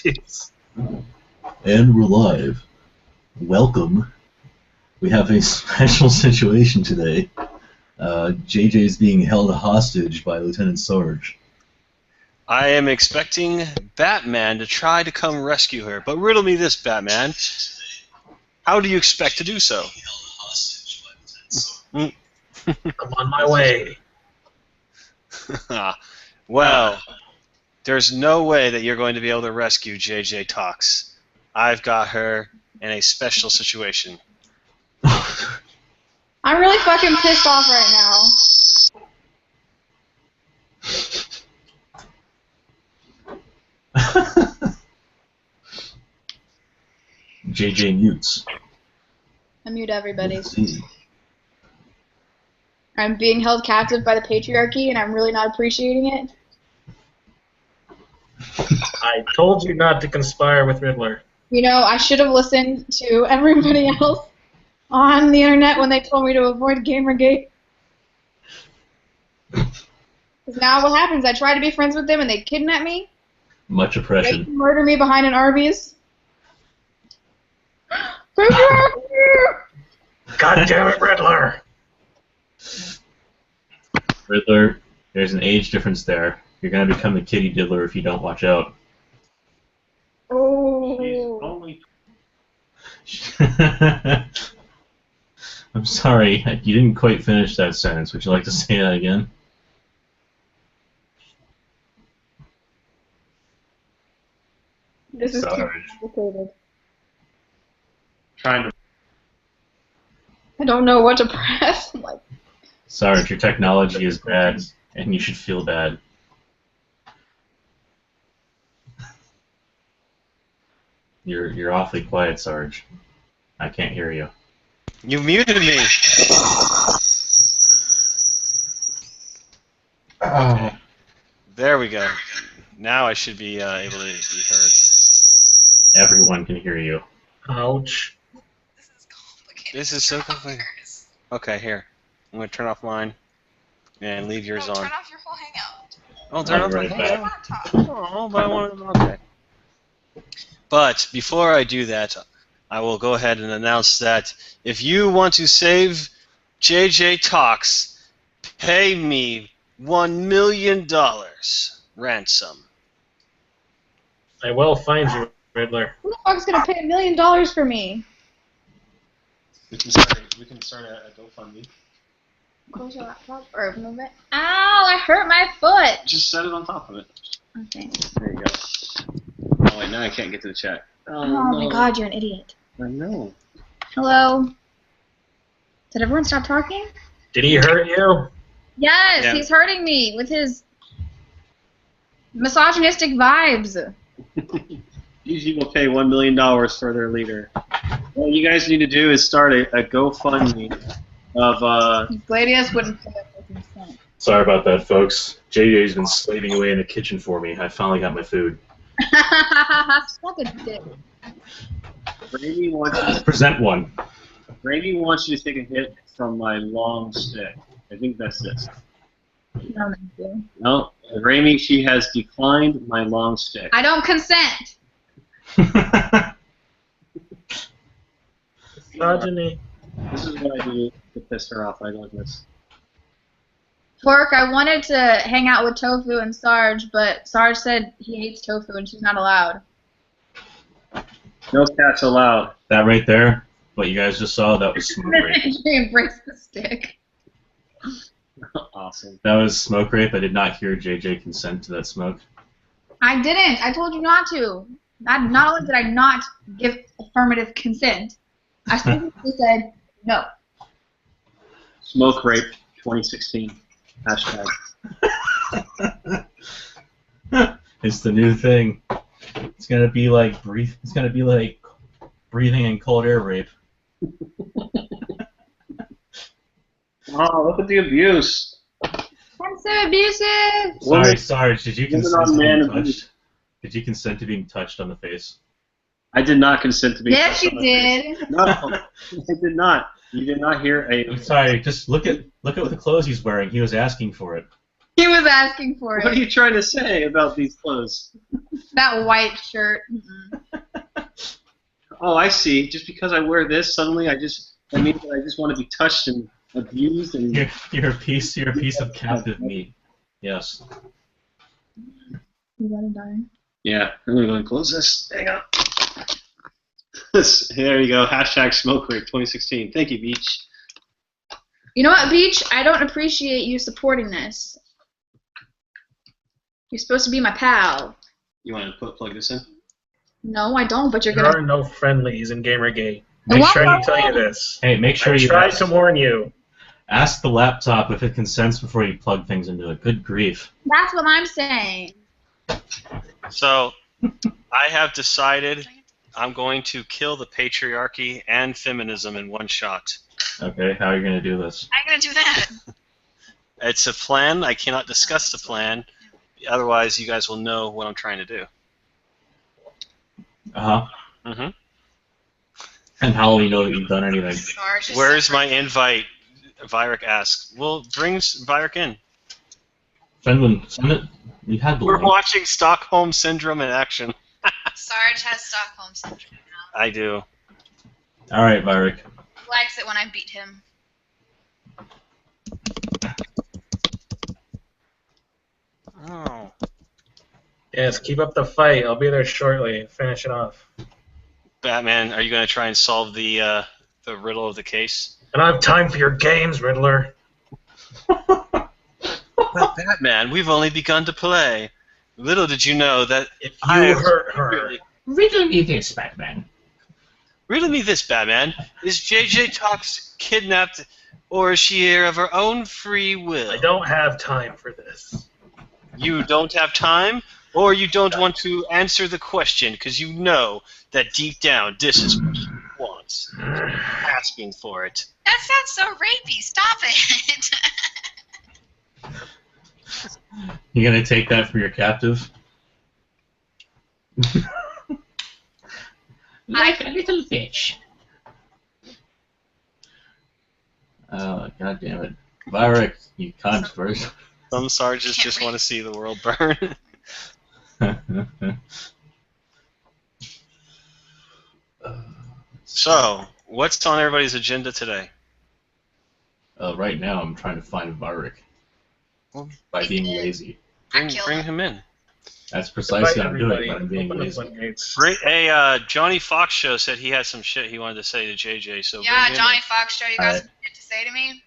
Jeez. And we're live. Welcome. We have a special situation today. JJ is being held hostage by LtSarge. I am expecting Batman to try to come rescue her, but riddle me this, Batman. How do you expect to do so? I'm on my way. Well, there's no way that you're going to be able to rescue JJTalkz. I've got her in a special situation. I'm really fucking pissed off right now. JJ mutes. I mute everybody. Let's see. I'm being held captive by the patriarchy, and I'm really not appreciating it. I told you not to conspire with Riddler. You know, I should have listened to everybody else on the internet when they told me to avoid Gamergate. Because now what happens? I try to be friends with them, and they kidnap me. Much oppression. They murder me behind an Arby's. Patriarchy! God damn it, Riddler! Riddler, there's an age difference there. You're going to become the kitty diddler if you don't watch out. Oh. I'm sorry, you didn't quite finish that sentence. Would you like to say that again? This is too Sarge. complicated. Trying to. I don't know what to press. I'm like, Sarge, your technology is bad, and you should feel bad. You're awfully quiet, Sarge. I can't hear you. You muted me. Oh. There we go. Now I should be able to be heard. Everyone can hear you. Ouch. This is so complicated. Okay, here. I'm going to turn off mine and leave yours on. Turn off your whole hangout. Oh, turn I'll off be my right hangout. back. Oh, but I want to. Okay. But before I do that, I will go ahead and announce that if you want to save JJTalkz, pay me $1 million ransom. I will find you, Riddler. who the fuck's gonna pay $1 million for me? We can start a GoFundMe. Close your laptop or move it. Ow! I hurt my foot. Just set it on top of it. Okay. There you go. Oh wait, now I can't get to the chat. Oh my god, you're an idiot. I know. Hello. Did everyone stop talking? Did he hurt you? Yes, Yeah. he's hurting me with his misogynistic vibes. These people pay $1 million for their leader. What you guys need to do is start a GoFundMe of Gladius wouldn't pay up for consent. Sorry about that, folks. JJ's been slaving away in the kitchen for me. I finally got my food. Suck a dick. Brady wants Present one. you to take a hit from my long stick. I think that's this. No, thank you. No, Raimi, she has declined my long stick. I don't consent. Misogyny. This is what I do to piss her off. I go like this. Pork, I wanted to hang out with Tofu and Sarge, but Sarge said he hates tofu and she's not allowed. No cats allowed. That right there, what you guys just saw, that was smoke rape. She embraced the stick. Awesome. That was smoke rape. I did not hear JJ consent to that smoke. I didn't. I told you not to. Not only did I not give affirmative consent, I specifically said no. Smoke rape 2016. Hashtag. It's the new thing. It's gonna be like It's gonna be like breathing in cold air rape. Oh, look at the abuse. I'm so abusive. Sorry, Sarge. Did you Women consent on to man being abuse. touched? Did you consent to being touched on the face? I did not consent to be. Yes, you touched on the face. did. No, I did not. You did not hear a. I'm sorry. Just look at what the clothes he's wearing. He was asking for it. He was asking for What are it. you trying to say about these clothes? That white shirt. Oh, I see. Just because I wear this, suddenly that means that I just want to be touched and abused and. You're a piece of captive meat. Yes. You gotta die. Yeah, I'm gonna go and close this. Hang on. There you go. Hashtag Smoke Break 2016. Thank you, Beach. You know what, Beach? I don't appreciate you supporting this. You're supposed to be my pal. You want to plug this in? No, I don't, but you're There gonna... are no friendlies in Gamergate. Make I'm sure trying to tell you this. Hey, make sure I you tried to warn you. ask the laptop if it consents before you plug things into it. Good grief. That's what I'm saying. So, I have decided I'm going to kill the patriarchy and feminism in one shot. Okay, how are you going to do this? I'm gonna do that. It's a plan. I cannot discuss the plan. Otherwise, you guys will know what I'm trying to do. Uh-huh. Mm-hmm. And how will you know that you've done anything? Sarge is Where's my separate. invite? Vyric asks. Well, bring Vyric in. Send it. You had the We're link. watching Stockholm Syndrome in action. Sarge has Stockholm syndrome now. I do. All right, Vyric. He likes it when I beat him. Oh. Yes, keep up the fight. I'll be there shortly. Finish it off. Batman, are you going to try and solve the riddle of the case? I don't have time for your games, Riddler. But Batman, we've only begun to play. Little did you know that If I you hurt her, Riddle me this, Batman. Riddle me this, Batman. Is JJTalkz kidnapped, or is she here of her own free will? I don't have time for this. You don't have time, or you don't want to answer the question because you know that deep down this is what she wants. Asking for it. That sounds so rapey. Stop it. You gonna take that for your captive? Like a little bitch. Oh, god damn it. Vyric, you cunt first. Some sergeants just want to see the world burn. So, what's on everybody's agenda today? Right now I'm trying to find Vyric. Well, By being lazy. Bring killed bring him. him in. That's precisely what I'm doing, Everybody, but I'm being open the lazy. floodgates. Great. Hey, Johnny Fox Show said he had some shit he wanted to say to JJ. So yeah, bring him Johnny in. Fox Show, you guys Alright. have shit to say to me?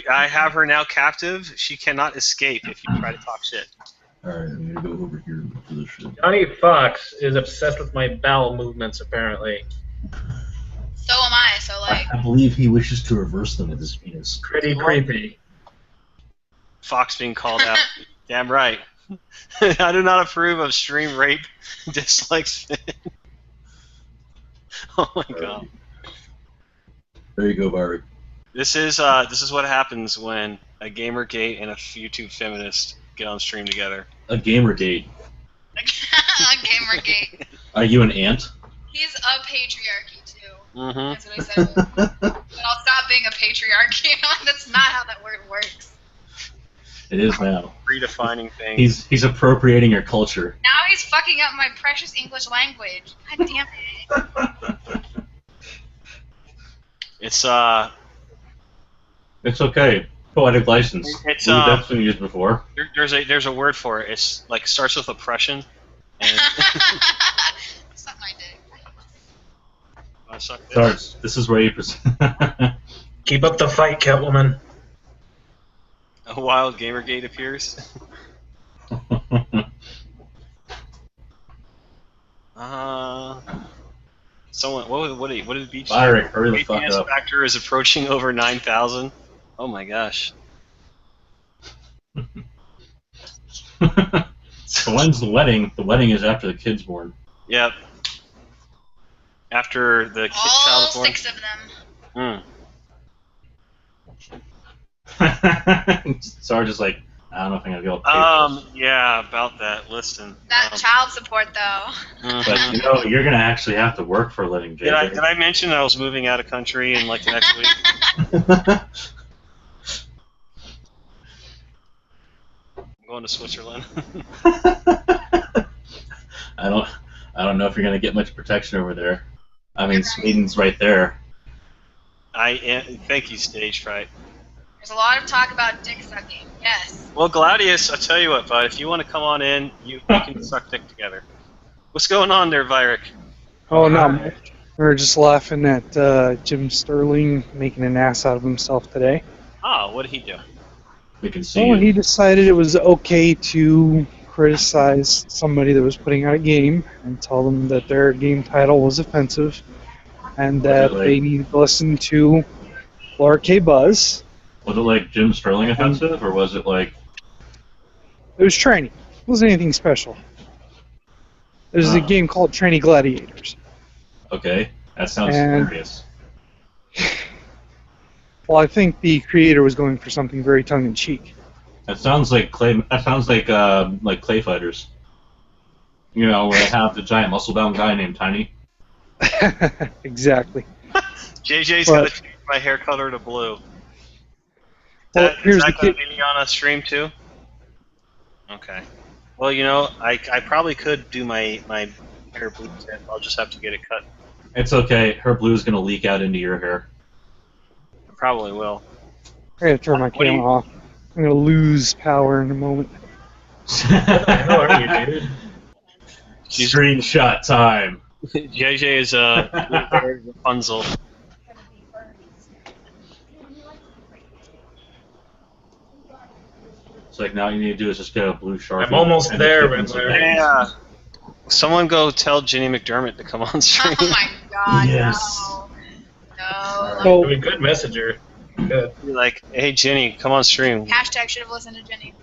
I have her now captive. She cannot escape if you try to talk shit. Alright, I'm gonna go over here for this shit. Johnny Fox is obsessed with my bowel movements, apparently. So am I, so like... I believe he wishes to reverse them with his penis. Pretty creepy. Fox being called out. Damn right. I do not approve of stream rape. Dislikes. Oh my god. There you go, Vyric. This is what happens when a Gamergate and a YouTube feminist get on stream together. A Gamergate. Gamergate. Are you an ant? He's a patriarchy, too. Mm-hmm. That's what I said. But I'll stop being a patriarchy. That's not how that word works. It is now. Redefining things. He's appropriating your culture. Now he's fucking up my precious English language. God damn it. It's It's okay. Poetic license. It's, That's been used before. there's a word for it. It's like starts with oppression. And Suck my dick. suck this. Sarge, this is where you Keep up the fight, Catwoman. A wild Gamergate appears. Someone. What did Beach say? Vyric, hurry the fuck BTS up. factor is approaching over 9,000. Oh my gosh. So when's the wedding? The wedding is after the kid's born. Yep. After the All child is born. 6 of them. Sarge is like, I don't know if I'm gonna be able to pay for this. Yeah, about that. Listen. That child support, though. But you know, you're gonna actually have to work for a living, JJ. Did I mention I was moving out of country in like the next week? I'm going to Switzerland. I don't know if you're gonna get much protection over there. I mean, Sweden's right there. Thank you, Stage Fright. There's a lot of talk about dick sucking. Yes. Well, Gladius, I'll tell you what, bud. If you want to come on in, we can suck dick together. What's going on there, Vyric? Oh, no. We were just laughing at Jim Sterling making an ass out of himself today. Oh, what did he do? We can see Well, you. he decided it was okay to criticize somebody that was putting out a game and tell them that their game title was offensive and that they needed to listen to Laura K. Buzz. Was it like Jim Sterling offensive, or was it like... It was training. It wasn't anything special. There's a game called Tranny Gladiators. Okay, that sounds serious. Well, I think the creator was going for something very tongue-in-cheek. That sounds like clay. That sounds like clay fighters. You know, where they have the giant muscle-bound guy named Tiny. Exactly. JJ's gonna change my hair color to blue. Well, Is that going to be on a stream too? Okay. Well, you know, I probably could do my hair blue tint. I'll just have to get it cut. It's okay. Her blue's gonna leak out into your hair. I probably will. I gotta turn my camera off. I'm gonna lose power in a moment. How are you, dude? Screenshot time. JJ is Rapunzel. It's like now all you need to do is just get a blue Sharpie. I'm almost there, Riddler. Yeah. Someone go tell Ginny McDermott to come on stream. Oh my god, Yes. no. No. So, I'm a good messenger. Good. Be like, hey Ginny, come on stream. Hashtag should have listened to Jenny.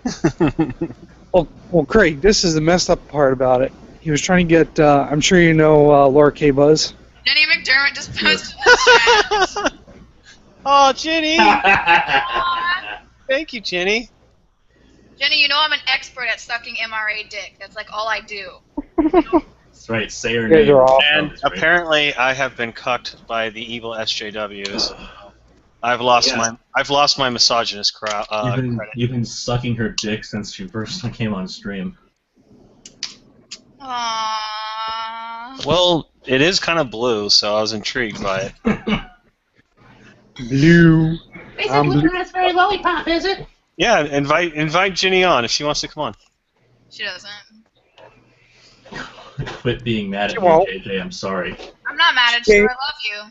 well, Craig, this is the messed up part about it. He was trying to get, I'm sure you know Laura K. Buzz. Jenny McDermott just posted in the chat. Oh, Ginny! Thank you, Ginny. Jenny, you know I'm an expert at sucking MRA dick. That's like all I do. That's right. Say her You guys name. are awful. And apparently, I have been cucked by the evil SJWs. I've lost my misogynist credit. You've been sucking her dick since she first came on stream. Aww. Well, it is kind of blue, so I was intrigued by it. Blue. Basically, raspberry lollipop, is it? Yeah, invite Ginny on if she wants to come on. She doesn't. Quit being mad at me, Well- JJ. I'm sorry. I'm not mad at you. I love you.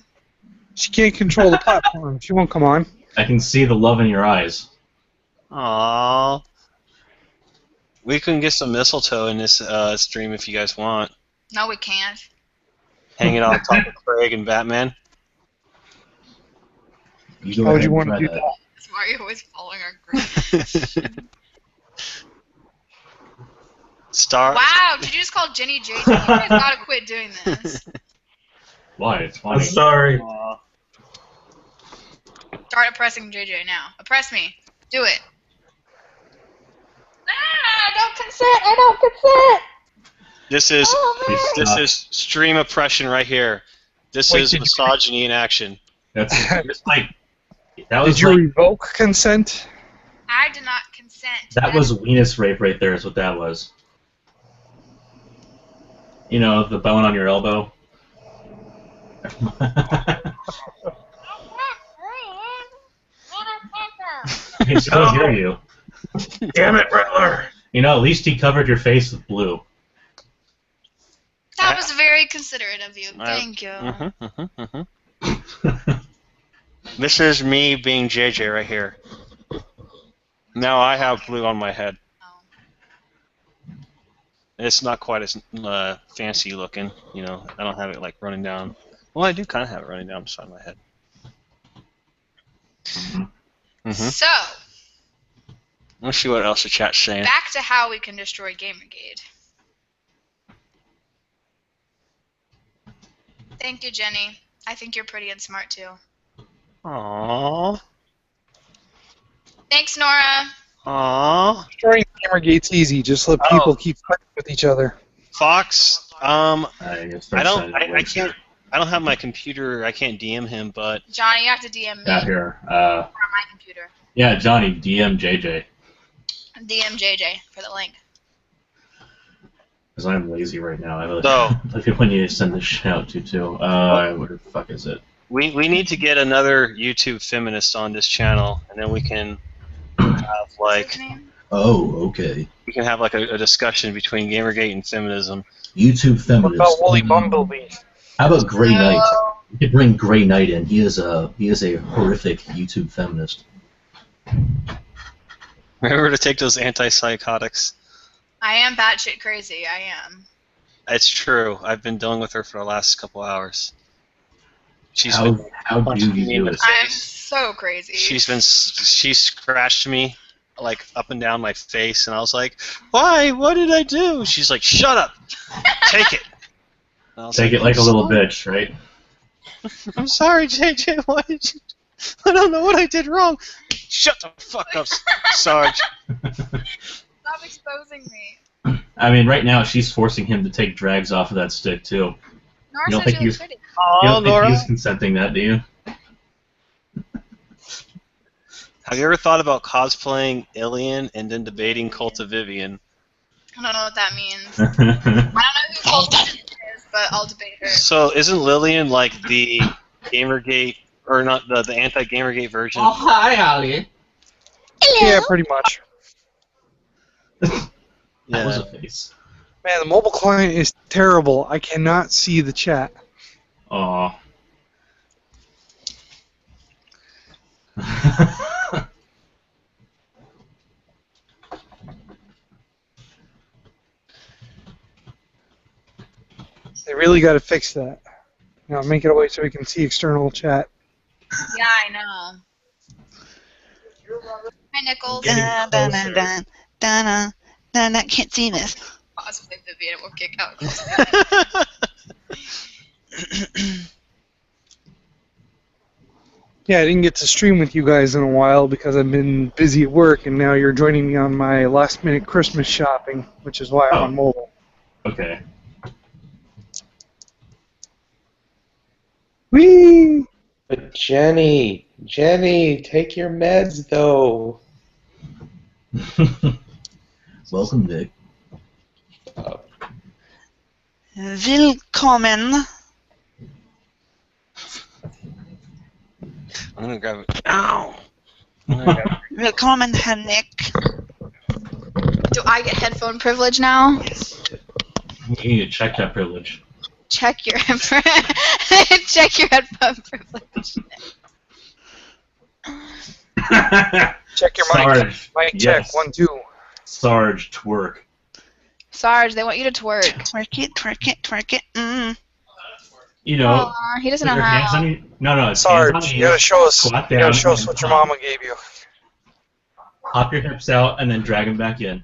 She can't control the platform. She won't come on. I can see the love in your eyes. Aww. We can get some mistletoe in this stream if you guys want. No, we can't. Hang it on top of Craig and Batman. You go How would ahead you and want to try do that? That's why you're always following our group. Star. Wow, did you just call Jenny JJ? You guys gotta quit doing this. Why? It's I'm funny. sorry. Aw. Start oppressing JJ now. Oppress me. Do it. I don't consent. I don't consent. This is Oh, man. this is stream oppression right here. This Wait, is did you- misogyny in action. That's it's like that was Did you like revoke consent? I did not consent. that was weenus rape right there. Is what that was. You know, the bone on your elbow. I can still hear you. Damn it, Riddler. You know, at least he covered your face with blue. That was very considerate of you. Thank you. This is me being JJ right here. Now I have blue on my head. Oh. It's not quite as fancy looking, you know. I don't have it like running down. Well, I do kind of have it running down the side of my head. Mm-hmm. So, Let's see what else the chat's saying. back to how we can destroy Gamergate. Thank you, Jenny. I think you're pretty and smart too. Aww. Thanks, Nora. Aww. Destroying Gamergate's easy. Just let people keep fighting with each other. Fox. I don't. I can't. I don't have my computer. I can't DM him, but Johnny, you have to DM me Got here. from my computer. Yeah, Johnny, DM JJ. DM JJ for the link. Because I'm lazy right now. I So- like it when you send this shit out to too. Where the fuck is it? We need to get another YouTube feminist on this channel, and then we can have What's his name? Oh, okay. a discussion between Gamergate and feminism. YouTube What feminist. about Woolly Bumblebee? How about Grey Knight? Oh, You could bring Grey Knight in. He is a horrific YouTube feminist. Remember to take those antipsychotics. I am batshit crazy. I am. It's true. I've been dealing with her for the last couple hours. She's How been do punching me you in do the it? I'm face. so crazy. She scratched me like up and down my face, and I was like, "Why? What did I do?" She's like, "Shut up, take it." And I was Take it like a little bitch, right? I'm sorry, JJ. Why did you? I don't know what I did wrong. Shut the fuck up, Sarge. Stop exposing me. I mean, right now she's forcing him to take drags off of that stick too. Nora You don't said think she looks he's- pretty. You Oh, don't think Nora. he's consenting that, do you? Have you ever thought about cosplaying Alien and then debating Cult of Vivian? I don't know what that means. I don't know who Cult is, but I'll debate her. So isn't Lillian like the Gamergate, or not the anti-Gamergate version? Oh, hi, Holly. Yeah, pretty much. That was Yeah. a face. Man, the mobile client is terrible. I cannot see the chat. Aw. They really got to fix that. Now make it a way so we can see external chat. Yeah, I know. Hi, Nichols. Getting closer. Can't see this. Pause with Vivian. We'll kick out. Yeah, I didn't get to stream with you guys in a while because I've been busy at work, and now you're joining me on my last-minute Christmas shopping, which is why I'm on mobile. Okay. Whee! But Jenny, take your meds though. Welcome, Vic. Willkommen. I'm gonna grab it. Ow! I'm gonna grab it. Willkommen, Herr Nick. Do I get headphone privilege now? You need to check that privilege. Check your check your headphone privilege. Check your Sarge. mic. Mic Yes. check. 1, 2. Sarge, twerk. Sarge, they want you to twerk. Twerk it, twerk it, twerk it. You know, Aw, he doesn't put know your hands how. on your, no, it's Sarge, hands on you gotta knees, show us. squat You gotta down, show us and what your hop. mama gave you. Hop your hips out and then drag them back in.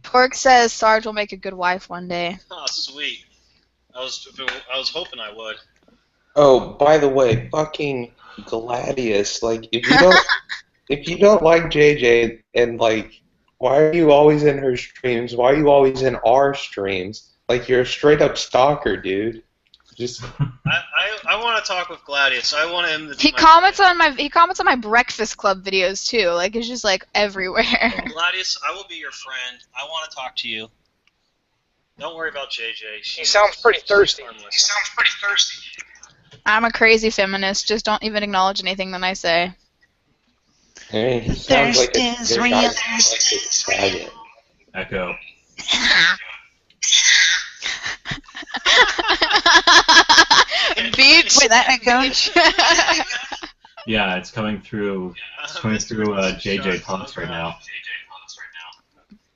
Pork says Sarge will make a good wife one day. Oh, sweet. I was hoping I would. Oh, by the way, fucking Gladius. Like, if you don't like JJ, and like, why are you always in her streams? Why are you always in our streams? Like, you're a straight up stalker, dude. Just I want to talk with Gladius. I want him to. He comments on my Breakfast Club videos too. Like it's just like everywhere. Gladius, I will be your friend. I want to talk to you. Don't worry about JJ. He sounds pretty thirsty. I'm a crazy feminist. Just don't even acknowledge anything that I say. I mean, he sounds like a Thirst is very real. faggot. Echo. Beach. Wait, that echo? Yeah, it's coming through. It's coming through JJTalkz right now.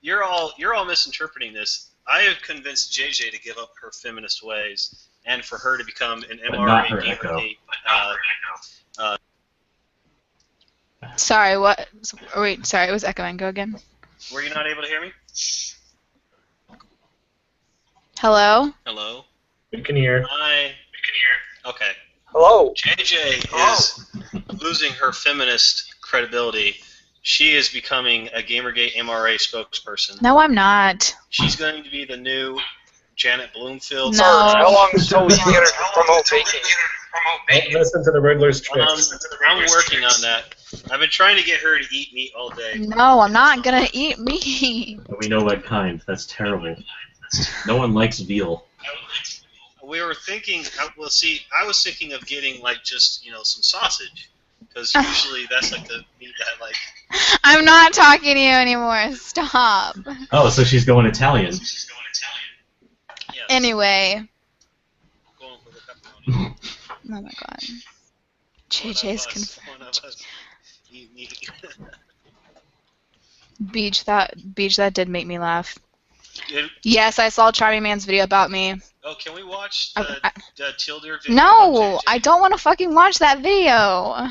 You're all misinterpreting this. I have convinced JJ to give up her feminist ways and for her to become an But not her MRA echo. Gamergate. Sorry, what? Wait, sorry, it was echoing. Go again. Were you not able to hear me? Hello? Hello. We can hear. Hi. Okay. Hello. JJ is losing her feminist credibility. She is becoming a Gamergate MRA spokesperson. No, I'm not. She's going to be the new Janet Bloomfield. No. Sarge, how long until we can get her to promote baking? Don't listen to the Riddler's tricks. I'm working on that. I've been trying to get her to eat meat all day. No, I'm not gonna eat meat. We know what kind. That's terrible. No one likes veal. We were thinking. Well, see, I was thinking of getting like just some sausage, because usually that's like the meat that I like. I'm not talking to you anymore. Stop. Oh, so she's going Italian. Yes. Anyway. Going for the pepperoni. Oh my god. JJ's confused. One of us eat meat. Beach, that did make me laugh. Did- Yes, I saw Charming Man's video about me. Oh, can we watch I- the Teal Deer video? No, of JJ? I don't want to fucking watch that video.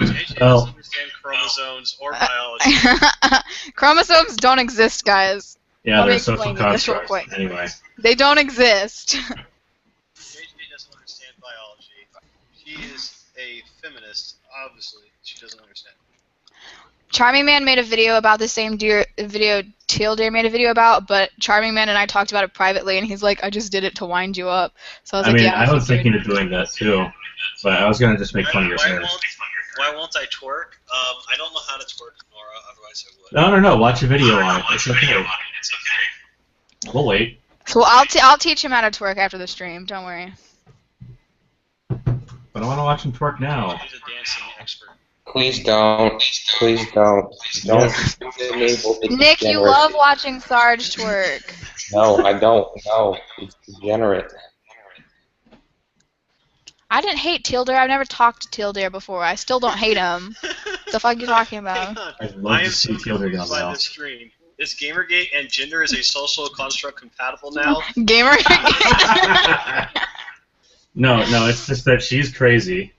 JJ Oh. doesn't understand chromosomes or biology. Chromosomes don't exist, guys. Yeah, Let me they're social explain this real constructs. quick. Anyway. They don't exist. JJ doesn't understand biology. She is a feminist, obviously. She doesn't understand. Charming Man made a video about the same video Teal Deer made a video about, but Charming Man and I talked about it privately, and he's like, I just did it to wind you up. So I was I like, mean, yeah. I was figured. thinking of doing that too, but I was gonna just make fun of your hair. Why won't I twerk? I don't know how to twerk, Nora. Otherwise, I would. No. Watch a video on it. It's okay. We'll wait. So I'll teach him how to twerk after the stream. Don't worry. But I want to watch him twerk now. He's a dancing expert. Please don't. Please don't. Don't enable the Nick, you degeneracy. love watching Sarge twerk. No, I don't. No, it's degenerate. I didn't hate Teal Deer. I've never talked to Teal Deer before. I still don't hate him. The fuck are you talking about? I'd love to see Teal Deer go by now. this stream. Is Gamergate and gender is a social construct compatible now? Gamer. No, it's just that she's crazy.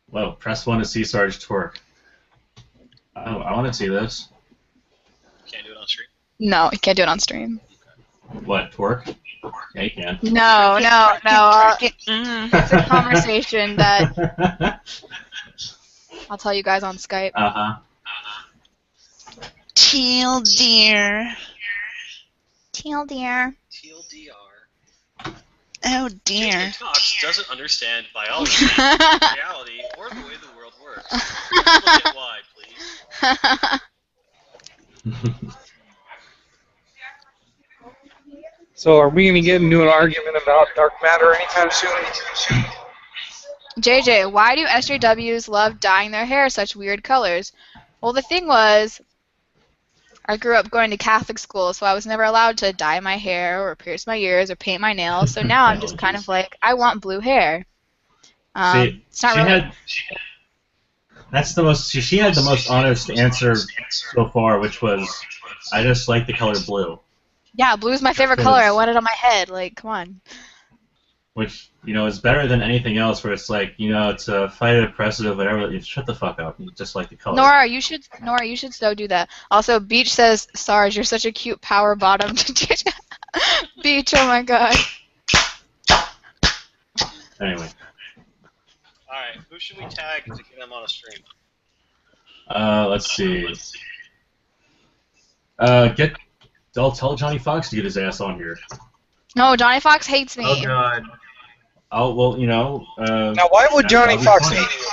Whoa, press 1 to see Sarge twerk. Oh, I want to see this. Can't do it on stream. No, you can't do it on stream. What, twerk? Yeah, you can. No. Mm. It's a conversation that I'll tell you guys on Skype. Uh-huh. Teal deer. Teal Deer. TLDR. Oh dear. JJTalkz doesn't understand biology, reality, or the way the world works. Look at why, please. So are we going to get into an argument about dark matter anytime soon? JJ, why do SJWs love dyeing their hair such weird colors? Well, the thing was, I grew up going to Catholic school, so I was never allowed to dye my hair or pierce my ears or paint my nails. So now I'm just kind of like, I want blue hair. See, it's not she really. had. That's the most. She had the most honest answer so far, which was, I just like the color blue. Yeah, blue's my favorite color. I want it on my head. Like, come on. Which, is better than anything else. Where it's like, it's a fight oppressive, whatever. You shut the fuck up. You just like the color. Nora, you should so do that. Also, Beach says, Sarge, you're such a cute power bottom. Beach, oh my god. Anyway. Alright, who should we tag to get them on a stream? Let's see. Tell Johnny Fox to get his ass on here. No, Johnny Fox hates me. Oh god. Oh well, Now, why would Johnny that'll be Fox funny. hate you?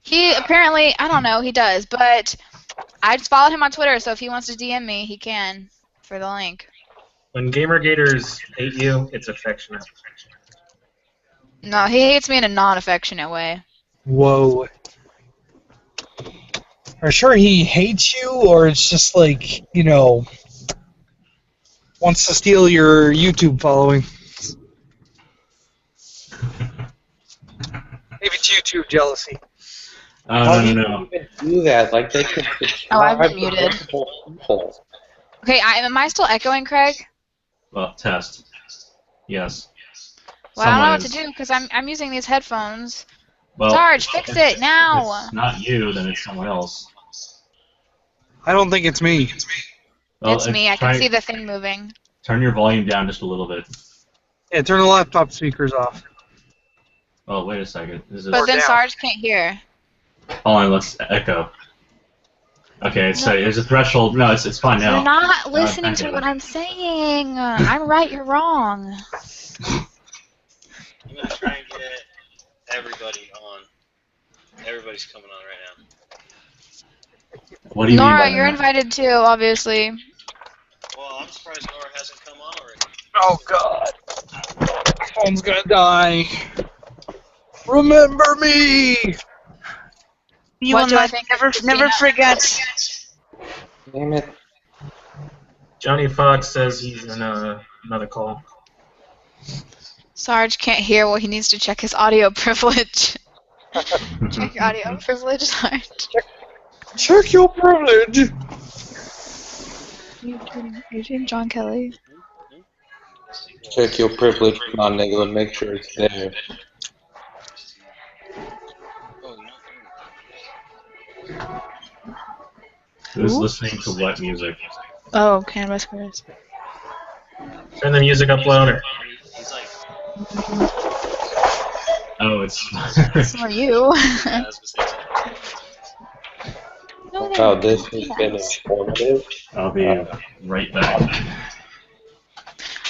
He apparently, I don't know, he does, but I just followed him on Twitter, so if he wants to DM me, he can for the link. When Gamergaters hate you, it's affectionate. No, he hates me in a non-affectionate way. Whoa. Are you sure he hates you, or it's just like, wants to steal your YouTube following? Maybe it's YouTube jealousy. How do you No. even do that? Like, they can Oh, I've been subscribe to muted. multiple people. Okay, am I still echoing, Craig? Well, test. Yes. Well, I don't know Someone what to is. do because I'm using these headphones. Well, Sarge, fix if it now. it's not you, then it's someone else. I don't think it's me. Well, It's me. I can try- see the thing moving. Turn your volume down just a little bit. Yeah, turn the laptop speakers off. Oh, wait a second. Is this... But then down. Sarge can't hear. Hold on, let's echo. Okay, so there's a threshold. No, it's fine now. You're not listening thank to you. what I'm saying. I'm right, you're wrong. I'm gonna try and get everybody on. Everybody's coming on right now. What do you mean Nora, by you're that? invited too, obviously. Well, I'm surprised Nora hasn't come on already. Oh God. My phone's gonna die. Remember me! You What will do I not think of never Christina? forget. Damn it. Johnny Fox says he's in another call. Sarge can't hear. Well, he needs to check his audio privilege. Check your audio privilege, Sarge. Check your privilege! Are you doing John Kelly? Check your privilege, non-nigga, and make sure it's there. Who's listening to what music? Oh, Canvas Chris. Turn the music up louder. He's like, Oh, it's. So are you. yeah, that's mistakes. No, Wow, this has been informative. I'll be right back.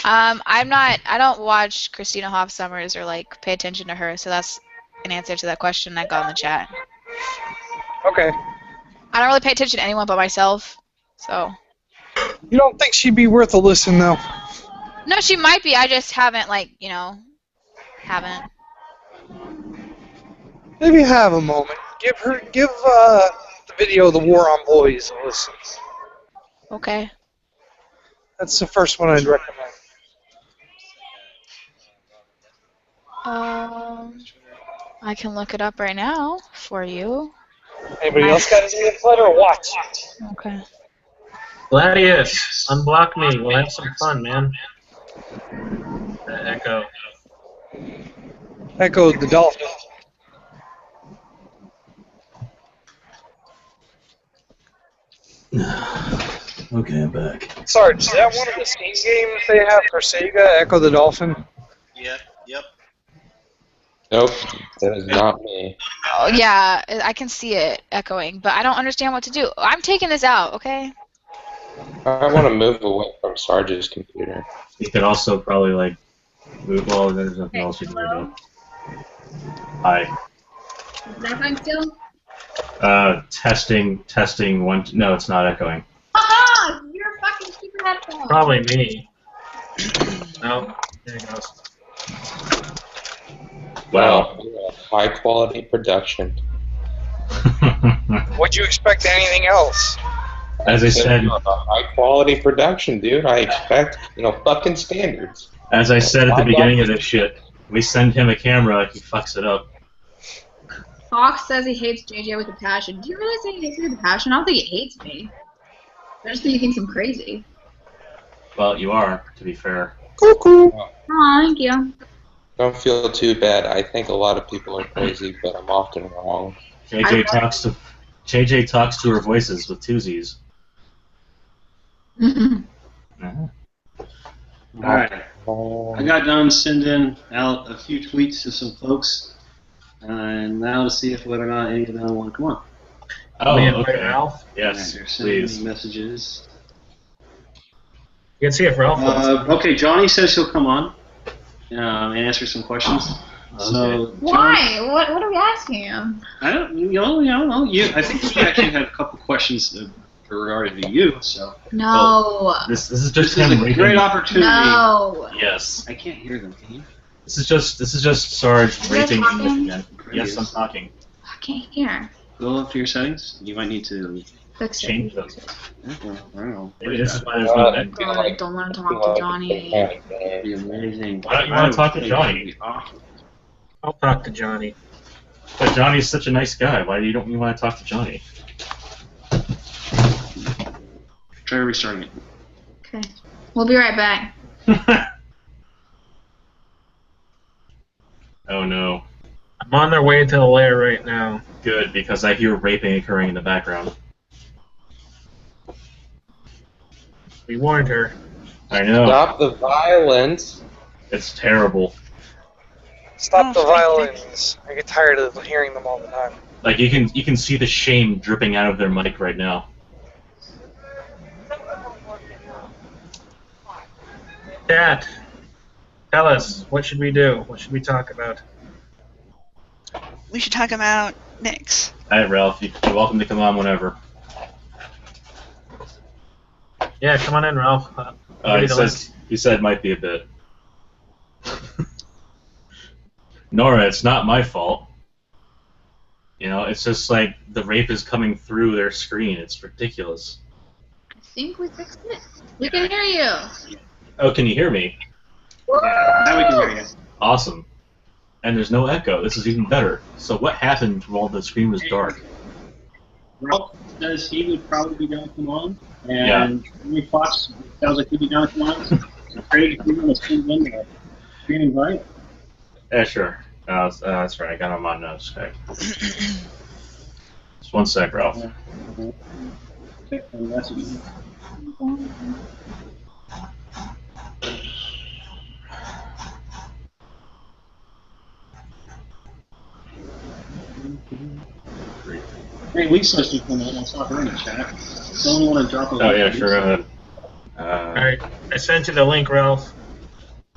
I don't watch Christina Hoff Summers or like pay attention to her, so that's an answer to that question I got in the chat. Okay. I don't really pay attention to anyone but myself, so. You don't think she'd be worth a listen, though? No, she might be. I just haven't haven't. Maybe have a moment. Give the video "The War on Boys" a listen. Okay. That's the first one I'd recommend. I can look it up right now for you. Anybody else got any input or watch? Okay. Gladius, unblock me. We'll have some fun, man. Echo. Echo the Dolphin. Okay, I'm back. Sarge, is that one of the Steam games they have for Sega, Echo the Dolphin? Yep. Nope, that is not me. Oh, yeah, I can see it echoing, but I don't understand what to do. I'm taking this out, okay? I want to move away from Sarge's computer. You could also probably like move. Well, there's nothing else you can do. Hi. Is that fine still? Testing one. No, it's not echoing. Haha! You're fucking stupid headphones. Probably me. No, there it goes. Wow. High quality production. Would you expect anything else? As I said, High quality production, dude. I expect, fucking standards. as I said at the beginning of this shit, we send him a camera, he fucks it up. Fox says he hates JJ with a passion. Do you really say he hates me with a passion? I don't think he hates me. I just think he thinks I'm crazy. Well, you are, to be fair. Cuckoo. Aw, thank you. Don't feel too bad. I think a lot of people are crazy, but I'm often wrong. JJ talks to her voices with two Z's. Alright. I got done sending out a few tweets to some folks, and now to see if whether or not any of them want to come on. Oh, Me okay. Ralph. Yes, They're sending please. me messages. You can see if Ralph wants. Okay, Johnny says he'll come on and answer some questions. So Why? What are we asking him? I don't know. I think he actually had a couple questions regarding to you. So No. This is just this is him a raping. great opportunity. No. Yes. I can't hear them. Can you? This is just Sarge You guys raping talking? English again. Yes, I'm talking. I can't hear. Go up to your settings. You might need to. Fix it. Change them. I don't know. Maybe this is why there's no end. God, I don't want to talk to Johnny. It'd be amazing. Why don't you want to talk to Johnny? I'll talk to Johnny. But Johnny's such a nice guy. Why don't you want to talk to Johnny? Try restarting it. Okay. We'll be right back. Oh no. I'm on their way to the lair right now. Good, because I hear raping occurring in the background. We warned her. I know. Stop the violence. It's terrible. Stop the violins. I get tired of hearing them all the time. Like you can see the shame dripping out of their mic right now. Dad, tell us, what should we do? What should we talk about? We should talk about Nyx. Alright, Ralph, you're welcome to come on whenever. Yeah, come on in, Ralph. He said it might be a bit. Nora, it's not my fault. You know, it's just like the rape is coming through their screen. It's ridiculous. I think we fixed it. We can hear you. Oh, can you hear me? Yeah, now we can hear you. Awesome. And there's no echo. This is even better. So what happened while the screen was dark? Ralph says he would probably be down tomorrow, and Jimmy Fox sounds like he'd be down tomorrow. So Craig, if you want to send in the screen invite. Yeah, sure. That's right. I got him on notes. Okay. Just one sec, Ralph. Okay, and that's what you Hey, Lisa should come in. I saw her in the chat. Someone want to drop a Oh, yeah, sure. Go ahead. Alright, I sent you the link, Ralph.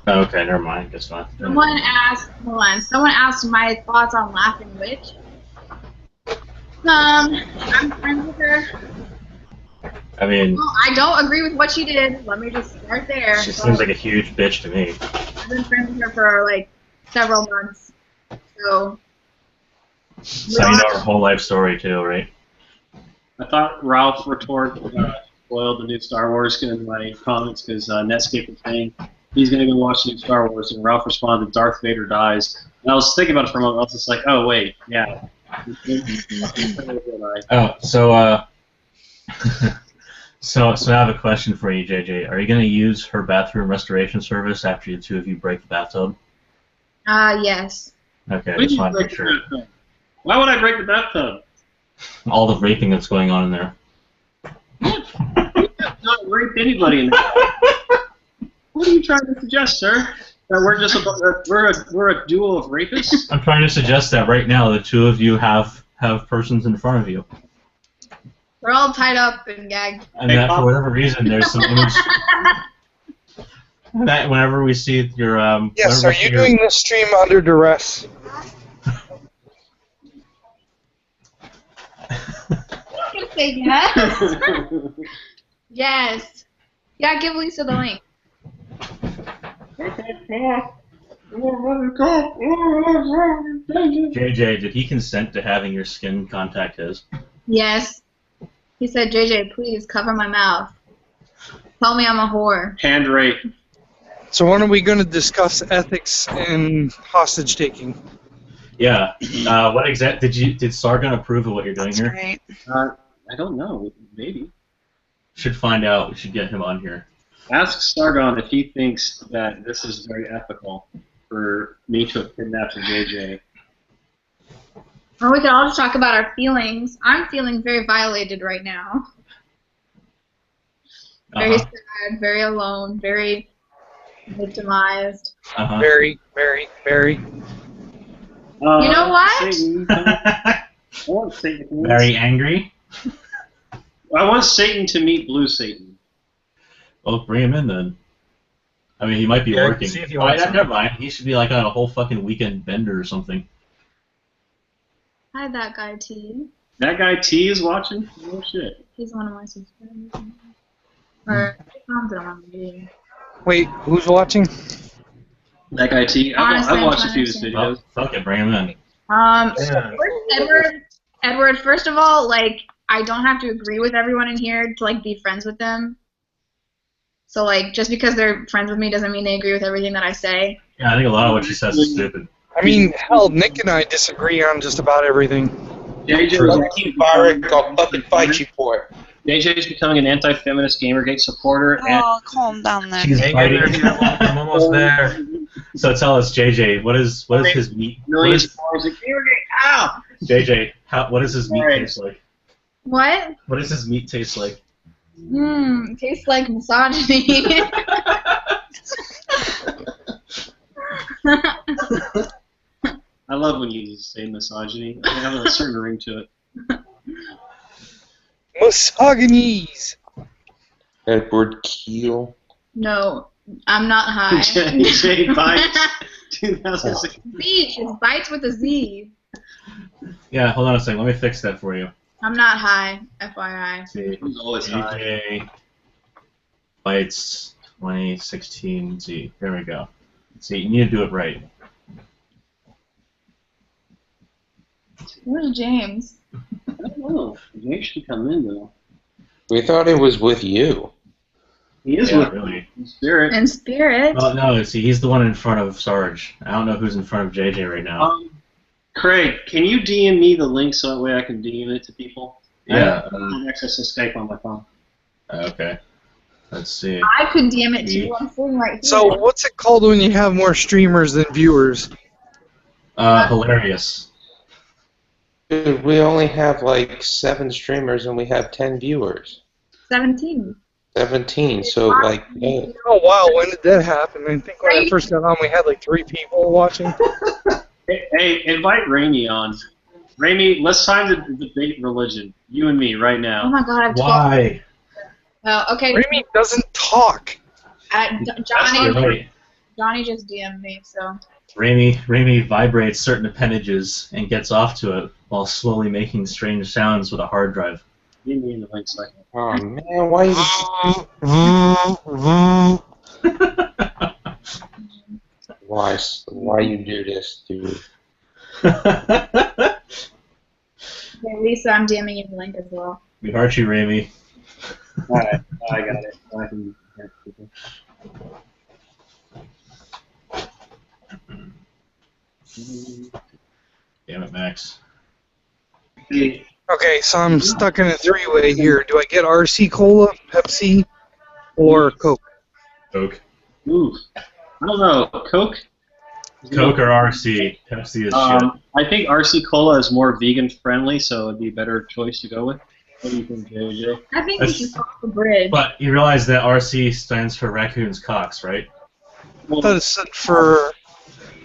Okay, never mind. Guess not. Someone asked, hold on, someone asked my thoughts on Laughing Witch. I'm friends with her. I mean, Well, I don't agree with what she did. Let me just start there. she seems like a huge bitch to me. I've been friends with her for like several months. So. So you know her whole life story too, right? I thought Ralph retort spoiled the new Star Wars in my comments because Netscape was saying he's going to go watch the new Star Wars, and Ralph responded, Darth Vader dies. And I was thinking about it for a moment. I was just like, oh, wait, yeah. Oh, so, so I have a question for you, JJ. Are you going to use her bathroom restoration service after the two of you break the bathtub? Yes. Okay, I just want to make sure. Why would I break the bathtub? All the raping that's going on in there. Not rape anybody in there. What are you trying to suggest, sir? That we're a duo of rapists? I'm trying to suggest that right now the two of you have persons in front of you. We're all tied up and gagged. And that for whatever reason there's some image that whenever we see your Yes, are you doing this stream under duress? I'm gonna say yes. Yes. Yeah, give Lisa the link. JJ, did he consent to having your skin contact his? Yes. He said, JJ, please cover my mouth. Tell me I'm a whore. Hand rape. So when are we going to discuss ethics and hostage taking? Yeah. What did Sargon approve of what you're doing That's here? right. I don't know. Maybe. Should find out. We should get him on here. Ask Sargon if he thinks that this is very ethical for me to have kidnapped JJ. Or we could all just talk about our feelings. I'm feeling very violated right now. Very sad, very alone, very victimized. Very, very, very. You know what? Satan, I want Satan. Very angry? I want Satan to meet Blue Satan. Well, bring him in then. I mean, he might be working. See if he wants Never mind. He should be like on a whole fucking weekend bender or something. Hi, that guy T. That guy T is watching? Oh, shit. He's one of my subscribers. Or he commented on my video. Wait, who's watching? That guy T. I've watched a few of his videos. Fuck it, bring him in. So first, Edward, first of all, like, I don't have to agree with everyone in here to, like, be friends with them. So, like, just because they're friends with me doesn't mean they agree with everything that I say. Yeah, I think a lot of what she says is stupid. I mean, hell, Nick and I disagree on just about everything. I'll fucking fight you for it. JJ is becoming an anti-feminist Gamergate supporter. Oh, calm down then. She's fighting. I'm almost there. So tell us, JJ, what is his meat? Millions of dollars at Gamergate. Ow! JJ, what does his meat taste like? What? What does his meat taste like? Tastes like misogyny. I love when you say misogyny. They have a certain ring to it. Misogynies! Edward Keel. No, I'm not high. JJ Bites 2006. Beach is bites with a Z. Yeah, hold on a second. Let me fix that for you. I'm not high, FYI. See, He's always high. JJ bytes 2016Z. There we go. See, you need to do it right. Where's James? I don't know. James should come in though. We thought it was with you. He is Yeah, with really. Spirit. In spirit. Well, no, see, he's the one in front of Sarge. I don't know who's in front of JJ right now. Craig, can you DM me the link so that way I can DM it to people? Yeah. I have access to Skype on my phone. Okay. Let's see. I could DM it to you. I'm sitting right here. So what's it called when you have more streamers than viewers? Hilarious. Dude, we only have like 7 streamers and we have 10 viewers. 17. 17, so like, yeah. Oh wow, when did that happen? I think when I first got on, we had like 3 people watching. Hey, invite Raimi on. Raimi, let's time to debate religion. You and me, right Oh now. my god, I've Why? Well, okay. Remy doesn't talk. Johnny just DM'd me, so. Raimi vibrates certain appendages and gets off to it while slowly making strange sounds with a hard drive. You mean the link second. Oh man, why why you do this, dude? Okay, Lisa, I'm DMing you the link as well. We heart you, Raimi. Alright, I got it. I can Damn it, Max. Okay, so I'm stuck in a 3-way here. Do I get RC Cola, Pepsi, or Coke? Coke. Ooh. I don't know. Coke? Coke or RC? Pepsi is shit. I think RC Cola is more vegan friendly, so it'd be a better choice to go with. What do you think, JJ? I think we should cross the bridge. But you realize that RC stands for raccoon's cocks, right? I thought it stood for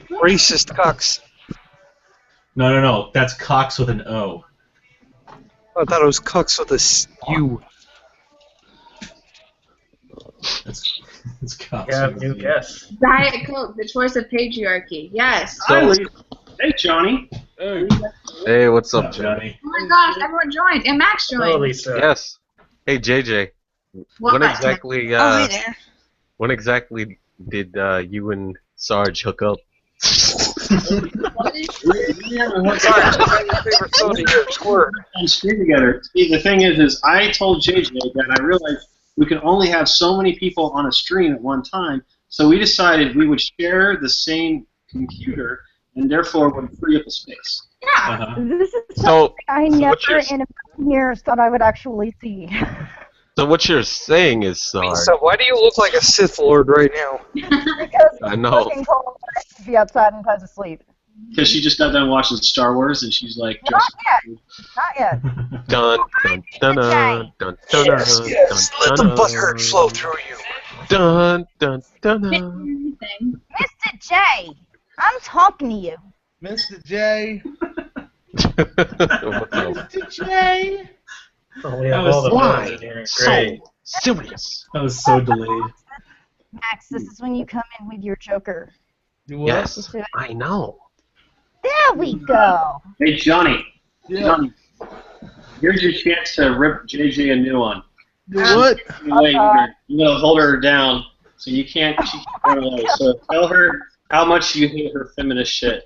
racist cocks. No. That's cocks with an O. I thought it was cucks with a U. It's cocks. Yeah, with a new U. guess. Diet Coke, the choice of patriarchy. Yes. Hey, Johnny. Hey, what's up, Johnny? Oh my gosh, everyone joined. And Max joined. Hello, Lisa. Yes. Hey, JJ. What? When exactly? Oh, hey there. When exactly did you and Sarge hook up? On screen together. See, the thing is I told JJ that I realized we could only have so many people on a stream at one time, so we decided we would share the same computer and therefore would free up the space. Yeah. This is something I never in a million years thought I would actually see. So what you're saying is, Sarge. So why do you look like a Sith Lord right now? Because I know. fucking cold to be outside and tries to sleep. Because she just got done watching Star Wars and she's like, Not yet. Dun dun dun dun dun dun dun. Yes, let the butthurt flow through you. Dun dun dun dun. Mr. J, I'm talking to you. Mr. J. What's up? Mr. J. Oh, we have all the buttons in here. Great. Serious. That was so delayed. Max, this is when you come in with your Joker. Yes, I know. There we go. hey, Johnny. Yeah. Johnny. Here's your chance to rip JJ a new one. Do what? Wait, you're going to hold her down so she can't run away. So tell her how much you hate her feminist shit.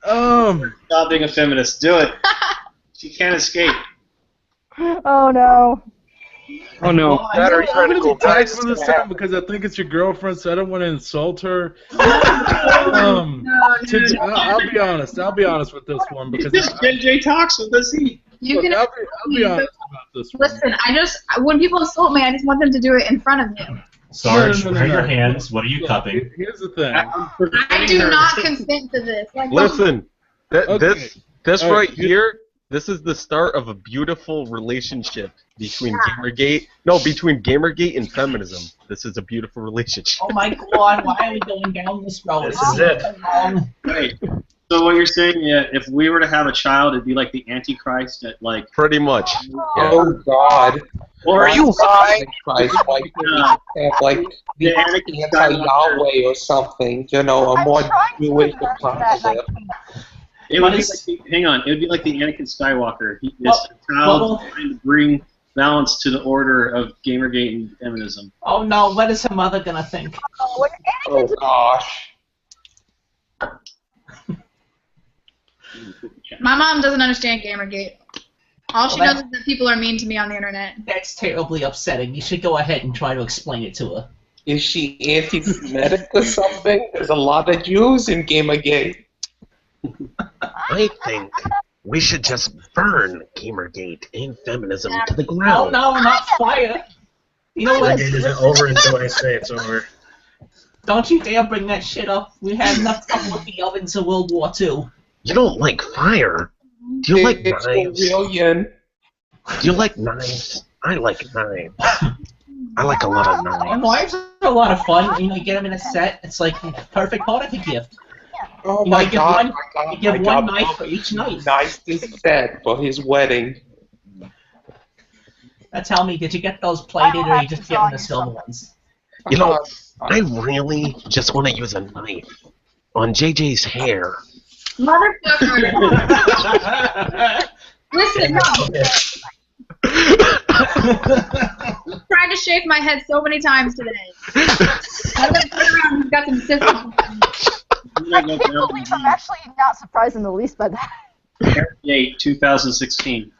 Stop being a feminist. Do it. She can't escape. Oh no. Oh no, that or I'm gonna critical. be tactful this time because I think it's your girlfriend, so I don't want to insult her. I'll be honest. I'll be honest with this one because This JJTalkz with us. You can I'll be honest about this one. listen. When people insult me, I just want them to do it in front of me. Sarge, No. bring your hands. What are you cupping? Here's the thing. I do not consent to this. Like, Listen, Okay. this All right, right here. This is the start of a beautiful relationship between between Gamergate and feminism. This is a beautiful relationship. Oh my god, why are we going down this road? This is it. Right. So what you're saying, if we were to have a child, it'd be like the Antichrist at like. Pretty much. Oh God. Or Are you high? Like the anti-Yahweh or something, you know, a more Jewish concept. It would be like hang on, it would be like the Anakin Skywalker. This child trying to bring balance to the order of Gamergate and feminism. Oh no, what is her mother gonna think? Oh gosh. My mom doesn't understand Gamergate. All she knows is that people are mean to me on the internet. That's terribly upsetting. You should go ahead and try to explain it to her. Is she anti-Semitic or something? There's a lot of Jews in Gamergate. I think we should just burn Gamergate and feminism to the Oh ground. no, not fire! You know what? Gamergate isn't over until I say it's over. Don't you dare bring that shit up. We had enough trouble with the ovens in World War II. You don't like fire? Do you like It's knives? Brilliant. Do you like knives? I like knives. I like a lot of And knives. knives are a lot of fun. You know, you get them in a set. It's like a perfect holiday gift. Oh You know, my you give god, one- my god, you give my one god. knife for each knife. Nicest set for his wedding. Now tell me, did you get those plated or you just get them the silver ones? You know, I really just want to use a knife on JJ's hair. Motherfucker! Listen, no. I've tried to shave my head so many times today. I'm gonna turn around and he's got some scissors. I can't believe I'm actually not surprised in the least by that. Gamergate 2016.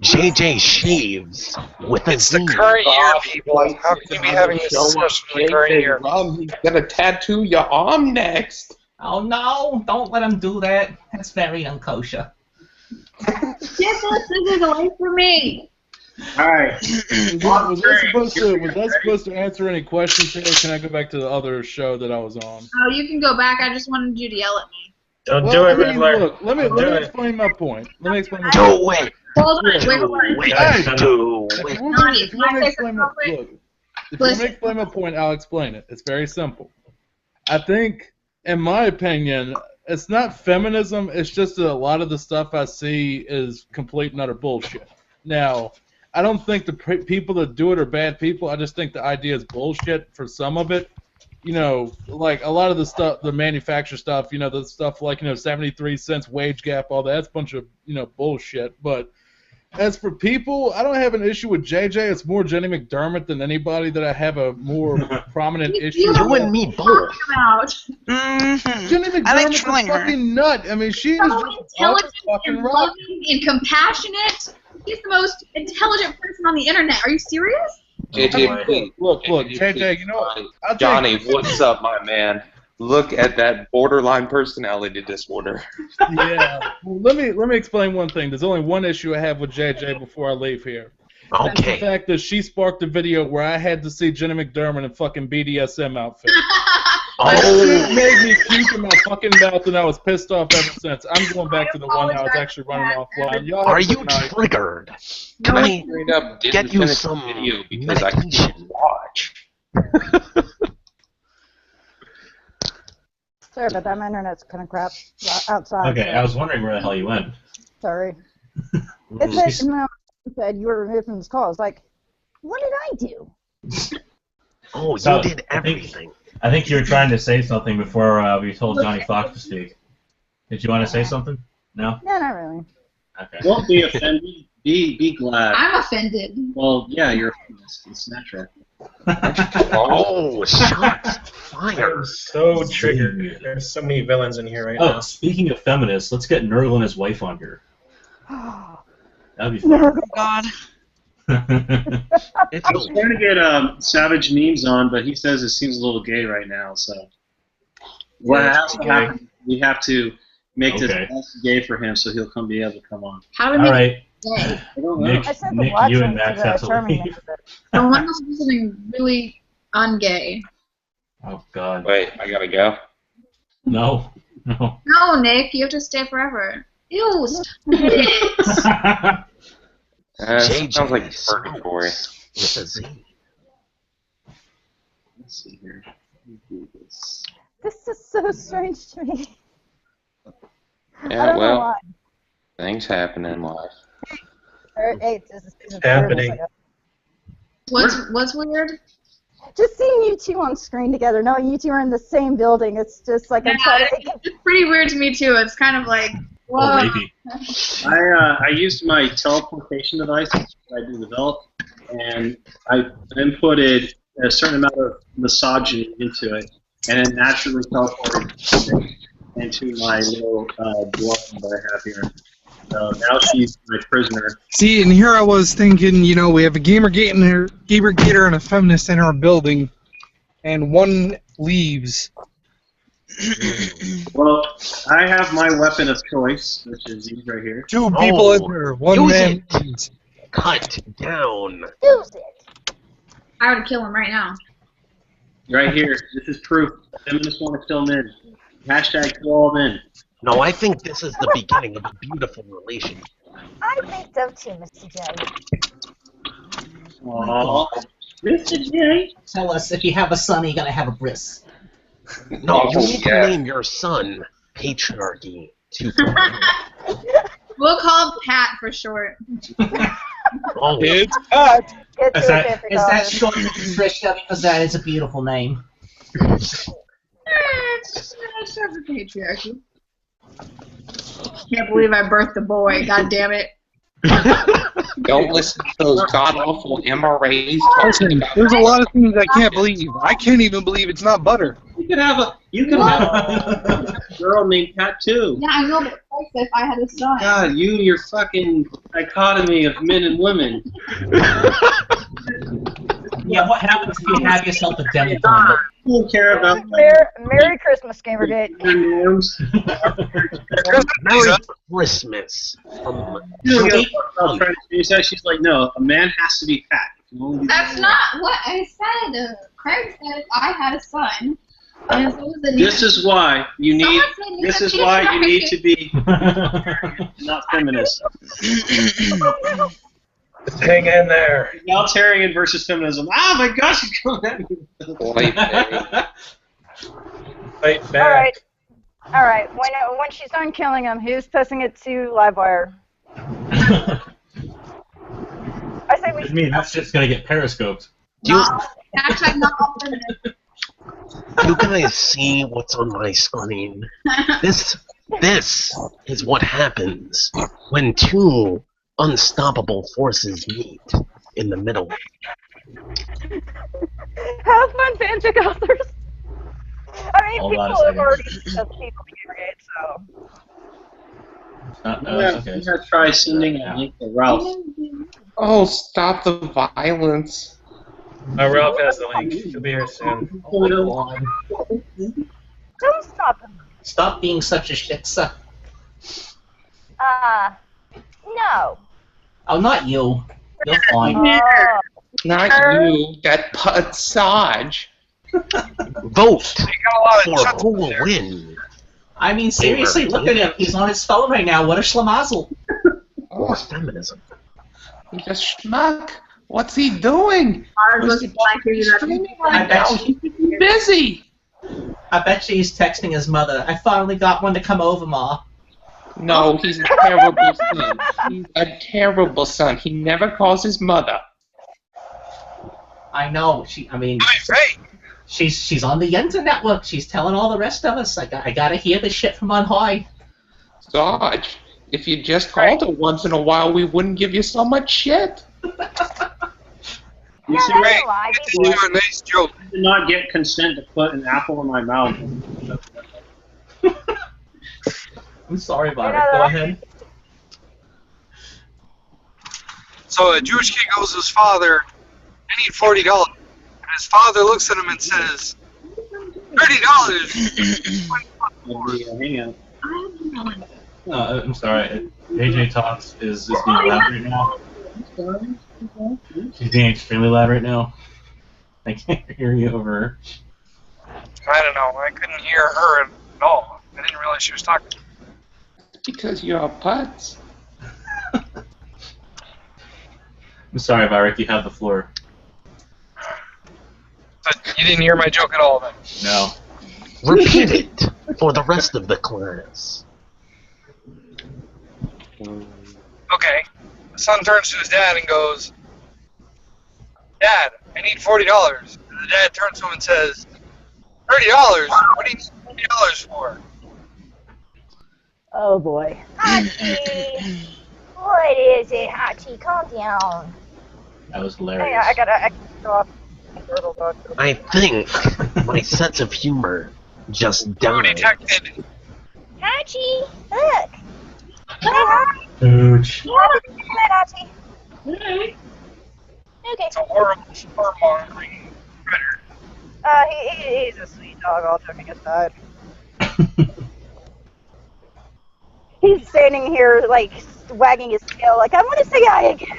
JJ shaves with a It's the Z. current year, people. How can you be having this discussion in the current year? He's gonna tattoo your arm next. Oh no, don't let him do that. That's very unkosher. Get those scissors away from me! Alright. Was that supposed to answer any questions here? Or can I go back to the other show that I was on? Oh, you can go back. I just wanted you to yell at me. Don't Well, do I it, mean, Riddler. look, let me Do it. explain my point. Let me explain my Do point. it! Hold on, wait, hold on. Hey, Do if it! you want me to Can I say explain something my real quick? look, if you want me Listen. to explain my point, I'll explain it. It's very simple. I think, in my opinion, it's not feminism. It's just that a lot of the stuff I see is complete and utter bullshit. Now, I don't think the people that do it are bad people. I just think the idea is bullshit for some of it. You know, like a lot of the stuff, the manufacturer stuff, you know, the stuff like, 73 cents wage gap, all that's a bunch of, bullshit. But as for people, I don't have an issue with JJ. It's more Jenny McDermott than anybody that I have a more prominent issue with. You and me both. About Jenny I like McDermott's a trolling her. fucking nut. I mean, she is so just intelligent fucking and right. loving and compassionate. He's the most intelligent person on the internet. Are you serious? JJ, please. Look, JJ, JJ, please. I think- Johnny, what's up, my man? Look at that borderline personality disorder. Yeah. Well, let me explain one thing. There's only one issue I have with JJ before I leave here. That's the Okay. fact that she sparked a video where I had to see Jenny McDermott in fucking BDSM outfit. It made me puke in my fucking mouth, and I was pissed off ever since. I'm going back to the one that I was actually running offline. Y'all have Are a you good night. triggered? Can I Straight up didn't get you finish some the video because I medication? couldn't watch. Sorry about that. My internet's kind of crap outside. Okay, I was wondering where the hell you went. Sorry. It said, no, it said you were removed from this call. It's like, what did I do? Oh, So, you did everything. I think you were trying to say something before we told Johnny Fox to speak. Did you want to say something? No? No, not really. Okay. Don't be offended. Be glad. I'm offended. Well, yeah, you're offended. It's natural. Oh, shots I'm fired. so triggered. There's so many villains in here right Oh, now. speaking of feminists, let's get Nurgle and his wife on here. That'd be No. fun. God. It's I was trying to get Savage Memes on, but he says it seems a little gay right now. So what has to happen? We have to make this Okay. less gay for him, so he'll be able to come on. How do All we right, make it I don't know. Nick, I sent the Nick, watch you link and Max to have the to Charming leave. Neighborhood. So one must do something really ungay. Oh, God. Wait, I gotta go. No. No. No, Nick, you have to stay forever. Ew, stop it. Sounds like purgatory. with a Z. Let's see here. Let me do this. This is so strange to me. I Yeah, don't know well, why. things happen in life. Hey, this is season Happening. What's weird? Just seeing you two on screen together, knowing you two are in the same building, it's just like I'm trying to. It's pretty weird to me too. It's kind of like Oh, rapey. I used my teleportation device that I developed, and I inputted a certain amount of misogyny into it, and it naturally teleported into my little dwelling that I have here. So now she's my prisoner. See, and here I was thinking, you know, we have a gamer-gator and a feminist in our building, and one leaves. Well, I have my weapon of choice, which is these right here. Two people in there, one man leaves. Cut down. Use it. I would kill him right now. Right here. This is proof. Feminists want to kill men. Hashtag kill all men. No, I think this is the beginning of a beautiful relationship. I think so too, Mr. J. Aww. Mr. J. Tell us, if you have a son, you're gonna have a bris. No, you need to name your son Patriarchy 2.0. We'll call him Pat for short. Oh, It's Pat. Is that short for Patricia? Because that is a beautiful name. It's just a patriarchy. Can't believe I birthed a boy. God damn it. Don't listen to those god-awful MRAs Listen, talking about there's a lot of things I can't believe. I can't even believe it's not butter. You could have a girl named Pat too. Yeah, I know, but Christ, if I had a son. God, you and your fucking dichotomy of men and women. Yeah, what happens if you have yourself a demigod? You don't care about Merry Christmas, Gamergate. norms. Merry Christmas. She's like, no, a man has to be Pat. That's not what I said. Craig said if I had a son. And as long as the This is why you need. Someone said This you is have why you patriarchy. need to be not feminist. Just hang in there. Egalitarian versus feminism. Oh my gosh, you're coming at me. Fight All back. right. All right. When she's done killing him, who's posting it to Livewire? I say we. I mean, that's just gonna get periscoped. Hashtag not all feminist. You guys see what's on my screen? This is what happens when two unstoppable forces meet in the middle. Have fun, fanfic authors. I mean, Hold on a people have second. already discussed people Gamergate, so. No, it's okay. You gotta try sending a link to Ralph. Oh, stop the violence. Ralph has the link. He'll be here soon. Oh, Don't stop him. stop being such a shitsa. No. Oh, not you. You're fine. Not you, that LtSarge. Vote for who will win. I mean, seriously, look at him. He's on his phone right now. What a schlemazel. Or feminism. He's a schmuck. What's he doing? Ours looks like he's Streaming I right bet now. you- He's busy. I bet you he's texting his mother. I finally got one to come over, Ma. No, he's a terrible son. He's a terrible son. He never calls his mother. I know. She's on the Yenza network. She's telling all the rest of us. I gotta hear the shit from on high. Sarge, if you just called her once in a while, we wouldn't give you so much shit. You Yeah, see, that's a lie. Nice joke. I did not get consent to put an apple in my mouth. I'm sorry about You know it. Go that- ahead. So a Jewish kid goes to his father, I need $40. And his father looks at him and says, $30. Hang on. I'm sorry. JJTalkz is being loud right now. She's being extremely loud right now. I can't hear you over her. I don't know. I couldn't hear her at all. I didn't realize she was talking. Because you're a putz. I'm sorry, Varric, you have the floor. But you didn't hear my joke at all then. No. Repeat it for the rest of the class. Okay. The son turns to his dad and goes, Dad, I need $40. And the dad turns to him and says, $30? What do you need $40 for? Oh boy. Hachi! What is it, Hachi? Calm down. That was Hey, hilarious. I gotta go off. Turtle dog. I think my sense of humor just died. Hachi! Look! Say hi! Pooch. Hachi! Hey. Okay. It's a horrible swarmongering critter. He's a sweet dog, all joking aside. He's standing here, like, wagging his tail, like, I want to say hi again.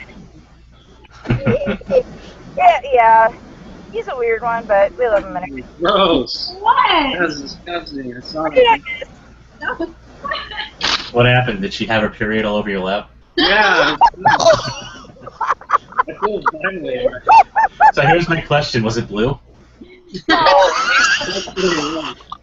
Yeah. He's a weird one, but we love him anyway. Gross. What? That's disgusting. I saw What did I that. miss? What happened? Did she have her period all over your lap? Yeah. I feel violated. So here's my question: was it blue?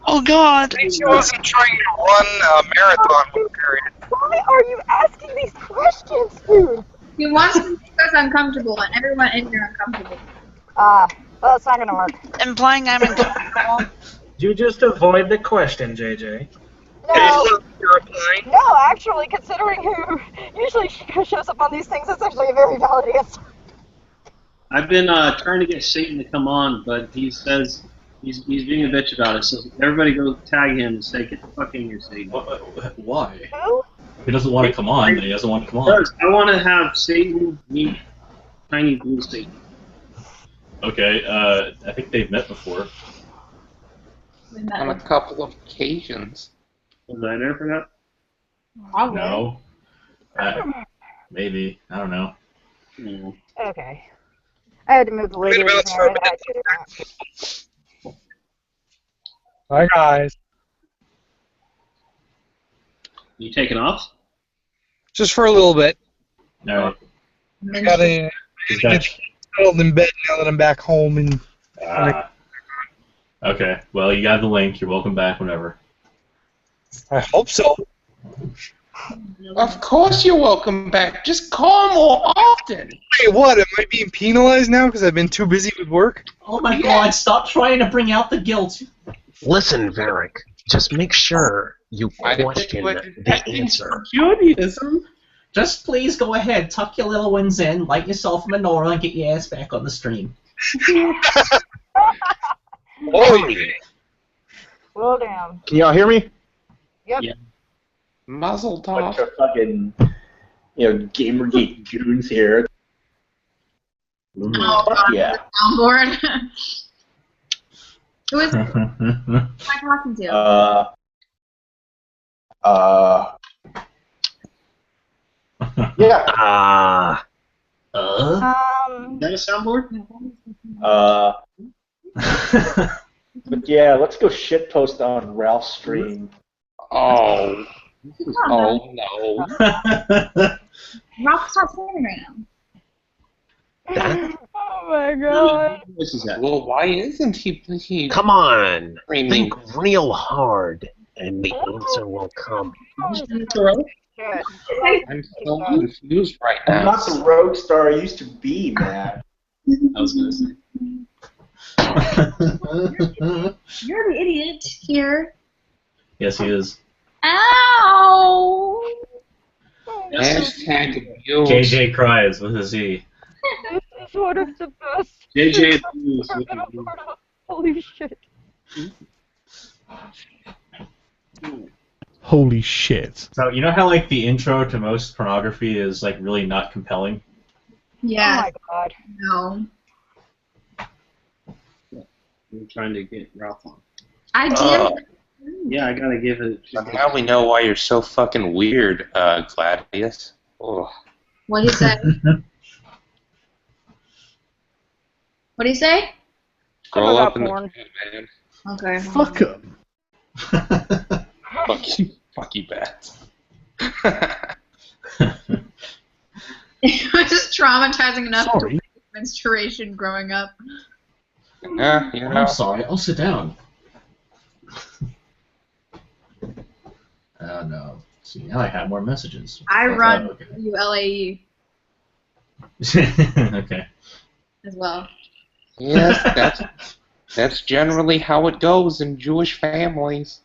Oh God! She wasn't trying to run a marathon with period. Why are you asking these questions, dude? He wants to make us uncomfortable, and everyone in here uncomfortable. Well, it's not gonna work. Implying I'm uncomfortable. You just avoid the question, JJ. No, actually, considering who usually shows up on these things, that's actually a very valid answer. I've been trying to get Satan to come on, but he says he's being a bitch about it. So everybody go tag him and say, "Get the fuck in here, Satan." Why? Who? He doesn't want to come on. He doesn't want to come on. I want to have Satan meet Tiny Blue Satan. Okay. I think they've met before. On a couple of occasions. Was I there for that? No. Maybe. I don't know. Mm. Okay. I had to move the lady. Hi guys. You taking off? Just for a little bit. All right. I gotta get settled in bed now that I'm back home and. Okay. Well, you got the link. You're welcome back whenever. I hope so. Of course you're welcome back. Just call more often. Wait, what? Am I being penalized now because I've been too busy with work? Oh my God! Stop trying to bring out the guilt. Listen, Varric, just make sure you question the answer. Judaism. Just please go ahead, tuck your little ones in, light yourself a menorah, and get your ass back on the stream. Oh, yeah. Slow down. Can y'all hear me? Yep. Yeah. Muzzle Bunch top. of fucking, Gamergate goons here. Fuck yeah. Soundboard. Who is am I talking to? Yeah. Is that a soundboard? But yeah, let's go shitpost on Ralph's stream. Oh. Oh no. Ralph, stop saying right now. Oh my God. Well, why isn't he? Come on, Screaming. think real hard, and the answer will come. I'm so confused right I'm now. not the rogue star I used to be, man. I was gonna say. You're the idiot here. Yes, he is. Ow! Hashtag abuse. KJ cries with a Z. This is one of the best. JJ Holy shit. Holy shit. So you know how like the intro to most pornography is like really not compelling? Yeah. Oh my God. No. I'm trying to get Ralph on. I did. Yeah, I gotta give it. Now we know why you're so fucking weird, Gladius. Oh. What'd he say? What'd he say? Scroll up in porn. the man. Okay. Fuck him. Fuck you, bats. It was just traumatizing enough Sorry. to menstruation growing up. Yeah, you know. I'm sorry. I'll sit down. Oh no. See, now I have more messages. I run okay. ULAE Okay. as well. Yes, that's generally how it goes in Jewish families.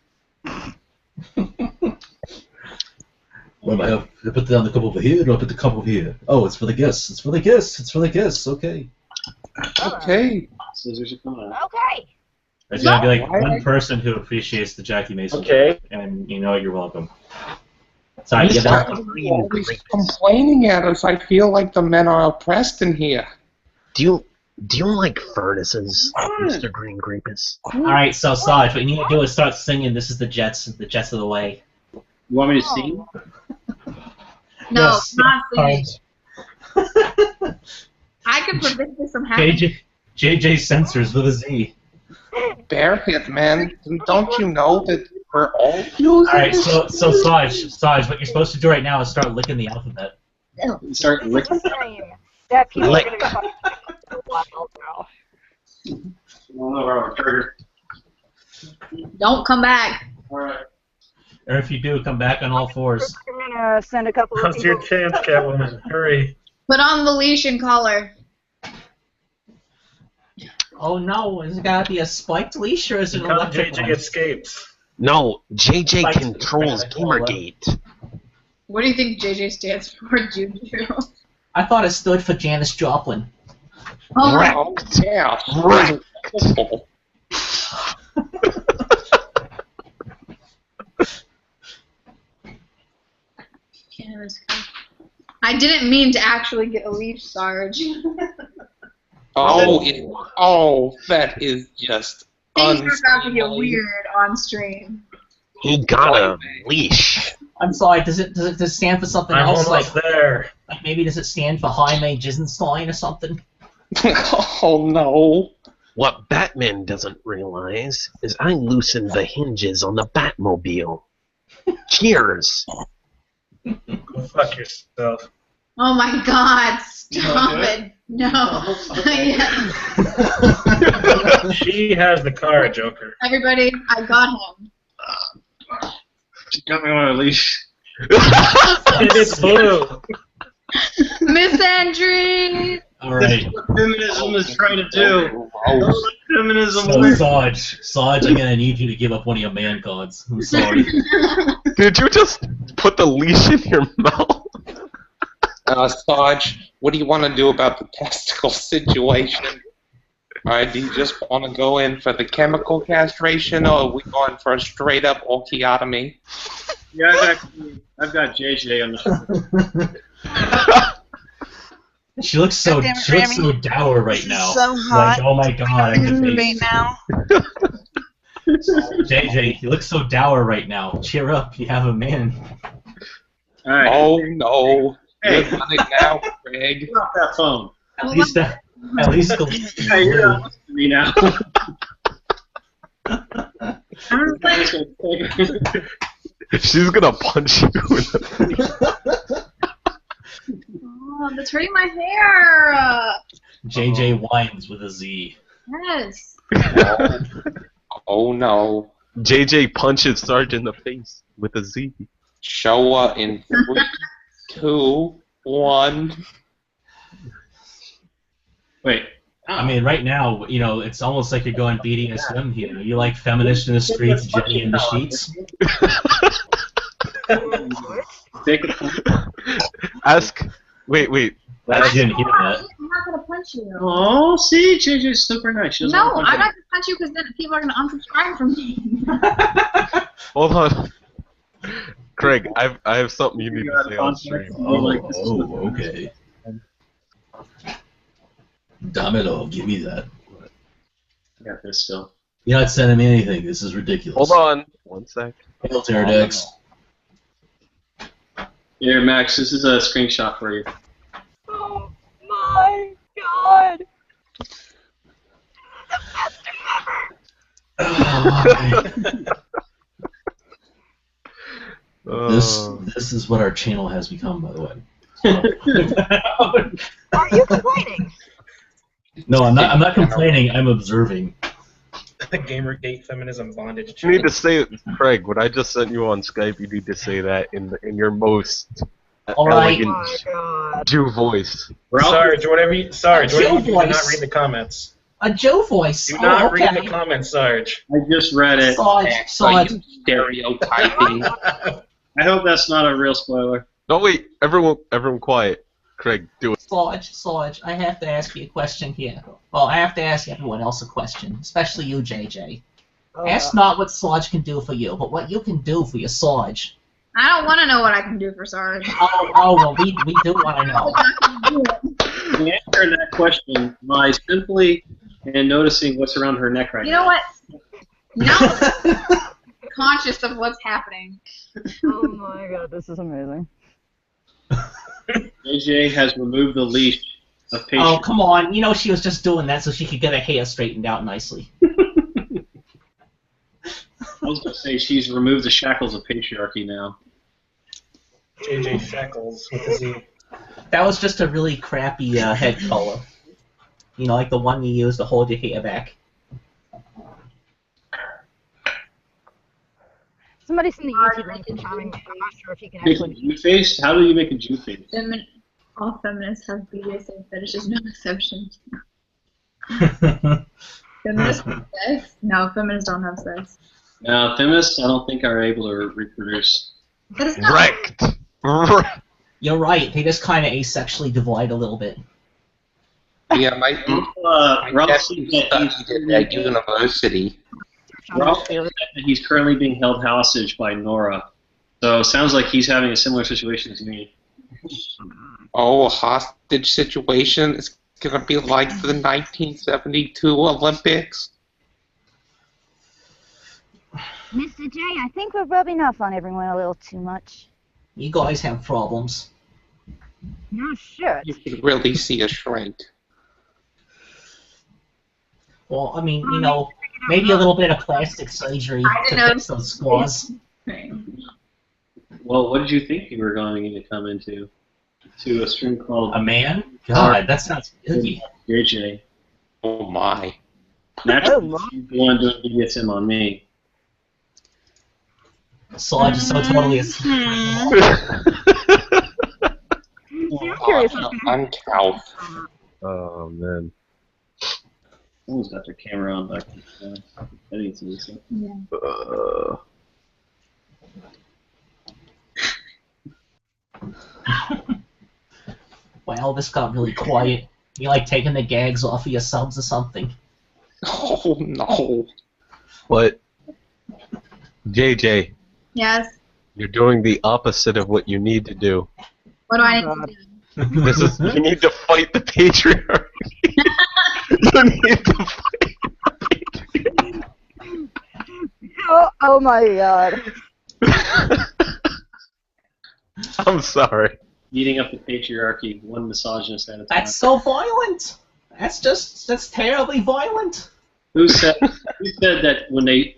What am I? Do I put down the cup over here? Or do I put the cup over here? Oh, it's for the guests. It's for the guests. It's for the guests. Okay. Okay. Scissors are coming out. Okay. There's gonna be like one person who appreciates the Jackie Mason. Okay. And you know you're welcome. Sorry, He's always complaining at us. I feel like the men are oppressed in here. Do you like furnaces, Mr. Green Grapus? Alright, so Sarge, what you need to do is start singing This is the Jets of the Way. You want me to sing? No, Yes. not singing. I could prevent this from happening. JJ Censors with a Z. Bearhead, man. Don't you know that we're all users? Alright, so Sarge, what you're supposed to do right now is start licking the alphabet. Start licking. That people Lick. are gonna be fucking a lot now. Don't come back. Alright. Or if you do, come back on all fours. I'm gonna send a couple of Now's your people. chance, Catwoman. Hurry. Put on the leash and collar. Oh no, is it gotta be a spiked leash or is it an Because electric JJ one? escapes. No, JJ Spiked controls Gamergate. What do you think JJ stands for, Juju? I thought it stood for Janis Joplin. Oh, Oh, yeah. Right. I didn't mean to actually get a leash, Sarge. Oh, that is just Things are about to get unseemly. weird on stream. He got a leash. I'm sorry, does it stand for something I'm else? almost there. Like maybe does it stand for Jaime Jisenstein or something? Oh no. What Batman doesn't realize is I loosened the hinges on the Batmobile. Cheers. Go fuck yourself. Oh my god, stop do it. No. Yeah. She has the car, Joker. Everybody, I got him. She got me on a leash. It's blue. Miss Andrews! Alright. That's what feminism is trying to do. That's what feminism So works. Sarge, I'm gonna need you to give up one of your man cards. I'm sorry. Did you just put the leash in your mouth? Sarge, what do you want to do about the testicle situation? Alright, do you just want to go in for the chemical castration, or are we going for a straight up orchiotomy? Yeah, I've got JJ on the shoulder. She looks so Goddamn it, she looks so Rami. dour right This is now. so Like, hot. oh my god, I could be. Right now. JJ, you look so dour right now. Cheer up, you have a man. Alright. Oh no. Hey. You're on it now, Craig. Get off that phone. At least the Hey, you're not listening to me now. She's gonna punch you in the Oh, that's hurting my hair. JJ whines with a Z. Yes. Oh no. JJ punches Sarge in the face with a Z. Showa in 3, 2, 1. Wait. I mean, right now, you know, it's almost like you're going BDSM here. You like feminist in the streets, Jenny in the sheets. Ask. Wait. I didn't hear that. I'm not gonna punch you. Oh, see, JJ's super nice. She doesn't No, want to I'm punch not gonna punch you because then people are gonna unsubscribe from me. Hold on. Craig, I have something you need to say on stream. Oh, okay. Damelo, give me that. I got this still. You're not sending me anything. This is ridiculous. Hold on. 1 sec. LtSarge. Here, Max, this is a screenshot for you. Oh my god! This is what our channel has become, by the way. Are you complaining? No, I'm not complaining. I'm observing. The Gamergate feminism bondage. You need to say it, Craig. When I just sent you on Skype, you need to say that in your most elegant Jew voice. Sarge, whatever you do, not voice. read the comments. A Joe voice. Do not okay. read the comments, Sarge. I just read it. Sarge. Are you stereotyping? I hope that's not a real spoiler. No, wait. Everyone quiet. Craig, do it. Sarge, I have to ask you a question here. Well, I have to ask everyone else a question, especially you, JJ. Ask not what Sarge can do for you, but what you can do for your Sarge. I don't want to know what I can do for Sarge. Well, we do want to know. The answer to that question lies simply in noticing what's around her neck right You now. know what? Now conscious of what's happening. Oh my god, this is amazing. JJ has removed the leash of patience. Oh, come on. You know she was just doing that so she could get her hair straightened out nicely. I was going to say she's removed the shackles of patriarchy now. JJ Shackles with a Z. That was just a really crappy head color. You know, like the one you use to hold your hair back. Somebody send the YouTube link to Charming. I'm not sure if he can Make a actually. Jew face? How do you make a Jew face? All feminists have BDSM fetishes, no exceptions. Feminists have sex? No, feminists don't have sex. Now, feminists, I don't think are able to reproduce. That is not Wrecked. You're right. They just kind of asexually divide a little bit. Yeah, my Ralph nephew studied at university. Ralph said that he's currently being held hostage by Nora. So it sounds like he's having a similar situation as me. Oh, a hostage situation? It's gonna be like the 1972 Olympics. Mr. J, I think we're rubbing off on everyone a little too much. You guys have problems. No shit. You can really see a shrink. Well, I mean, you know, maybe a little bit of plastic surgery to fix those scars. Well, what did you think you were going to come into? To a stream called A man? God, that sounds icky. JJ. Oh my. Naturally, you're the one doing BDSM on me. Sarge is so totally I'm curious. I'm Cal. Oh man. Someone's got their camera on back there. I think it's Lisa. Yeah. Wow, this got really quiet. You like taking the gags off of your subs or something? Oh no. What? JJ, Yes. you're doing the opposite of what you need to do. What do I need to do? This is you need to fight the patriarchy. You need to fight. Oh my god. I'm sorry. Beating up the patriarchy, one misogynist at a time. That's so violent. That's terribly violent. Who said that when they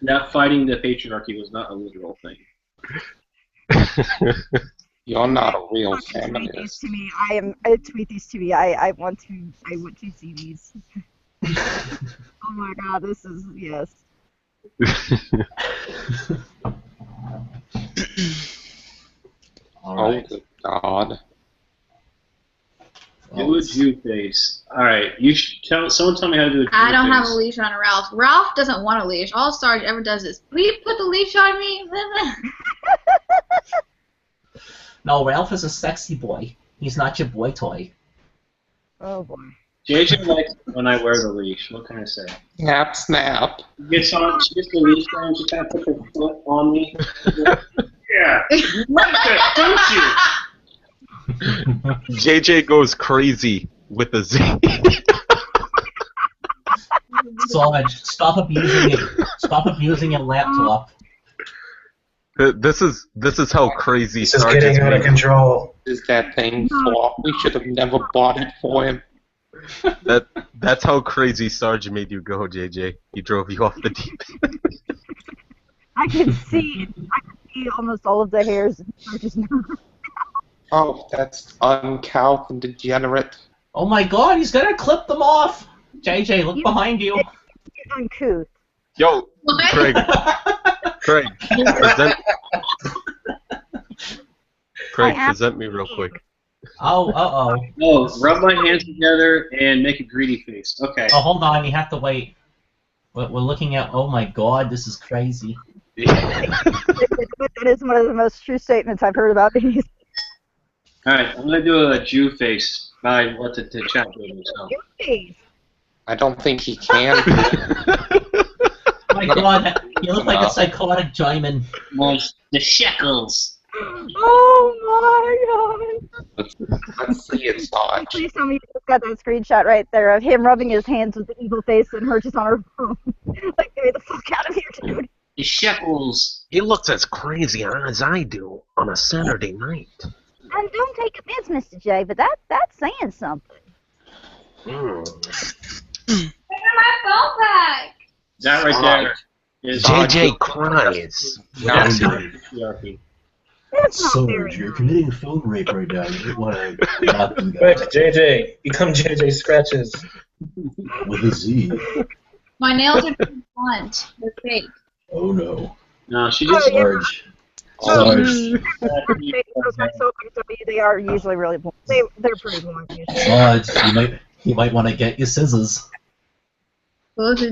that fighting the patriarchy was not a literal thing? You're not a real Tweet these feminist. to me. Tweet these to me. I want to see these. Oh my god, this is yes. Oh good God. Do a Jew face. Alright, you should someone tell me how to do a Jew I don't face. have a leash on Ralph. Ralph doesn't want a leash. All Sarge ever does is, please put the leash on me. No, Ralph is a sexy boy. He's not your boy toy. Oh boy. JJ likes it when I wear the leash. What can I say? Snap, snap. She gets the leash on and she kind of puts her foot on me. Yeah, you like that, don't you? JJ goes crazy with the Z. Sarge, stop abusing it. Stop abusing your laptop. This is how crazy This is Sarge getting out of made. control. Is that thing flawed? We should have never bought it for him. That's how crazy Sarge made you go, JJ. He drove you off the deep end. I can see almost all of the hairs in Sarge's nose. Oh, that's uncouth and degenerate. Oh my god, he's gonna clip them off! JJ, look behind you. Uncouth. Yo, Craig. Craig, present me real quick. Oh, uh-oh. Oh, rub my hands together and make a greedy face. Okay. Oh, hold on, you have to wait. We're looking at, oh my god, this is crazy. That is one of the most true statements I've heard about these. Alright, I'm gonna do a Jew face. I let the chat do it himself. I don't think he can. My God, you look like a psychotic German. The shekels. Oh my God! Let's see it, Sarge. Please tell me you just got that screenshot right there of him rubbing his hands with the evil face and her just on her phone. Like, get me the fuck out of here, dude. The shekels. He looks as crazy as I do on a Saturday night. And don't take offense, Mr. J, but that's saying something. Give my phone back. That right there is JJ cries. That's Sarge, you're committing phone rape right now. You don't want to not do Quick, that. JJ, become JJ Scratches. With a Z. My nails are too blunt. They're fake. Oh no. No, she just Sarge. Sarge. They are usually really blunt. They're pretty blunt usually. Sarge, you might want to get your scissors. Those are.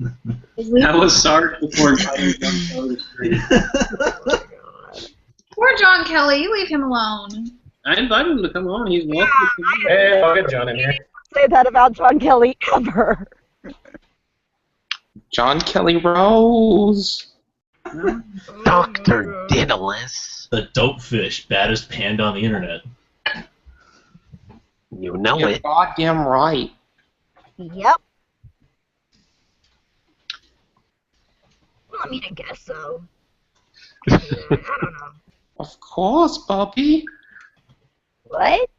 That was Sarge before inviting John Kelly to screen. Poor John Kelly, you leave him alone. I invited him to come on. He's welcome to come on. Hey, I'll get John in here. Say that about John Kelly ever. John Kelly Rose. Dr. Daedalus. The dope fish, baddest panda on the internet. You know You're it. goddamn right. Yep. Well, I mean, I guess so. I don't know. Of course, Bobby. What?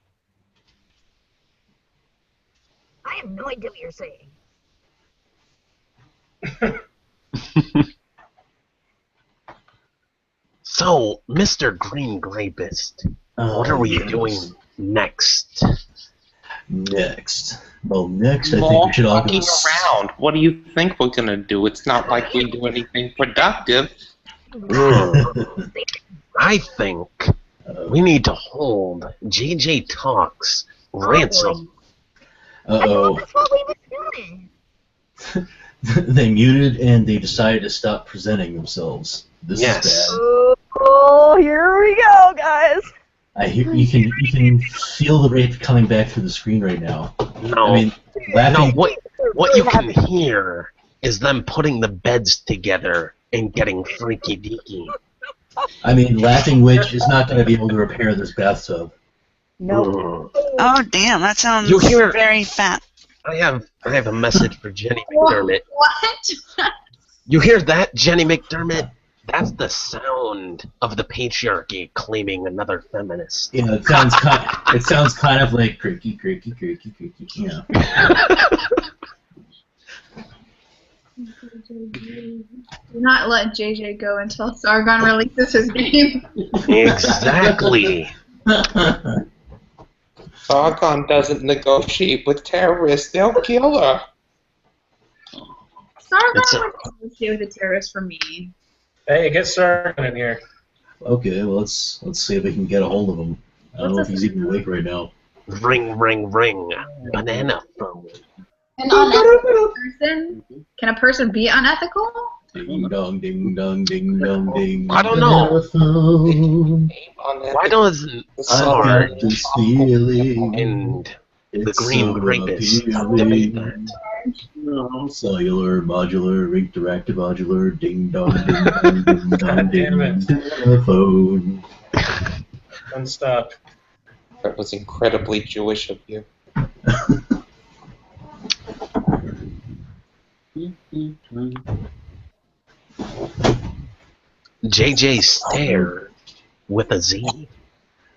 I have no idea what you're saying. So, Mr. Green Grapist, what are we doing next? Next. Well, next I think More we should all go. fucking around. What do you think we're gonna do? It's not like we do anything productive. I think we need to hold JJTalkz ransom. Uh-oh. That's what we were doing. They muted and they decided to stop presenting themselves. This is bad. Oh, here we go, guys. I hear you can feel the rape coming back through the screen right now. No, I mean, laughing. no. What you can hear is them putting the beds together and getting freaky deaky. I mean, Laughing Witch is not going to be able to repair this bathtub. No. Oh, damn, that sounds You hear- very fat. I have a message for Jenny McDermott. What? You hear that, Jenny McDermott? That's the sound of the patriarchy claiming another feminist. You know, it sounds kind of like creaky, creaky, creaky, creaky. You know. Do not let JJ go until Sargon releases his game. Exactly. Sargon doesn't negotiate with terrorists. They'll kill her. Sargon would negotiate with a terrorist for me. Hey, get Sargon in here. Okay, well let's see if we can get a hold of him. I don't know if he's even awake right now. Ring, ring, ring. Banana phone. An unethical person? Can a person be unethical? Ding dong, ding dong, ding dong, ding. I don't know. Phone. Why doesn't I've Sarge got this feeling. and the It's Green so Grapist appealing. debate that? Cellular, modular, interactive, modular, ding dong, ding dong, ding dong, Damn it. ding, telephone. Don't stop. That was incredibly Jewish of you. JJ Stare with a Z.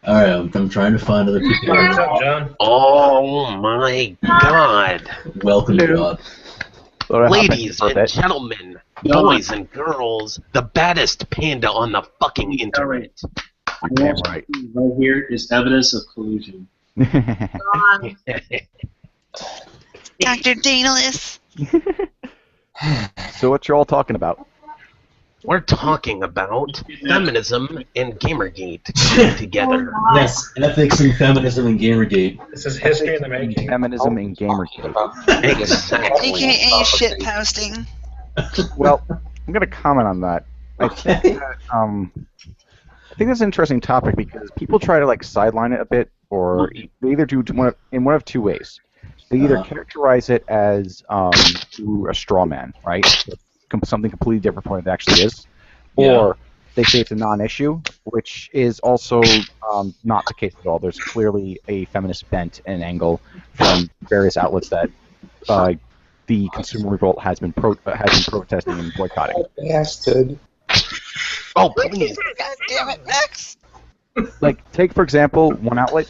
Alright, I'm trying to find other people. What's up, John? Oh my god. Welcome, Rob. Ladies and gentlemen, boys and girls, the baddest panda on the fucking internet. Damn right. Right here is evidence of collusion. Dr. Daedalus. So what you're all talking about? We're talking about feminism and Gamergate together. Yes, ethics and feminism and Gamergate. This is history in the making. Feminism and Gamergate. Exactly. AKA shit posting. Well, I'm going to comment on that. I think that, I think that's an interesting topic because people try to like sideline it a bit, or they either do in one of two ways. They either characterize it as through a straw man, right? Something completely different from what it actually is, or they say it's a non-issue, which is also not the case at all. There's clearly a feminist bent and angle from various outlets that the consumer revolt has been protesting and boycotting. Bastard. Oh, please. God damn it, Max. Like, take for example one outlet.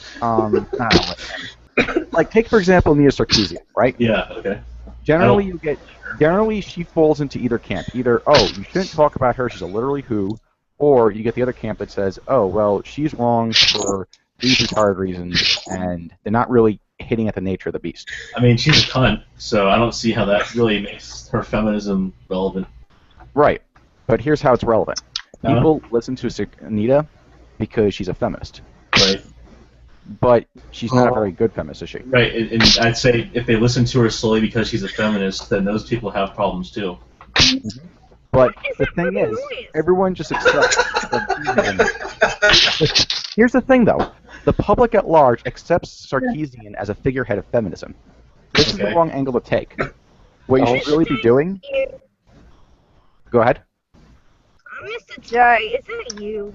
Like, take for example Nia Sarkeesian, right? Yeah. Okay. Generally she falls into either camp. Either, oh, you shouldn't talk about her, she's a literally who, or you get the other camp that says, oh, well, she's wrong for these retarded reasons, and they're not really hitting at the nature of the beast. I mean, she's a cunt, so I don't see how that really makes her feminism relevant. Right. But here's how it's relevant. People listen to Anita because she's a feminist. Right. But she's not a very good feminist, is she? Right, and I'd say if they listen to her solely because she's a feminist, then those people have problems too. But the thing is, everyone just accepts. Here's the thing, though. The public at large accepts Sarkeesian as a figurehead of feminism. This is the wrong angle to take. What you should really be doing... Go ahead. Mr. J, is that you?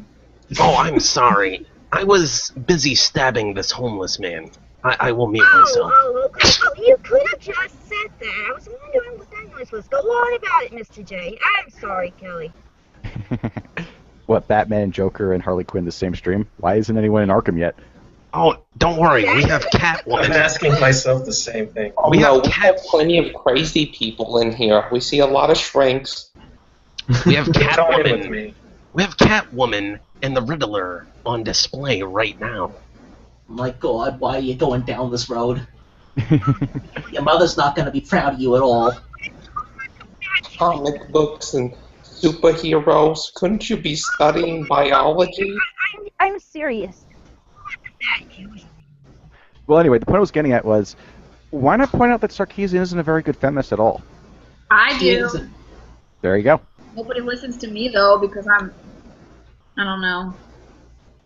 Oh, I'm sorry. I was busy stabbing this homeless man. I will mute myself. Okay. Oh, you could have just said that. I was wondering what that noise was. Go on about it, Mr. J. I'm sorry, Kelly. What, Batman and Joker and Harley Quinn the same stream? Why isn't anyone in Arkham yet? Oh, don't worry. We have Catwoman. I'm asking myself the same thing. Oh, We no, have we have plenty of crazy people in here. We see a lot of shrinks. We have Join with Catwoman. me. We have Catwoman and the Riddler on display right now. My God, why are you going down this road? Your mother's not going to be proud of you at all. Comic books and superheroes. Couldn't you be studying biology? I'm serious. Well, anyway, the point I was getting at was, why not point out that Sarkeesian isn't a very good feminist at all? I do. There you go. Nobody listens to me though because I don't know.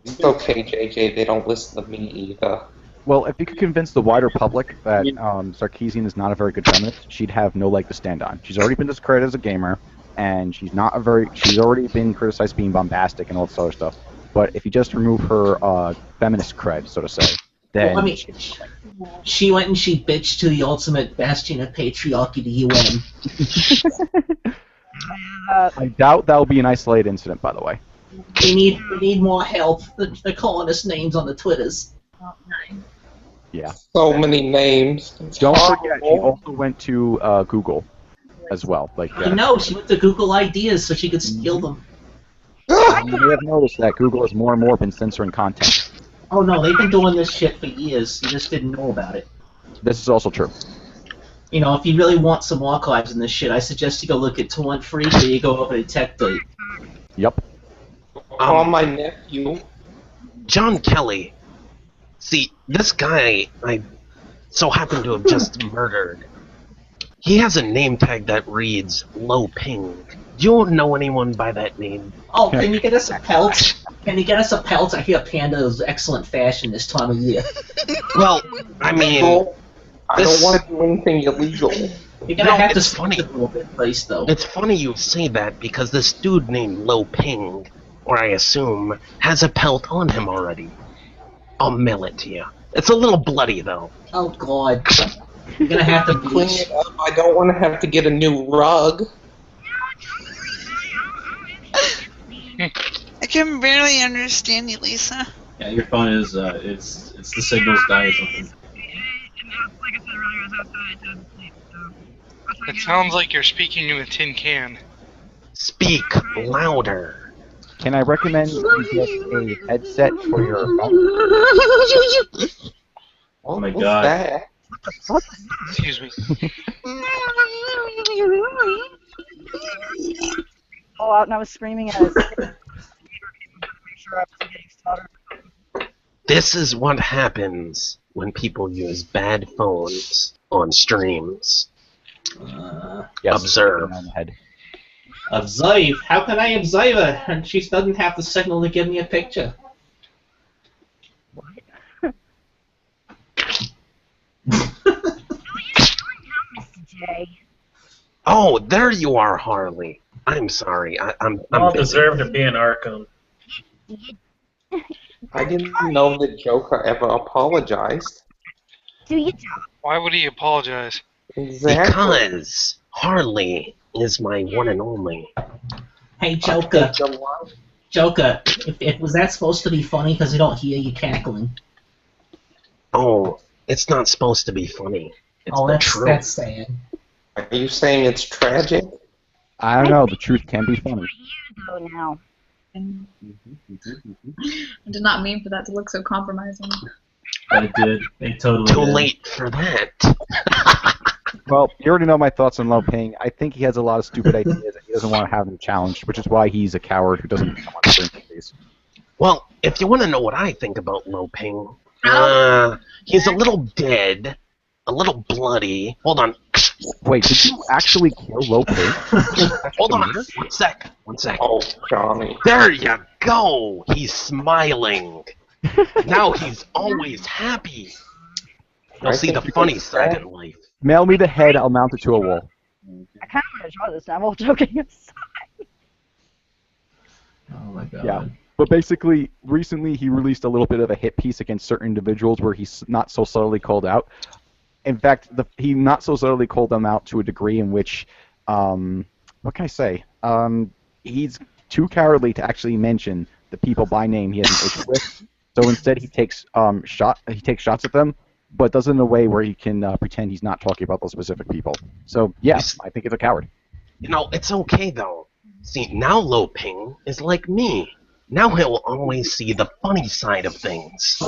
It's okay, JJ. They don't listen to me either. Well, if you could convince the wider public that Sarkeesian is not a very good feminist, she'd have no leg to stand on. She's already been discredited as a gamer, and she's already been criticized being bombastic and all this other stuff. But if you just remove her feminist cred, so to say, then... Well, I mean, she went and she bitched to the ultimate bastion of patriarchy, the UN. I doubt that'll be an isolated incident, by the way. We need more help. They're calling us names on the Twitters. Oh, nice. Yeah. So many names. It's Don't horrible. forget, she also went to Google as well. Like, I know, she went to Google Ideas so she could steal them. You may have noticed that Google has more and more been censoring content. Oh no, they've been doing this shit for years. You just didn't know about it. This is also true. You know, if you really want some archives in this shit, I suggest you go look at Torrent Free, where you go over to TechDate. Yep. Call my nephew. John Kelly. See, this guy I so happen to have just murdered. He has a name tag that reads Low Ping. Do you know anyone by that name? Oh, can you get us a pelt? Can you get us a pelt? I hear Panda is excellent fashion this time of year. Well, I mean... I don't want to do anything illegal. You're gonna have to it's funny. a little bit place, though. It's funny you say that because this dude named Low Ping, or I assume, has a pelt on him already. I'll mail it to you. It's a little bloody, though. Oh, God. You're gonna have to clean it up. I don't want to have to get a new rug. I can barely understand you, Lisa. Yeah, your phone is it's the signal's dying or something. It sounds like you're speaking to a tin can. Speak louder. Can I recommend you get a headset for your phone? Oh my god. Excuse me. All out and I was screaming at us. This is what happens when people use bad phones on streams. Yes, Observe. on the head. Observe? How can I observe her? And she doesn't have the signal to give me a picture. Mr. J. Oh, there you are, Harley. I'm sorry. I'm all busy. deserve to be in Arkham. I didn't know that Joker ever apologized. Do your job. Why would he apologize? Exactly. Because Harley is my one and only. Hey, Joker. Joker, was that supposed to be funny because we don't hear you cackling? Oh, it's not supposed to be funny. It's the truth. That's sad. Are you saying it's tragic? I don't know. The truth can be funny. Go now. I did not mean for that to look so compromising. But it did. It totally Too did. late for that. Well, you already know my thoughts on Lo Ping. I think he has a lot of stupid ideas and he doesn't want to have them challenged, which is why he's a coward who doesn't come on the interviews. Well, if you want to know what I think about Lo Ping, he's a little dead, a little bloody. Hold on. Wait, did you actually kill Lo Ping? Hold on. One sec. Oh, Johnny. There you go. He's smiling. Now he's always happy. You'll see the funny side in life. Mail me the head, I'll mount it to a wall. I kind of want to try this now. I'm all joking aside. Oh my god. Yeah. But basically, recently he released a little bit of a hit piece against certain individuals where he's not so subtly called out. In fact, he not so subtly called them out to a degree in which, what can I say? He's too cowardly to actually mention the people by name he has an issue with. So instead, he takes shots at them, but does it in a way where he can pretend he's not talking about those specific people. So yes, I think it's a coward. You know, it's okay though. See, now Lo Ping is like me. Now he'll always see the funny side of things.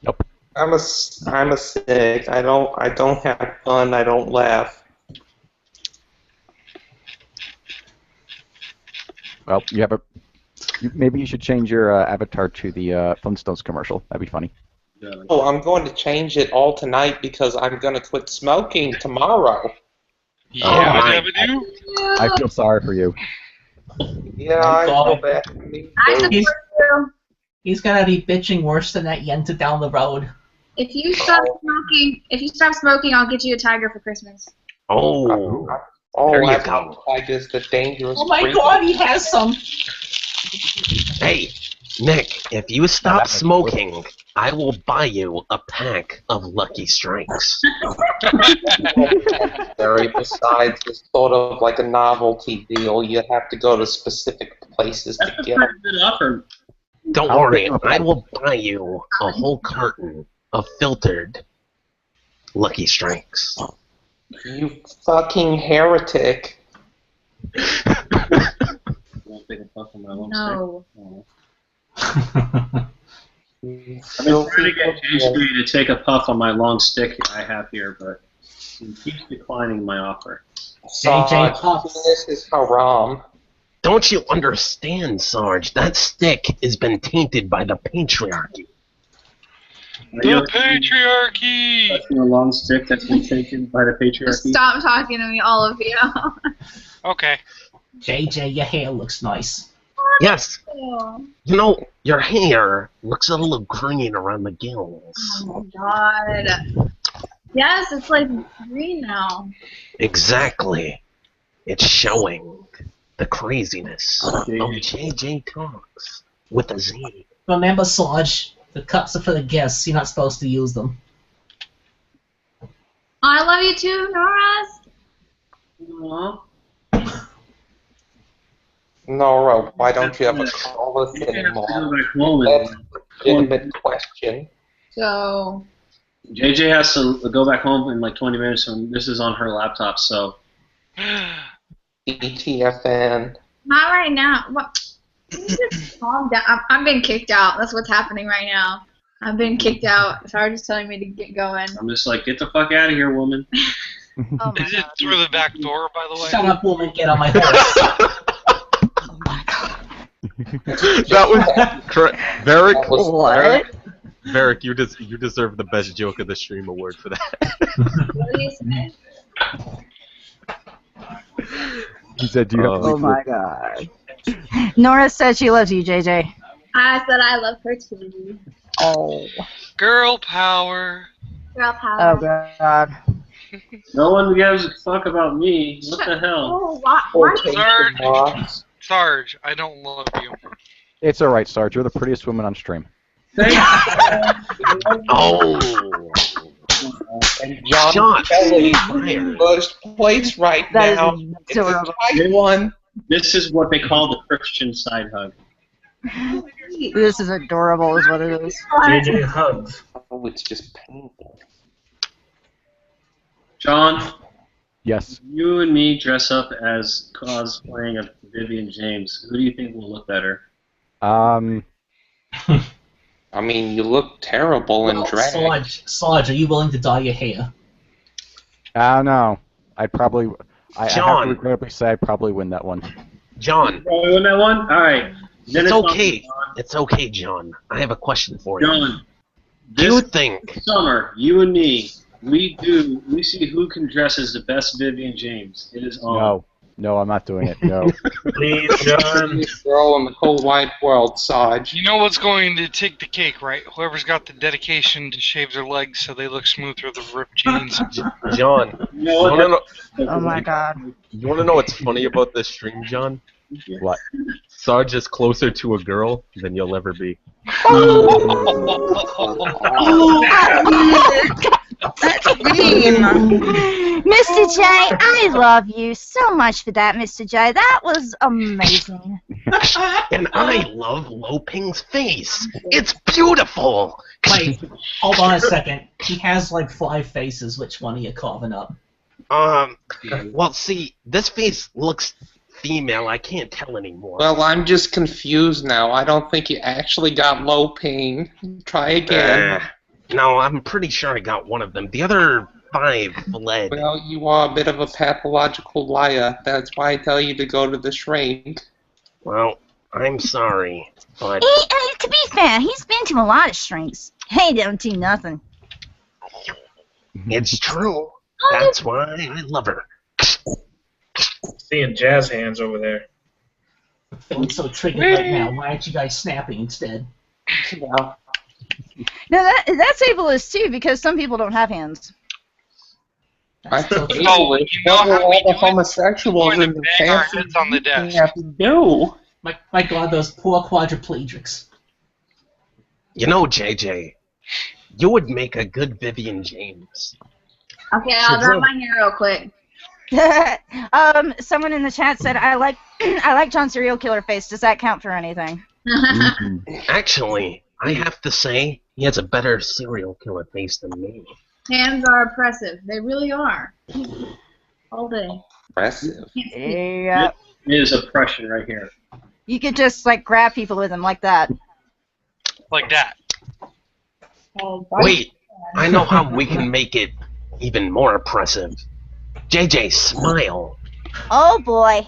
Yep. I'm a cynic. I don't have fun. I don't laugh. Well, maybe you should change your avatar to the Flintstones commercial. That'd be funny. Oh, I'm going to change it all tonight because I'm going to quit smoking tomorrow. Yeah, I feel sorry for you. Yeah, I feel bad for me. He's gonna be bitching worse than that Yenta down the road. If you stop smoking, I'll get you a tiger for Christmas. Oh, there you I go. Like this, the dangerous. Oh my creature. god, he has some. Hey, Nick, if you stop smoking, I will buy you a pack of Lucky Strikes. Besides, it's sort of like a novelty deal. You have to go to specific places to get them. Don't worry, I will buy you a whole carton of filtered Lucky Strikes. You fucking heretic. No. I've been trying to get JJ to take a puff on my long stick I have here, but he keeps declining my offer. JJTalkz. This is haram. Don't you understand, Sarge? That stick has been tainted by the patriarchy. The patriarchy! That's a long stick that's been taken by the patriarchy. Stop talking to me, all of you. Okay. JJ, your hair looks nice. Yes. You know, your hair looks a little green around the gills. Oh my god. Yes, it's like green now. Exactly. It's showing the craziness of JJTalkz with a Z. Remember, Sarge, the cups are for the guests. You're not supposed to use them. I love you too, Norris. Nora, why don't you ever call us anymore? That's a legitimate question. So. JJ has to go back home in like 20 minutes, and this is on her laptop, so. ETFN. Not right now. What? Just calm down. I'm being kicked out. That's what's happening right now. I've been kicked out. Sarge is telling me to get going. I'm just like, get the fuck out of here, woman. Oh Is it through the back door, by the way? Shut up, woman. Get on my horse. That was correct. Varric, What? Varric, you deserve the best joke of the stream award for that. He said, "Do you have to Oh leave my god. Nora said she loves you, JJ. I said I love her too. Oh. Girl power. Girl power. Oh god. No one gives a fuck about me. What the hell? Oh, why? Sarge, Sarge, I don't love you. It's alright, Sarge. You're the prettiest woman on stream. Oh. And John Shot. Kelly Fired. first place right That is now. It's a adorable. tight one. This is what they call the Christian side hug. This is adorable, is what it is. JJ hugs. Oh, it's just painful. John, Yes. you and me dress up as cosplaying of Vivian James. Who do you think will look better? I mean, you look terrible in drag. Sarge, are you willing to dye your hair? No. I have to regrettably say I'd probably win that one. John. You win that one? All right. Then It's on okay. you, John. It's okay, John. I have a question for you. John, Do you this think summer, you and me, we see who can dress as the best Vivian James. It is on. No, I'm not doing it. No. Please, John. Girl in the whole wide world, Sarge. You know what's going to take the cake, right? Whoever's got the dedication to shave their legs so they look smooth through the ripped jeans. John, You know what? Oh my god. you want to know what's funny about this stream, John? What? Sarge is closer to a girl than you'll ever be. That's mean. Mr. J, I love you so much for that, Mr. J. That was amazing. And I love Lo Ping's face. It's beautiful. Wait, hold on a second. He has like 5 faces. Which one are you carving up? Well, see, this face looks female. I can't tell anymore. Well, I'm just confused now. I don't think you actually got low ping. Try again. No, I'm pretty sure I got one of them. The other 5 fled. Well, you are a bit of a pathological liar. That's why I tell you to go to the shrink. Well, I'm sorry, but To be fair, he's been to a lot of shrinks. He don't do nothing. it's true. That's why I love her. Seeing jazz hands over there. I'm so triggered right now. Why aren't you guys snapping instead? Well, No, that's ableist too, because some people don't have hands. I so think you know how all we the do it? homosexuals in the Bang our fancy heads on the desk. have to do. My God, those poor quadriplegics. You know, JJ, you would make a good Vivian James. Okay, I'll drop my hair real quick. Someone in the chat said I like John's serial killer face. Does that count for anything? Actually, I have to say, he has a better serial killer face than me. Hands are oppressive. They really are. All day. Impressive. Yeah. It is oppression right here. You could just like grab people with them like that. Like that. Wait, I know how we can make it even more oppressive. JJ, smile. Oh boy.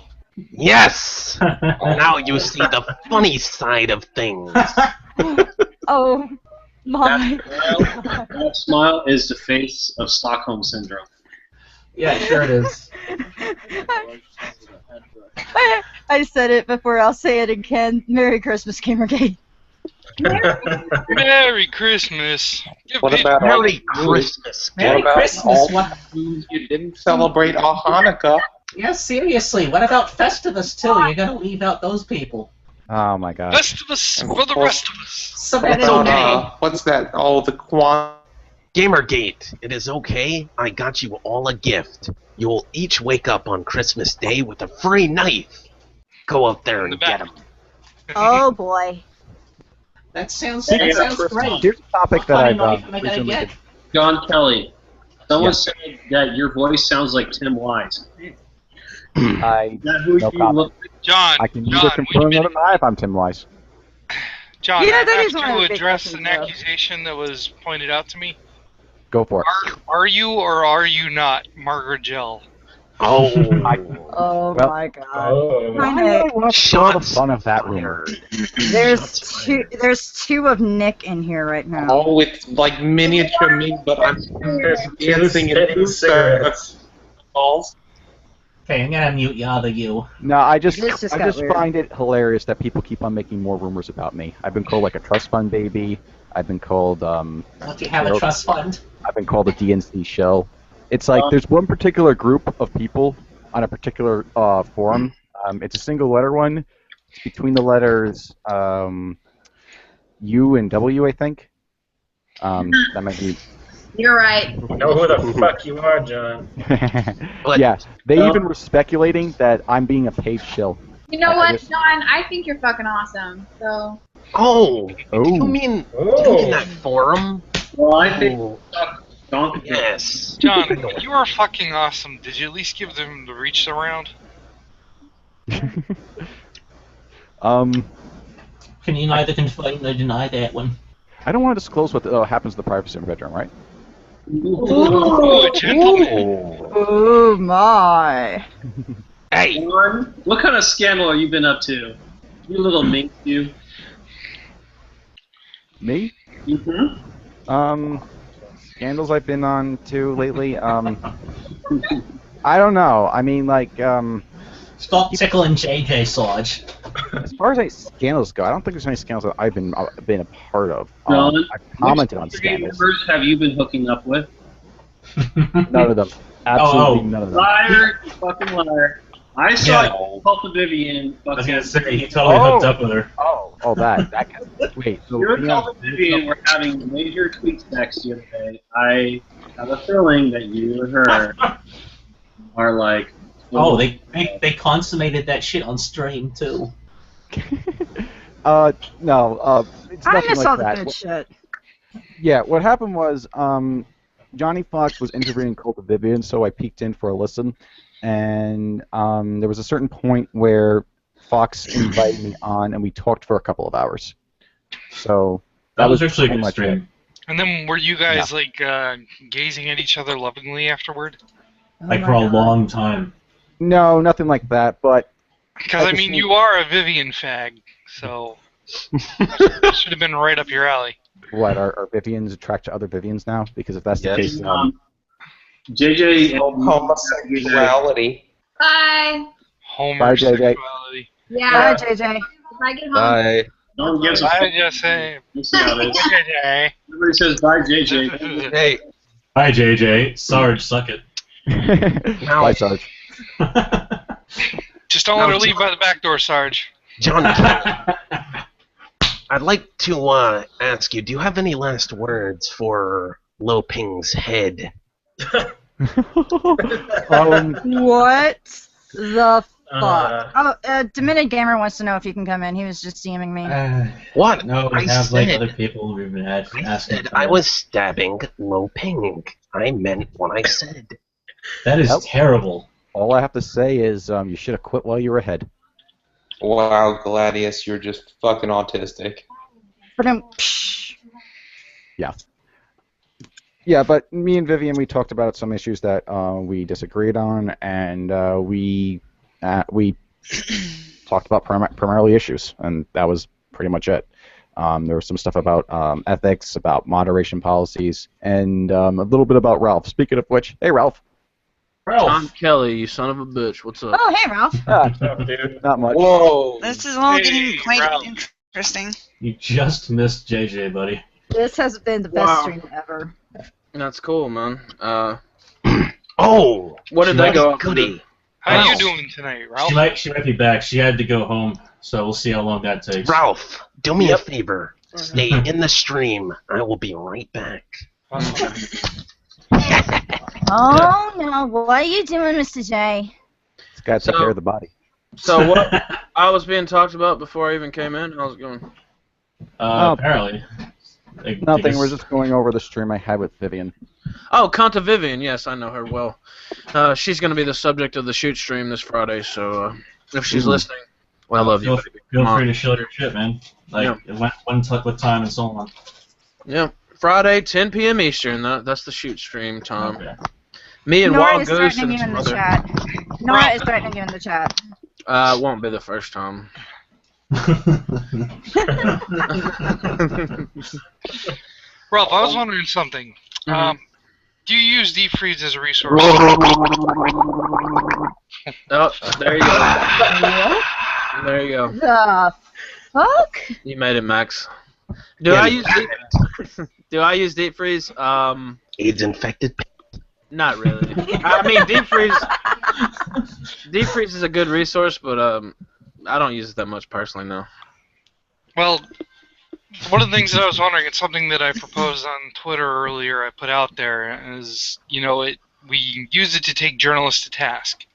Yes! Now you see the funny side of things. Oh my. That smile is the face of Stockholm Syndrome. Yeah, sure it is. I said it before, I'll say it again. Merry Christmas, Gamergate. Merry Christmas. What about Merry Christmas. Merry about Christmas. all What? you didn't celebrate all Hanukkah? Yeah, seriously. What about Festivus too? You're gonna leave out those people. Oh my god. Festivus for the rest of us. So It's okay. What's that? Oh, the Quan. Gamergate, it is okay. I got you all a gift. You will each wake up on Christmas Day with a free knife. Go out there and get him. Oh boy. That sounds Here's great. a topic that I've Am I gonna recently get? John Kelly, someone Yes. said that your voice sounds like Tim Wise. I Is that who no you comment. look like? John, I can neither John, confirm nor deny if I'm Tim Wise. John, Yeah, I that have is one of the to big address questions, an though. accusation that was pointed out to me. Go for it. Are you or are you not Margaret Gell? Oh. Oh Well, my god. Oh. Hi, I Nick. lost all the fun of that rumor. There's two of Nick in here right now. Oh, it's like miniature me, but I'm dancing in spitting two cigarettes. balls. Okay, I'm gonna mute the other you. No, I just This just got weird. find it hilarious that people keep on making more rumors about me. I've been called like a trust fund baby. I've been called What, do you have a trust fund? I've been called a DNC shell. It's like there's one particular group of people on a particular forum. It's a single letter one. It's between the letters U and W, I think. That might be. You're right. You know who the fuck you are, John. Yeah, they even were speculating that I'm being a paid shill. You know what, John? I think you're fucking awesome. So. Oh, you mean that forum? Well, I think. Yes. John, you are fucking awesome. Did you at least give them the reach around? Can you neither confirm nor deny that one? I don't want to disclose what happens to the privacy in the bedroom, right? Ooh, gentlemen. Oh my. Hey! John, what kind of scandal have you been up to? You little mink, you. Me? Mm-hmm. Scandals I've been on too lately. I don't know. I mean, like, Stop tickling JJ, Sarge. as far as scandals go, I don't think there's any scandals that I've been a part of. John, I've commented on which scandals. members have you been hooking up with? None of them. Absolutely none of them. Liar, you fucking liar. I saw Pulp of Vivian. I was gonna say he totally hooked up with her. Oh, that guy. Wait, so You and Pulp of Vivian were having major tweet sex the other day. I have a feeling that you and her are like. Oh, they consummated that shit on stream too. No, it's I nothing miss like all the that. good shit. Yeah, what happened was Johnny Fox was interviewing Cult of Vivian, so I peeked in for a listen, and there was a certain point where Fox invited me on, and we talked for a couple of hours. So that was actually a pretty good much stream. it. And then were you guys like gazing at each other lovingly afterward? Like for a long time. No, nothing like that, but... Because, I mean, you are a Vivian fag, so... that should have been right up your alley. What, are Vivians attract to other Vivians now? Because if that's the case... JJ... Homosexuality. Bye. Bye, JJ. Yeah. Bye, JJ. If I get home. Bye. No one gives a Bye, fuck. JJ. You see how it is. JJ. Everybody says bye, JJ. Hey. Hi, JJ. Sarge, suck it. Bye, Sarge. Just don't let her leave by the back door, Sarge. John, I'd like to ask you, do you have any last words for Lo Ping's head? What the fuck? Dominic Gamer wants to know if you can come in. He was just DMing me. What? No, we I have like said- other people we've been asking. I was stabbing Lo Ping. I meant what I said. That is Nope. terrible. All I have to say is you should have quit while you were ahead. Wow, Gladius, you're just fucking autistic. Yeah. Yeah, but me and Vivian, we talked about some issues that we disagreed on, and we talked about primarily issues, and that was pretty much it. There was some stuff about ethics, about moderation policies, and a little bit about Ralph. Speaking of which, hey, Ralph. John Kelly, you son of a bitch. What's up? Oh, hey, Ralph. Not much. Whoa. This is all Hey, getting quite Ralph. interesting. You just missed JJ, buddy. This has been the best Wow. stream ever. That's cool, man. Oh! What did they go up Goody. How Ralph. you doing tonight, Ralph? She might be back. She had to go home, so we'll see how long that takes. Ralph, do me a favor. Stay in the stream. I will be right back. Oh, no. What are you doing, Mr. J? This guy took care of the body. So what I was being talked about before I even came in? How's it going? Apparently. Nothing. We're just going over the stream I had with Vivian. Oh, Conta Vivian. Yes, I know her well. She's going to be the subject of the shoot stream this Friday, so if she's listening, well, I love you, baby. Feel Come free on. to show your shit, man. Like, when what time and so on. Yeah, Friday, 10 p.m. Eastern. That's the shoot stream time. Okay. Me and Nora Wild is Goose threatening and you in some the other. chat. Nora is threatening you in the chat. It won't be the first time. Ralph, I was wondering something. Do you use deep freeze as a resource? Oh, there you go. There you go. The fuck? You made it, Max. Do I use deep freeze? AIDS infected. Not really. I mean, deep freeze. Deep freeze is a good resource, but I don't use it that much personally. No. Well, one of the things that I was wondering, it's something that I proposed on Twitter earlier. I put out there is, we use it to take journalists to task.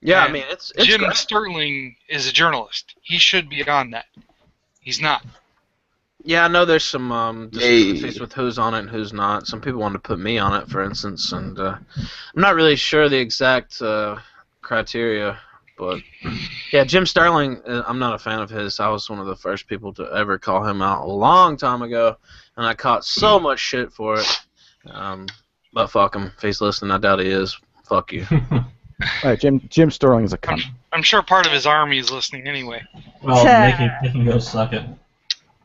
Yeah, And I mean it's Jim great. Sterling is a journalist. He should be on that. He's not. Yeah, I know there's some discrepancies with who's on it and who's not. Some people want to put me on it, for instance, and I'm not really sure the exact criteria. But yeah, Jim Sterling, I'm not a fan of his. I was one of the first people to ever call him out a long time ago, and I caught so much shit for it. But fuck him. If he's listening, I doubt he is. Fuck you. Right, Jim Sterling's a cunt. I'm sure part of his army is listening anyway. Well, make him go suck it.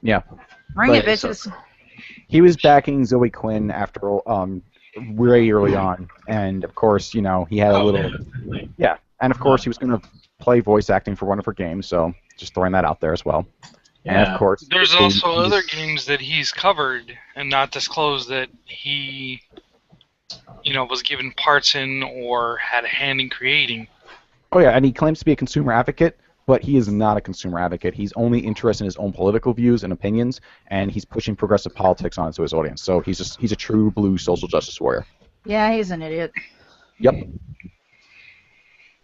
Yeah. Bring it, But bitches. He was backing Zoe Quinn after way early on, and of course, he had a little. Yeah, and of course he was going to play voice acting for one of her games, so just throwing that out there as well. And of course, There's also other games that he's covered and not disclosed that he, was given parts in or had a hand in creating. Oh yeah, and he claims to be a consumer advocate, but he is not a consumer advocate. He's only interested in his own political views and opinions, and he's pushing progressive politics onto his audience. So he's a true blue social justice warrior. Yeah, he's an idiot. Yep.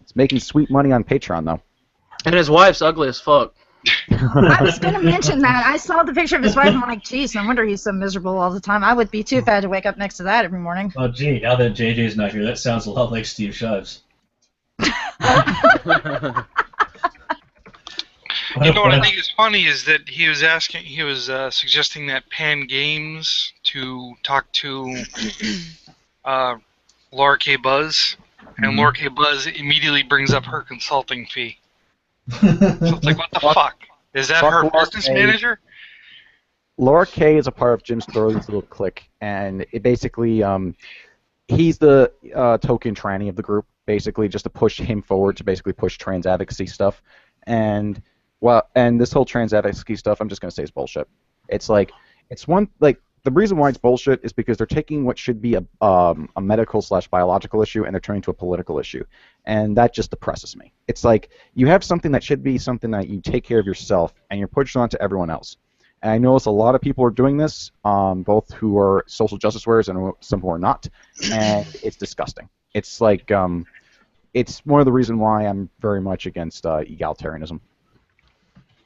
It's making sweet money on Patreon though. And his wife's ugly as fuck. I was going to mention that. I saw the picture of his wife and I'm like, geez, no wonder he's so miserable all the time. I would be too bad to wake up next to that every morning. Oh, gee, now that JJ's not here, that sounds a lot like Steve Shives. You know what I think is funny is that he was suggesting that Pan Games to talk to Laura K. Buzz, and Laura K. Buzz immediately brings up her consulting fee. So it's like, what the fuck? Is that her business manager? Laura K is a part of Jim Sterling's little clique, and it basically, he's the token tranny of the group, basically, just to push him forward to basically push trans advocacy stuff. And this whole trans advocacy stuff, I'm just gonna say is bullshit. It's like, the reason why it's bullshit is because they're taking what should be a medical/biological issue and they're turning to a political issue, and that just depresses me. It's like you have something that should be something that you take care of yourself, and you're pushing on to everyone else. And I notice a lot of people are doing this, both who are social justice warriors and some who are not, and it's disgusting. It's like it's one of the reasons why I'm very much against egalitarianism.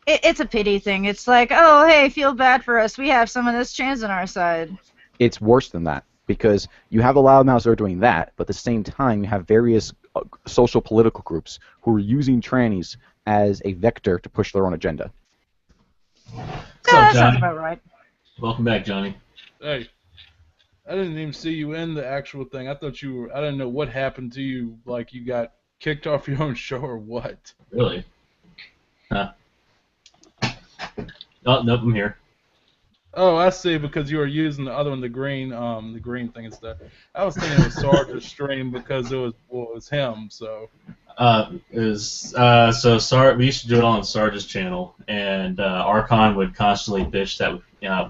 It's a pity thing. It's like, oh, hey, feel bad for us. We have some of this trans on our side. It's worse than that, because you have the loudmouths that are doing that, but at the same time you have various social political groups who are using trannies as a vector to push their own agenda. That sounds about right. Welcome back, Johnny. Hey, I didn't even see you in the actual thing. I thought you were. I didn't know what happened to you. Like you got kicked off your own show or what? Really? Huh. Oh, nope, I'm here. Oh, I see. Because you were using the other one, the green thing instead. I was thinking it was Sarge's stream because it was him. So. We used to do it on Sarge's channel, and Archon would constantly bitch that.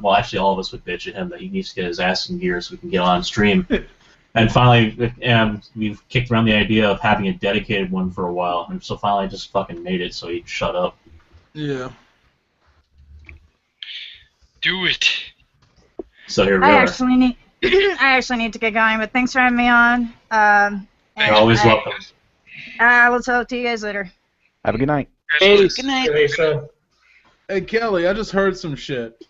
Well, actually, all of us would bitch at him that he needs to get his ass in gear so we can get on stream. And finally, we've kicked around the idea of having a dedicated one for a while, and so finally, I just fucking made it so he'd shut up. Yeah. Do it. So here we I are. actually need to get going, but thanks for having me on. You're always welcome. I will talk to you guys later. Have a good night. Good night. Hey, Kelly, I just heard some shit.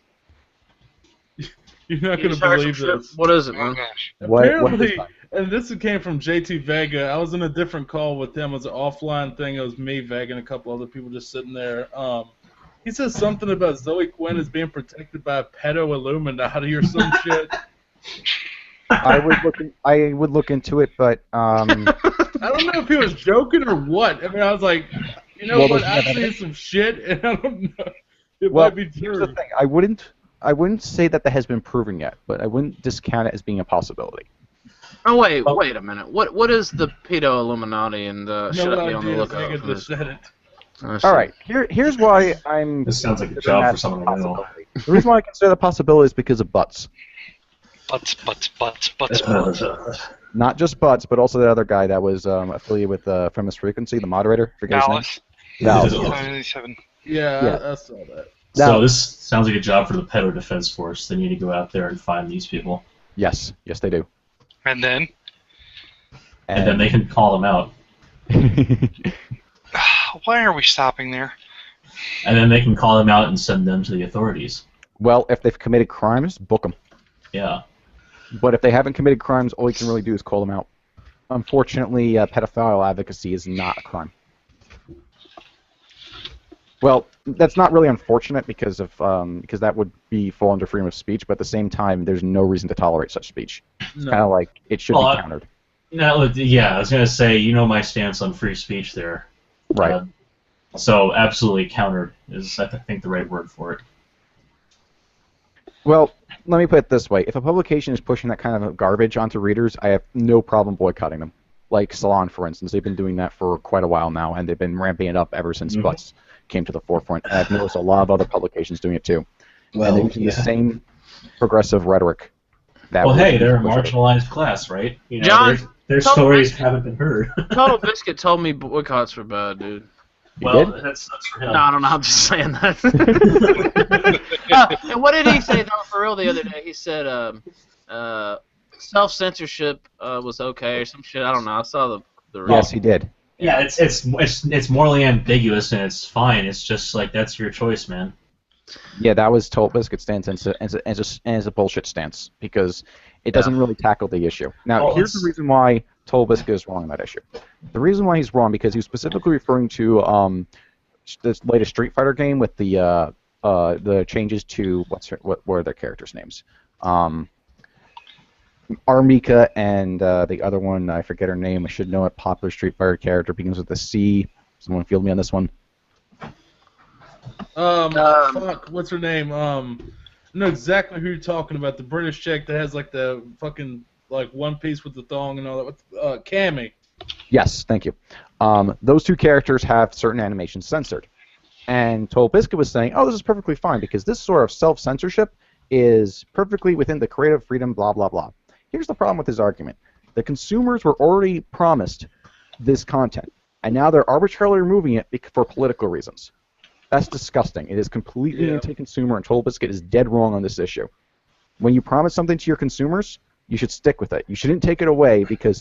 You're not going to heard believe some this. shit? What is it, man? Apparently, and this came from JT Vega. I was in a different call with him. It was an offline thing. It was me, Vega, and a couple other people just sitting there. He says something about Zoe Quinn is being protected by a pedo Illuminati or some shit. I would look into it, but I don't know if he was joking or what. I mean, I was like, you know what? I've seen some shit, and I don't know. It might be true. Here's the thing. I wouldn't say that has been proven yet, but I wouldn't discount it as being a possibility. Oh wait a minute. What is the pedo Illuminati, and should I be on the idea. lookout Nigga for just this? said it. All right, here's why I'm. This sounds like a considering job that for someone a I know. possibility. The reason why I consider the possibility is because of butts. Butts. Not just butts, but also the other guy that was affiliated with Famous Frequency, the moderator. Forget his name. Dallas. Dallas. 77. Yeah. I saw that. So this sounds like a job for the Pedo Defense Force. They need to go out there and find these people. Yes, they do. And then? And then they can call them out. Why are we stopping there? And then they can call them out and send them to the authorities. Well, if they've committed crimes, book them. Yeah. But if they haven't committed crimes, all you can really do is call them out. Unfortunately, pedophile advocacy is not a crime. Well, that's not really unfortunate because that would fall under freedom of speech. But at the same time, there's no reason to tolerate such speech. It's kind of like it should be countered. Yeah, I was gonna say, you know my stance on free speech there. Right. So absolutely countered is, I think, the right word for it. Well, let me put it this way: if a publication is pushing that kind of garbage onto readers, I have no problem boycotting them. Like Salon, for instance, they've been doing that for quite a while now, and they've been ramping it up ever since butts came to the forefront. And I've noticed a lot of other publications doing it too. Well, and they're using the same progressive rhetoric. Well, hey, they're a marginalized class, right? You know, John, their stories haven't been heard. Total Biscuit told me boycotts were bad, dude. Well, that sucks for him. No, I don't know. I'm just saying that. And what did he say though? For real, the other day he said self-censorship was okay or some shit. I don't know. I saw the. Yes, he did. Yeah, it's morally ambiguous and it's fine. It's just like that's your choice, man. Yeah, that was Total Biscuit's stance, and it's a bullshit stance because it doesn't really tackle the issue. Now, here's the reason why Total Biscuit is wrong on that issue. The reason why he's wrong because he was specifically referring to this latest Street Fighter game with the changes to what were their characters' names? Armika and the other one, I forget her name. I should know it. Popular Street Fighter character begins with a C. Someone field me on this one. Fuck, what's her name? I know exactly who you're talking about. The British chick that has like the fucking like one piece with the thong and all that. Cammy. Yes, thank you. Those two characters have certain animations censored. And Total Biscuit was saying, oh, this is perfectly fine because this sort of self-censorship is perfectly within the creative freedom, blah, blah, blah. Here's the problem with his argument. The consumers were already promised this content, and now they're arbitrarily removing it for political reasons. That's disgusting. It is completely anti-consumer, and Total Biscuit is dead wrong on this issue. When you promise something to your consumers, you should stick with it. You shouldn't take it away because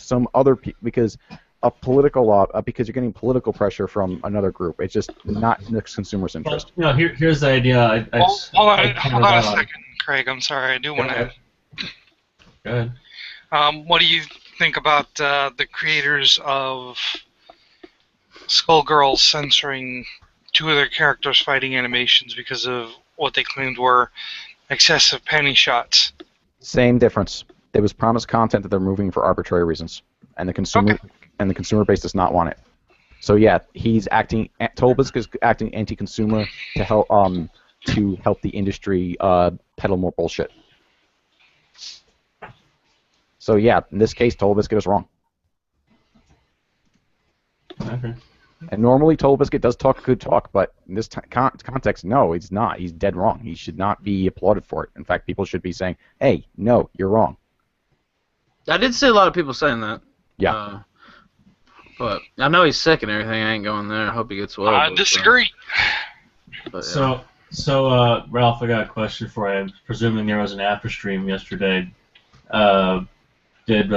because you're getting political pressure from another group. It's just not in the consumer's interest. Well, here's the idea. Hold on a second, Craig. I'm sorry. I do want to. Go ahead. What do you think about the creators of Skullgirls censoring two of their characters' fighting animations because of what they claimed were excessive panty shots? Same difference. There was promised content that they're moving for arbitrary reasons, and the consumer base does not want it. So yeah, Total Biscuit is acting anti-consumer to help the industry peddle more bullshit. So yeah, in this case, Total Biscuit is wrong. Okay. And normally Total Biscuit does talk good talk, but in this context, no, he's not. He's dead wrong. He should not be applauded for it. In fact, people should be saying, hey, no, you're wrong. I did see a lot of people saying that. Yeah. But I know he's sick and everything. I ain't going there. I hope he gets well. I disagree. But, yeah. So Ralph, I got a question for you. Presuming there was an after stream yesterday, did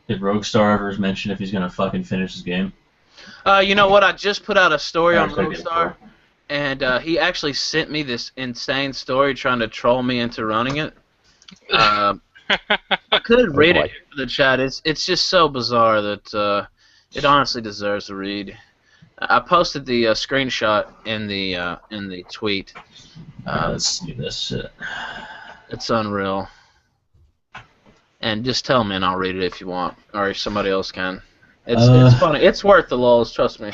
Roguestar ever mention if he's gonna fucking finish his game? You know what? I just put out a story on Roguestar, and he actually sent me this insane story trying to troll me into running it. I could read it for the chat. It's just so bizarre that it honestly deserves a read. I posted the screenshot in the tweet. Let's see this shit. It's unreal. And just tell me and I'll read it if you want, or if somebody else can. It's funny. It's worth the lulz, trust me.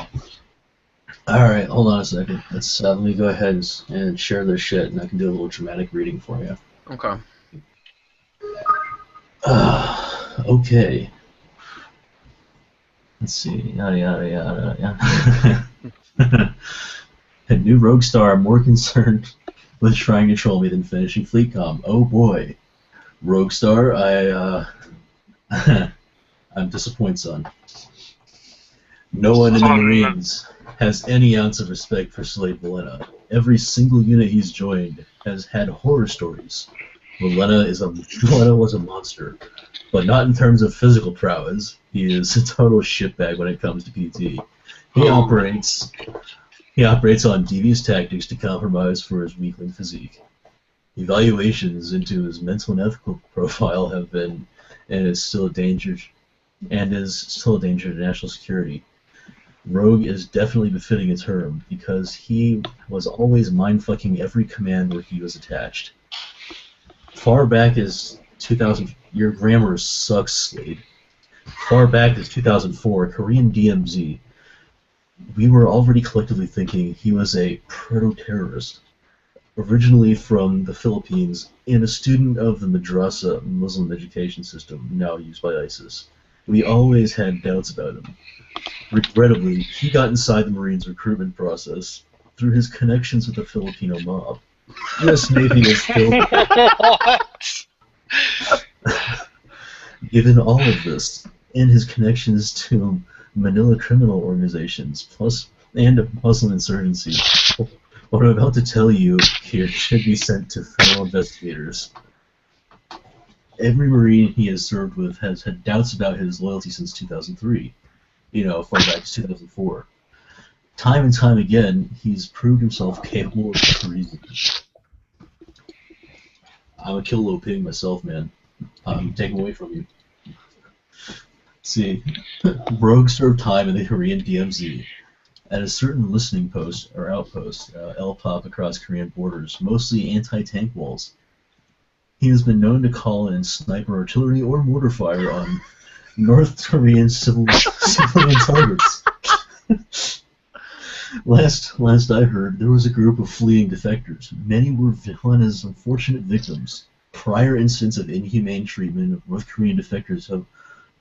Alright, hold on a second. Let me go ahead and share this shit, and I can do a little dramatic reading for you. Okay. Okay. Let's see. Yada yada yada yada. A new rogue star more concerned with trying to troll me than finishing FleetCom. Oh boy. Rogue star, I'm disappointed, son. No one in the Marines has any ounce of respect for Slade Valena. Every single unit he's joined has had horror stories. Valena was a monster, but not in terms of physical prowess. He is a total shitbag when it comes to PT. He operates on devious tactics to compromise for his weakling physique. Evaluations into his mental and ethical profile have been and is still a danger to national security. Rogue is definitely befitting a term because he was always mind-fucking every command where he was attached. Far back as 2000, your grammar sucks, Slade. Far back as 2004, Korean DMZ, we were already collectively thinking he was a proto-terrorist. Originally from the Philippines and a student of the madrasa Muslim education system now used by ISIS. We always had doubts about him. Regrettably, he got inside the Marines recruitment process through his connections with the Filipino mob. U.S. Navy is still... Given all of this, and his connections to Manila criminal organizations, and Muslim insurgency, what I'm about to tell you here should be sent to federal investigators. Every Marine he has served with has had doubts about his loyalty since 2003. Far back as 2004. Time and time again, he's proved himself capable of treason. I'm a kill little pig myself, man. I'm taking away from you. See, Rogue served time in the Korean DMZ at a certain listening post or outpost, LPOP across Korean borders, mostly anti-tank walls. He has been known to call in sniper artillery or mortar fire on North Korean civilian targets. Last I heard, there was a group of fleeing defectors. Many were Valena's unfortunate victims. Prior incidents of inhumane treatment of North Korean defectors have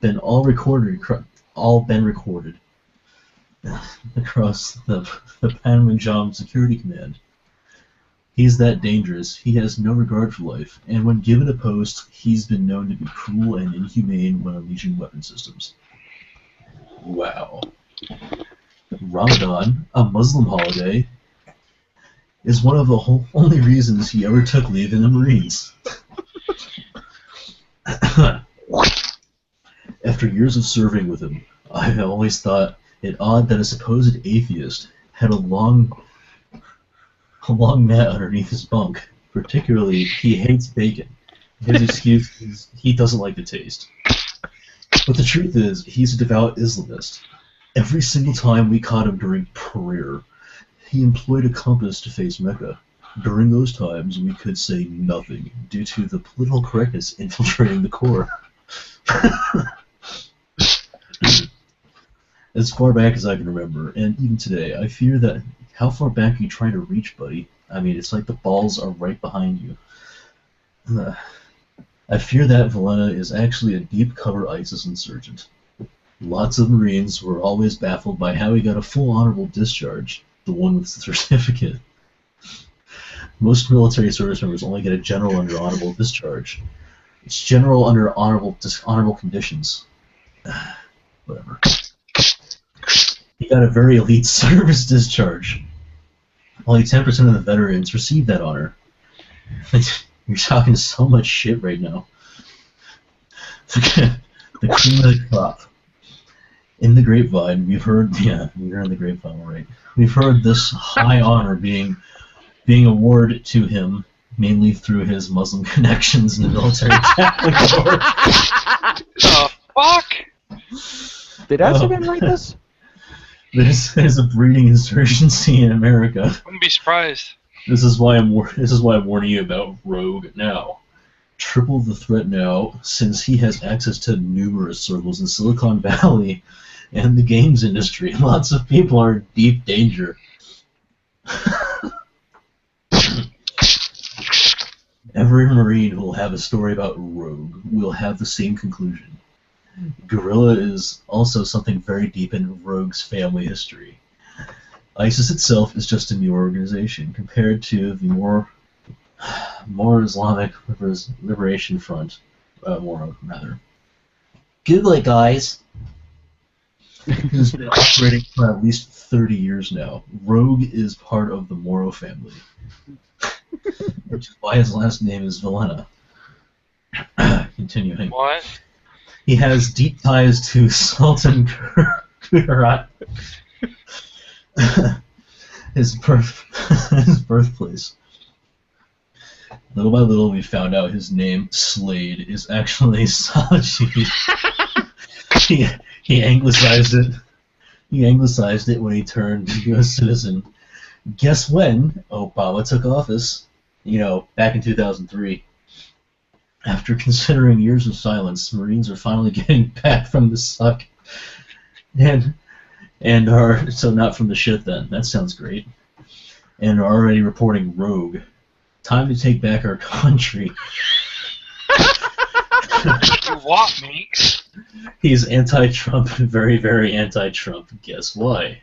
been all been recorded across the Panmunjom Security Command. He's that dangerous, he has no regard for life, and when given a post, he's been known to be cruel and inhumane when unleashing weapon systems. Wow. Ramadan, a Muslim holiday, is one of the only reasons he ever took leave in the Marines. After years of serving with him, I've always thought it odd that a supposed atheist had a long mat underneath his bunk. Particularly, he hates bacon. His excuse is he doesn't like the taste. But the truth is, he's a devout Islamist. Every single time we caught him during prayer, he employed a compass to face Mecca. During those times, we could say nothing due to the political correctness infiltrating the Corps. As far back as I can remember, and even today, I fear that how far back are you trying to reach, buddy? I mean, it's like the balls are right behind you. I fear that Valena is actually a deep-cover ISIS insurgent. Lots of Marines were always baffled by how he got a full honorable discharge, the one with the certificate. Most military service members only get a general under honorable discharge. It's general under honorable conditions. Whatever. He got a very elite service discharge. Only 10% of the veterans receive that honor. You're talking so much shit right now. The cream of the crop. In the grapevine, we've heard, we're in the grapevine, all right. We've heard this high honor being awarded to him, mainly through his Muslim connections in the military Catholic Corps. The fuck? Did Azkaban write this? There's a breeding insurgency in America. I wouldn't be surprised. This is why I'm warning you about Rogue now. Triple the threat now, since he has access to numerous circles in Silicon Valley and the games industry. Lots of people are in deep danger. Every Marine who will have a story about Rogue will have the same conclusion. Guerrilla is also something very deep in Rogue's family history. ISIS itself is just a new organization compared to the more Islamic Liberation Front, Moro, rather. Google it, guys. Has been operating for at least 30 years now. Rogue is part of the Moro family, which is why his last name is Villena. Continuing. What? He has deep ties to Sultan Kudarat, his birthplace. Little by little, we found out his name, Slade, is actually Saji. He anglicized it. He anglicized it when he turned U.S. citizen. Guess when Obama took office? You know, back in 2003. After considering years of silence, Marines are finally getting back from the suck, and are so not from the shit. Then that sounds great, and are already reporting rogue. Time to take back our country. You what, mate? He's anti-Trump, very, very anti-Trump. Guess why?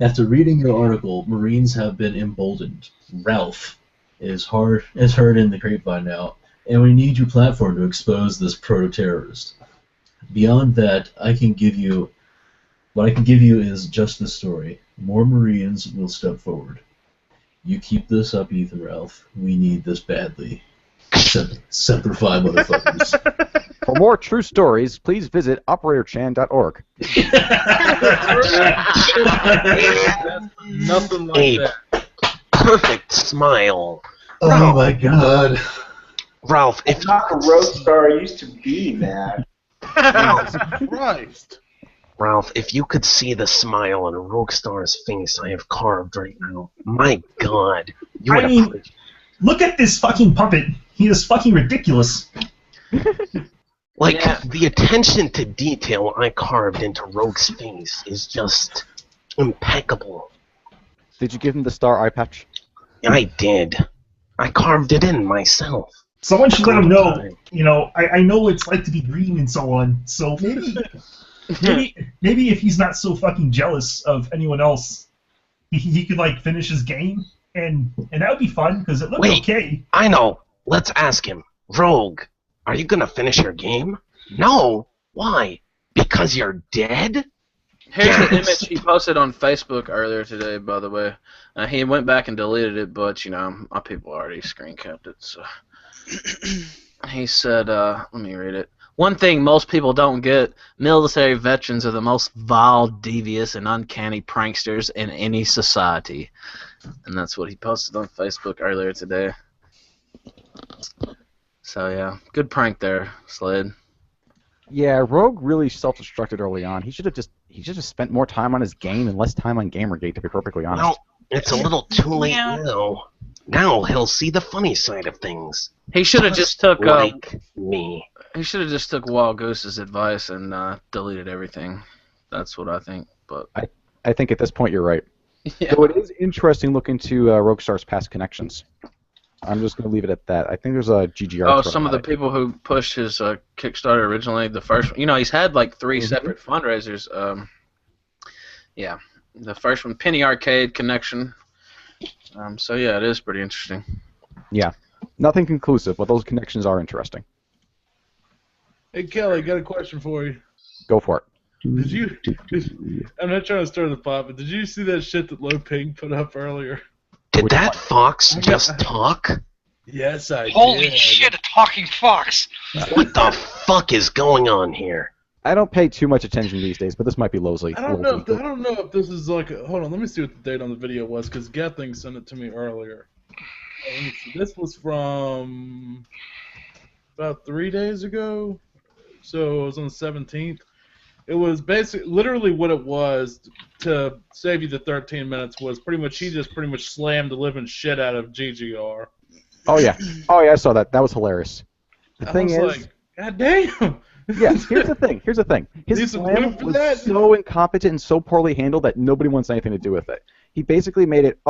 After reading your article, Marines have been emboldened. Ralph is heard in the grapevine now, and we need your platform to expose this proto-terrorist. Beyond that, what I can give you is just this story. More Marines will step forward. You keep this up, Ethan Ralph. We need this badly. Semper Fi, motherfuckers. For more true stories, please visit operatorchan.org. Nothing like A that. perfect smile. Oh my god. Ralph, if Not a road star used to be that. Christ. Ralph, if you could see the smile on Roguestar's face I have carved right now, my god, you would appreciate. Look at this fucking puppet. He is fucking ridiculous. Like, the attention to detail I carved into Rogue's face is just impeccable. Did you give him the star eye patch? I did. I carved it in myself. Someone should let him know, you know, I know what it's like to be green and so on, so maybe if he's not so fucking jealous of anyone else, he could, like, finish his game, and that would be fun, because it looked okay. I know. Let's ask him. Rogue, are you gonna finish your game? No. Why? Because you're dead? Here's the image he posted on Facebook earlier today, by the way. He went back and deleted it, but, you know, my people already screen capped it, so... He said, let me read it. One thing most people don't get, military veterans are the most vile, devious, and uncanny pranksters in any society. And that's what he posted on Facebook earlier today. So, yeah, good prank there, Slade. Yeah, Rogue really self-destructed early on. He should have just spent more time on his game and less time on Gamergate, to be perfectly honest. Well, it's a little too late now. Now he'll see the funny side of things. He should have just took me. He should have just took Wild Goose's advice and deleted everything. That's what I think. But I think at this point you're right. Yeah. So it is interesting looking to Roguestar's past connections. I'm just going to leave it at that. I think there's a GGR. Oh, some of the people who pushed his Kickstarter originally, the first one, you know, he's had like 3 separate fundraisers. Yeah, the first one, Penny Arcade Connection. So yeah, it is pretty interesting. Yeah, nothing conclusive, but those connections are interesting. Hey Kelly, got a question for you. Go for it. I'm not trying to stir the pot, but did you see that shit that Low Ping put up earlier? Did that fox just talk? Yes, I Holy did. shit, a talking fox! What the fuck is going on here? I don't pay too much attention these days, but this might be Losley. I don't know if this is like. Hold on, let me see what the date on the video was, because Gething sent it to me earlier. Let me see. This was from about 3 days ago, so it was on the 17th. It was basically, literally what it was, to save you the 13 minutes, was he just pretty much slammed the living shit out of GGR. Oh yeah, I saw that. That was hilarious. The thing is, like, God damn. Yeah, here's the thing. His slam was so incompetent and so poorly handled that nobody wants anything to do with it. He basically made it,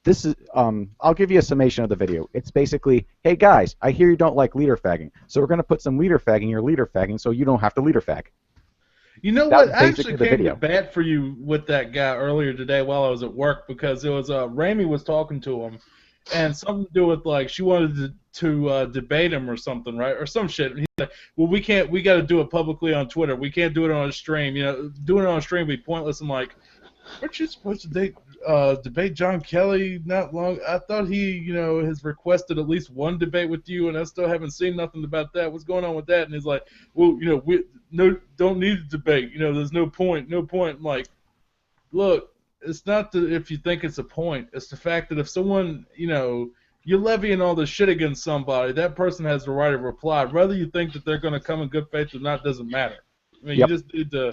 this is I'll give you a summation of the video. It's basically, hey guys, I hear you don't like leader fagging, so we're going to put some leader fagging in your leader fagging so you don't have to leader fag. You know That what? was I basically actually the came video. to bat for you with that guy earlier today while I was at work because it was Ramey was talking to him, and something to do with like she wanted to debate him or something, right? Or some shit. And he's like, well, we can't. We got to do it publicly on Twitter. We can't do it on a stream. You know, doing it on a stream would be pointless. I'm like, aren't you supposed to debate John Kelly not long? I thought he, has requested at least one debate with you, and I still haven't seen nothing about that. What's going on with that? And he's like, well, we don't need a debate. There's no point. I'm like, look, it's not if you think it's a point. It's the fact that if someone, you're levying all this shit against somebody, that person has the right of reply. Whether you think that they're going to come in good faith or not doesn't matter. I mean, Yep. You just need to,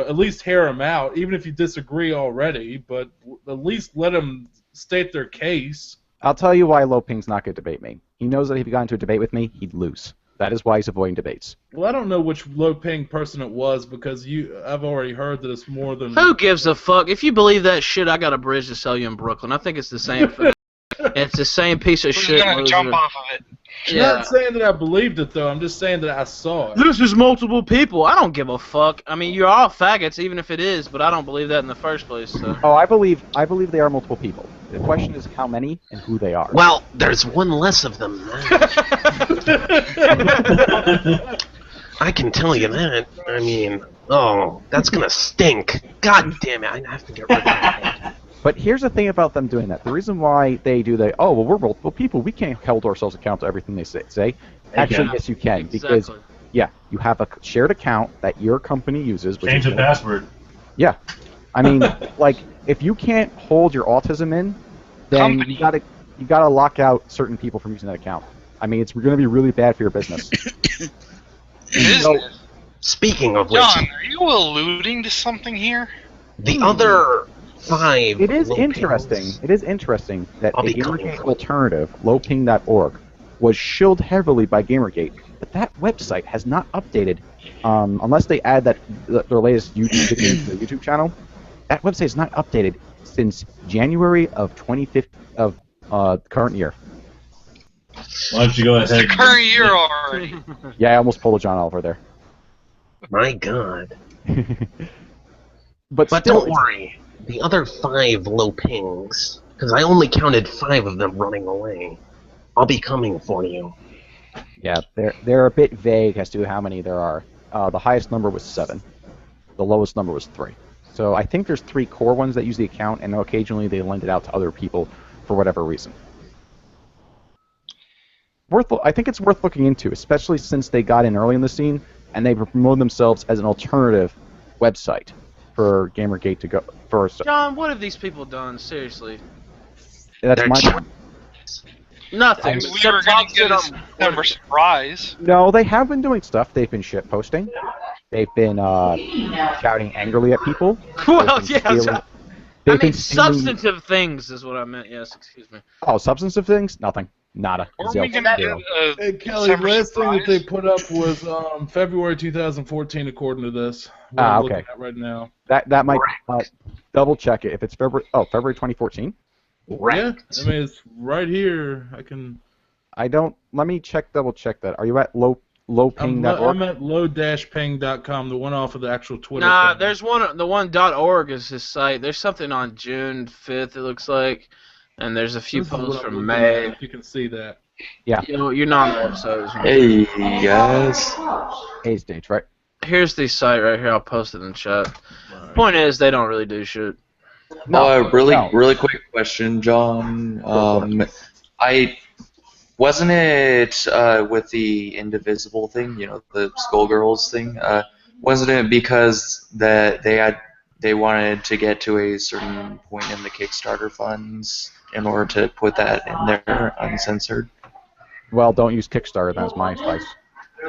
at least hear them out, even if you disagree already, but at least let them state their case. I'll tell you why Low Ping's not going to debate me. He knows that if he got into a debate with me, he'd lose. That is why he's avoiding debates. Well, I don't know which low-paying person it was because I've already heard that it's more than... Who gives a fuck? If you believe that shit, I got a bridge to sell you in Brooklyn. I think it's the same thing. It's the same piece of shit. Gonna jump off of it. I'm not saying that I believed it, though. I'm just saying that I saw it. This is multiple people. I don't give a fuck. I mean, you're all faggots, even if it is, but I don't believe that in the first place. So. Oh, I believe they are multiple people. The question is how many and who they are. Well, there's one less of them now. I can tell you that. I mean, that's gonna stink. God damn it, I have to get rid of that. But here's the thing about them doing that. The reason why they do that, we're multiple people. We can't hold ourselves accountable to everything they say. Actually, yes, you can. Because, you have a shared account that your company uses. Change the password. Yeah. I mean, like, if you can't hold your autism in, then you gotta lock out certain people from using that account. I mean, it's going to be really bad for your business. Speaking of which, John, are you alluding to something here? the other 5. It is low interesting. pings- It is interesting that I'll the be coming Gamergate for it. alternative, lowping.org, was shilled heavily by Gamergate, but that website has not updated, unless they add their latest YouTube video to the YouTube channel. That website is not updated since January of 2015 of current year. Why don't you go ahead? It's the current year already. Yeah, I almost pulled a John Oliver there. My God. But still, don't worry. The other 5 low pings, because I only counted 5 of them running away. I'll be coming for you. Yeah, they're a bit vague as to how many there are. The highest number was 7. The lowest number was 3. So I think there's 3 core ones that use the account, and occasionally they lend it out to other people for whatever reason. I think it's worth looking into, especially since they got in early in the scene, and they promoted themselves as an alternative website for Gamergate to go first. John, what have these people done? Seriously. That's my point. Nothing. We were going to get a September surprise. No, they have been doing stuff. They've been shit posting. They've been shouting angrily at people. Well, They've been yeah. stealing- I they've mean, been stealing- substantive things is what I meant. Yes, excuse me. Oh, substantive things? Nothing. Nada. Zero. Zero. Hey, Kelly, last thing that they put up was February 2014, according to this. What I'm Okay. looking at right now. That might double check it. If it's February 2014. Yeah, I mean it's right here. Let me double check that. Are you at lowping.org? I'm at low-ping.com, the one off of the actual Twitter. Nah, thing. there's one. The one .org is his site. There's something on June 5th. It looks like, and there's a few This is what posts I'm from looking May. at, if you can see that. Yeah. You're not on the episodes. Hey guys. Hey stage, right? Here's the site right here. I'll post it in chat. Point is, they don't really do shit. Really quick question, John. Wasn't it with the Indivisible thing, the Skullgirls thing? Wasn't it because that they wanted to get to a certain point in the Kickstarter funds in order to put that in there uncensored? Well, don't use Kickstarter. That's my advice.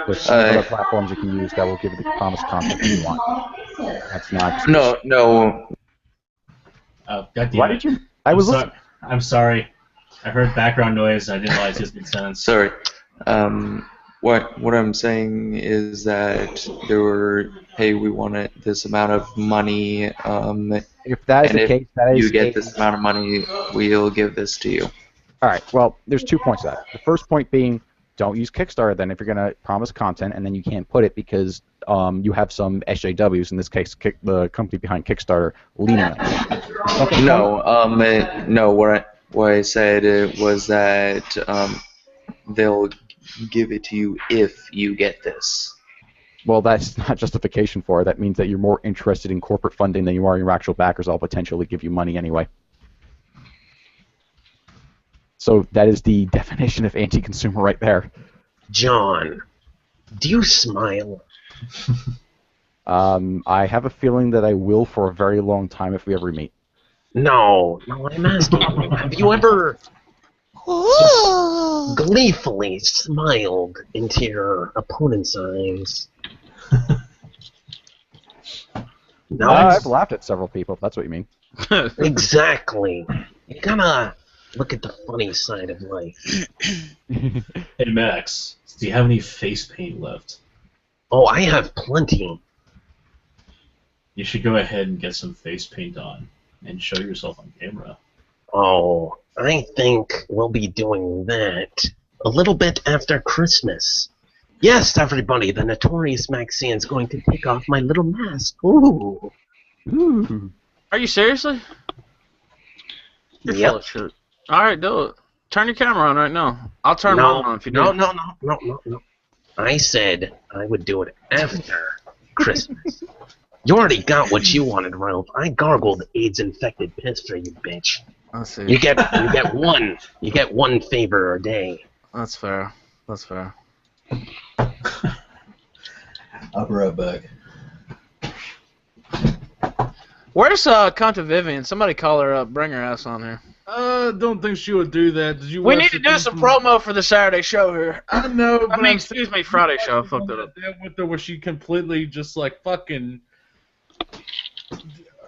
There's some other platforms you can use that will give you the promised content you want. That's not. No. God damn Why it. did you? I'm sorry. I heard background noise. I didn't realize it was mid-sentence. Sorry. What I'm saying is that there were, hey, we want this amount of money. If that is and the if case, that is you get this amount of money, we'll give this to you. All right. Well, there's 2 points to that. The first point being, don't use Kickstarter then if you're going to promise content and then you can't put it because you have some SJWs, in this case, the company behind Kickstarter, leaning on it. No. What I said was that they'll give it to you if you get this. Well, that's not justification for it. That means that you're more interested in corporate funding than you are in your actual backers. I'll potentially give you money anyway. So that is the definition of anti-consumer right there. John, do you smile? I have a feeling that I will for a very long time if we ever meet. No, I'm asking you, have you ever gleefully smiled into your opponent's eyes? No, I've laughed at several people, if that's what you mean. Exactly. You gotta look at the funny side of life. Hey Max, do you have any face paint left? Oh, I have plenty. You should go ahead and get some face paint on and show yourself on camera. Oh, I think we'll be doing that a little bit after Christmas. Yes, everybody, the notorious Maxian's going to take off my little mask. Ooh. Ooh. Are you seriously? You're Yep. full of shit. All right, do it. Turn your camera on right now. I'll turn mine on if you do. No. I said I would do it after Christmas. You already got what you wanted, Ralph. I gargled AIDS-infected piss for you, bitch. I see. You get one favor a day. That's fair. That's fair. I'll be right back. Where's Conta Vivian? Somebody call her up. Bring her ass on here. Don't think she would do that. Did you? We watch need to do some promo for the Saturday show here. I know. I mean, excuse me, Friday show. I fucked it up. With her, where she completely just like fucking.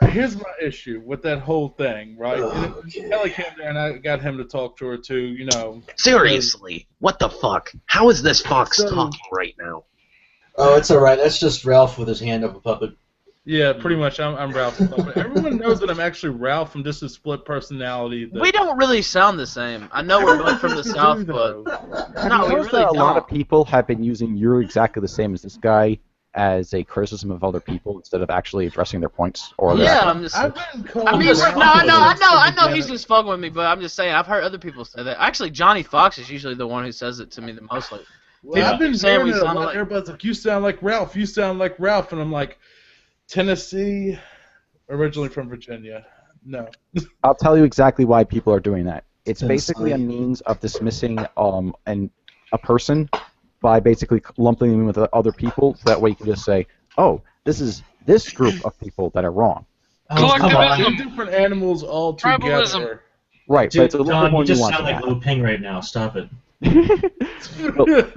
Here's my issue with that whole thing, right? Kelly came there and I got him to talk to her too. You know. Seriously, what the fuck? How is this fox talking right now? Oh, it's alright. That's just Ralph with his hand up a puppet. Yeah, pretty much. I'm Ralph. But everyone knows that I'm actually Ralph. I'm just a split personality. We don't really sound the same. I know we're both from the South, but no, we Notice really that a lot don't. of people have been using "you're exactly the same as this guy" as a criticism of other people instead of actually addressing their points. Or their Yeah, actions. I'm just. I've been called I mean, Ralph I know he's just fucking with me, but I'm just saying I've heard other people say that. Actually, Johnny Fox is usually the one who says it to me the most. Like, Well, I've been saying hearing we it a sound lot. like. Everybody's like, "You sound like Ralph. You sound like Ralph," and I'm like, Tennessee, originally from Virginia. No. I'll tell you exactly why people are doing that. It's Tennessee. basically a means of dismissing a person by basically lumping them with other people. So that way you can just say, "Oh, this is this group of people that are wrong." Two different animals all together. Tribalism. Right, but it's a little John, bit more you just nuanced sound than like that. Liu Ping right now. Stop it.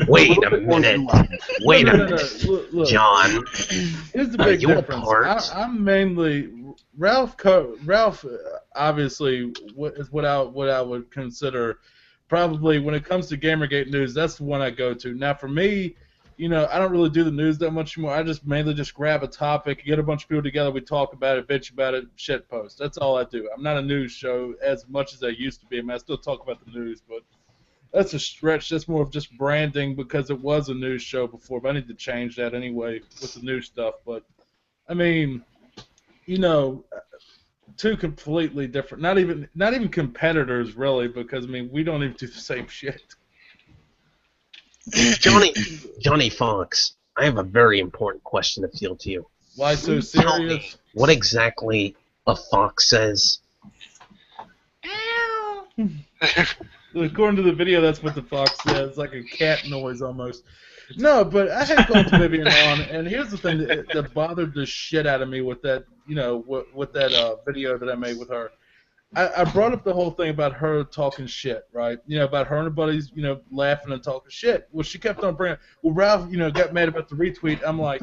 Wait a minute. Wait a No, minute. Look, John, here's the are big you a difference. part? I'm mainly Ralph. Ralph, obviously, is what I would consider probably when it comes to Gamergate news. That's the one I go to. Now, for me, you know, I don't really do the news that much anymore. I just mainly just grab a topic, get a bunch of people together, we talk about it, bitch about it, shit post. That's all I do. I'm not a news show as much as I used to be. I mean, I still talk about the news, but that's a stretch. That's more of just branding because it was a news show before, but I need to change that anyway with the new stuff. But, I mean, you know, two completely different, not even competitors, really, because, I mean, we don't even do the same shit. Johnny Fox, I have a very important question to field to you. Why so Tell me serious? what exactly a fox says. According to the video, that's what the fox says. It's like a cat noise almost. No, but I had called Vivian on, and here's the thing that bothered the shit out of me with that, you know, with that video that I made with her. I brought up the whole thing about her talking shit, right? You know, about her and her buddies, you know, laughing and talking shit. Well, she kept on bringing, well, Ralph, you know, got mad about the retweet. I'm like,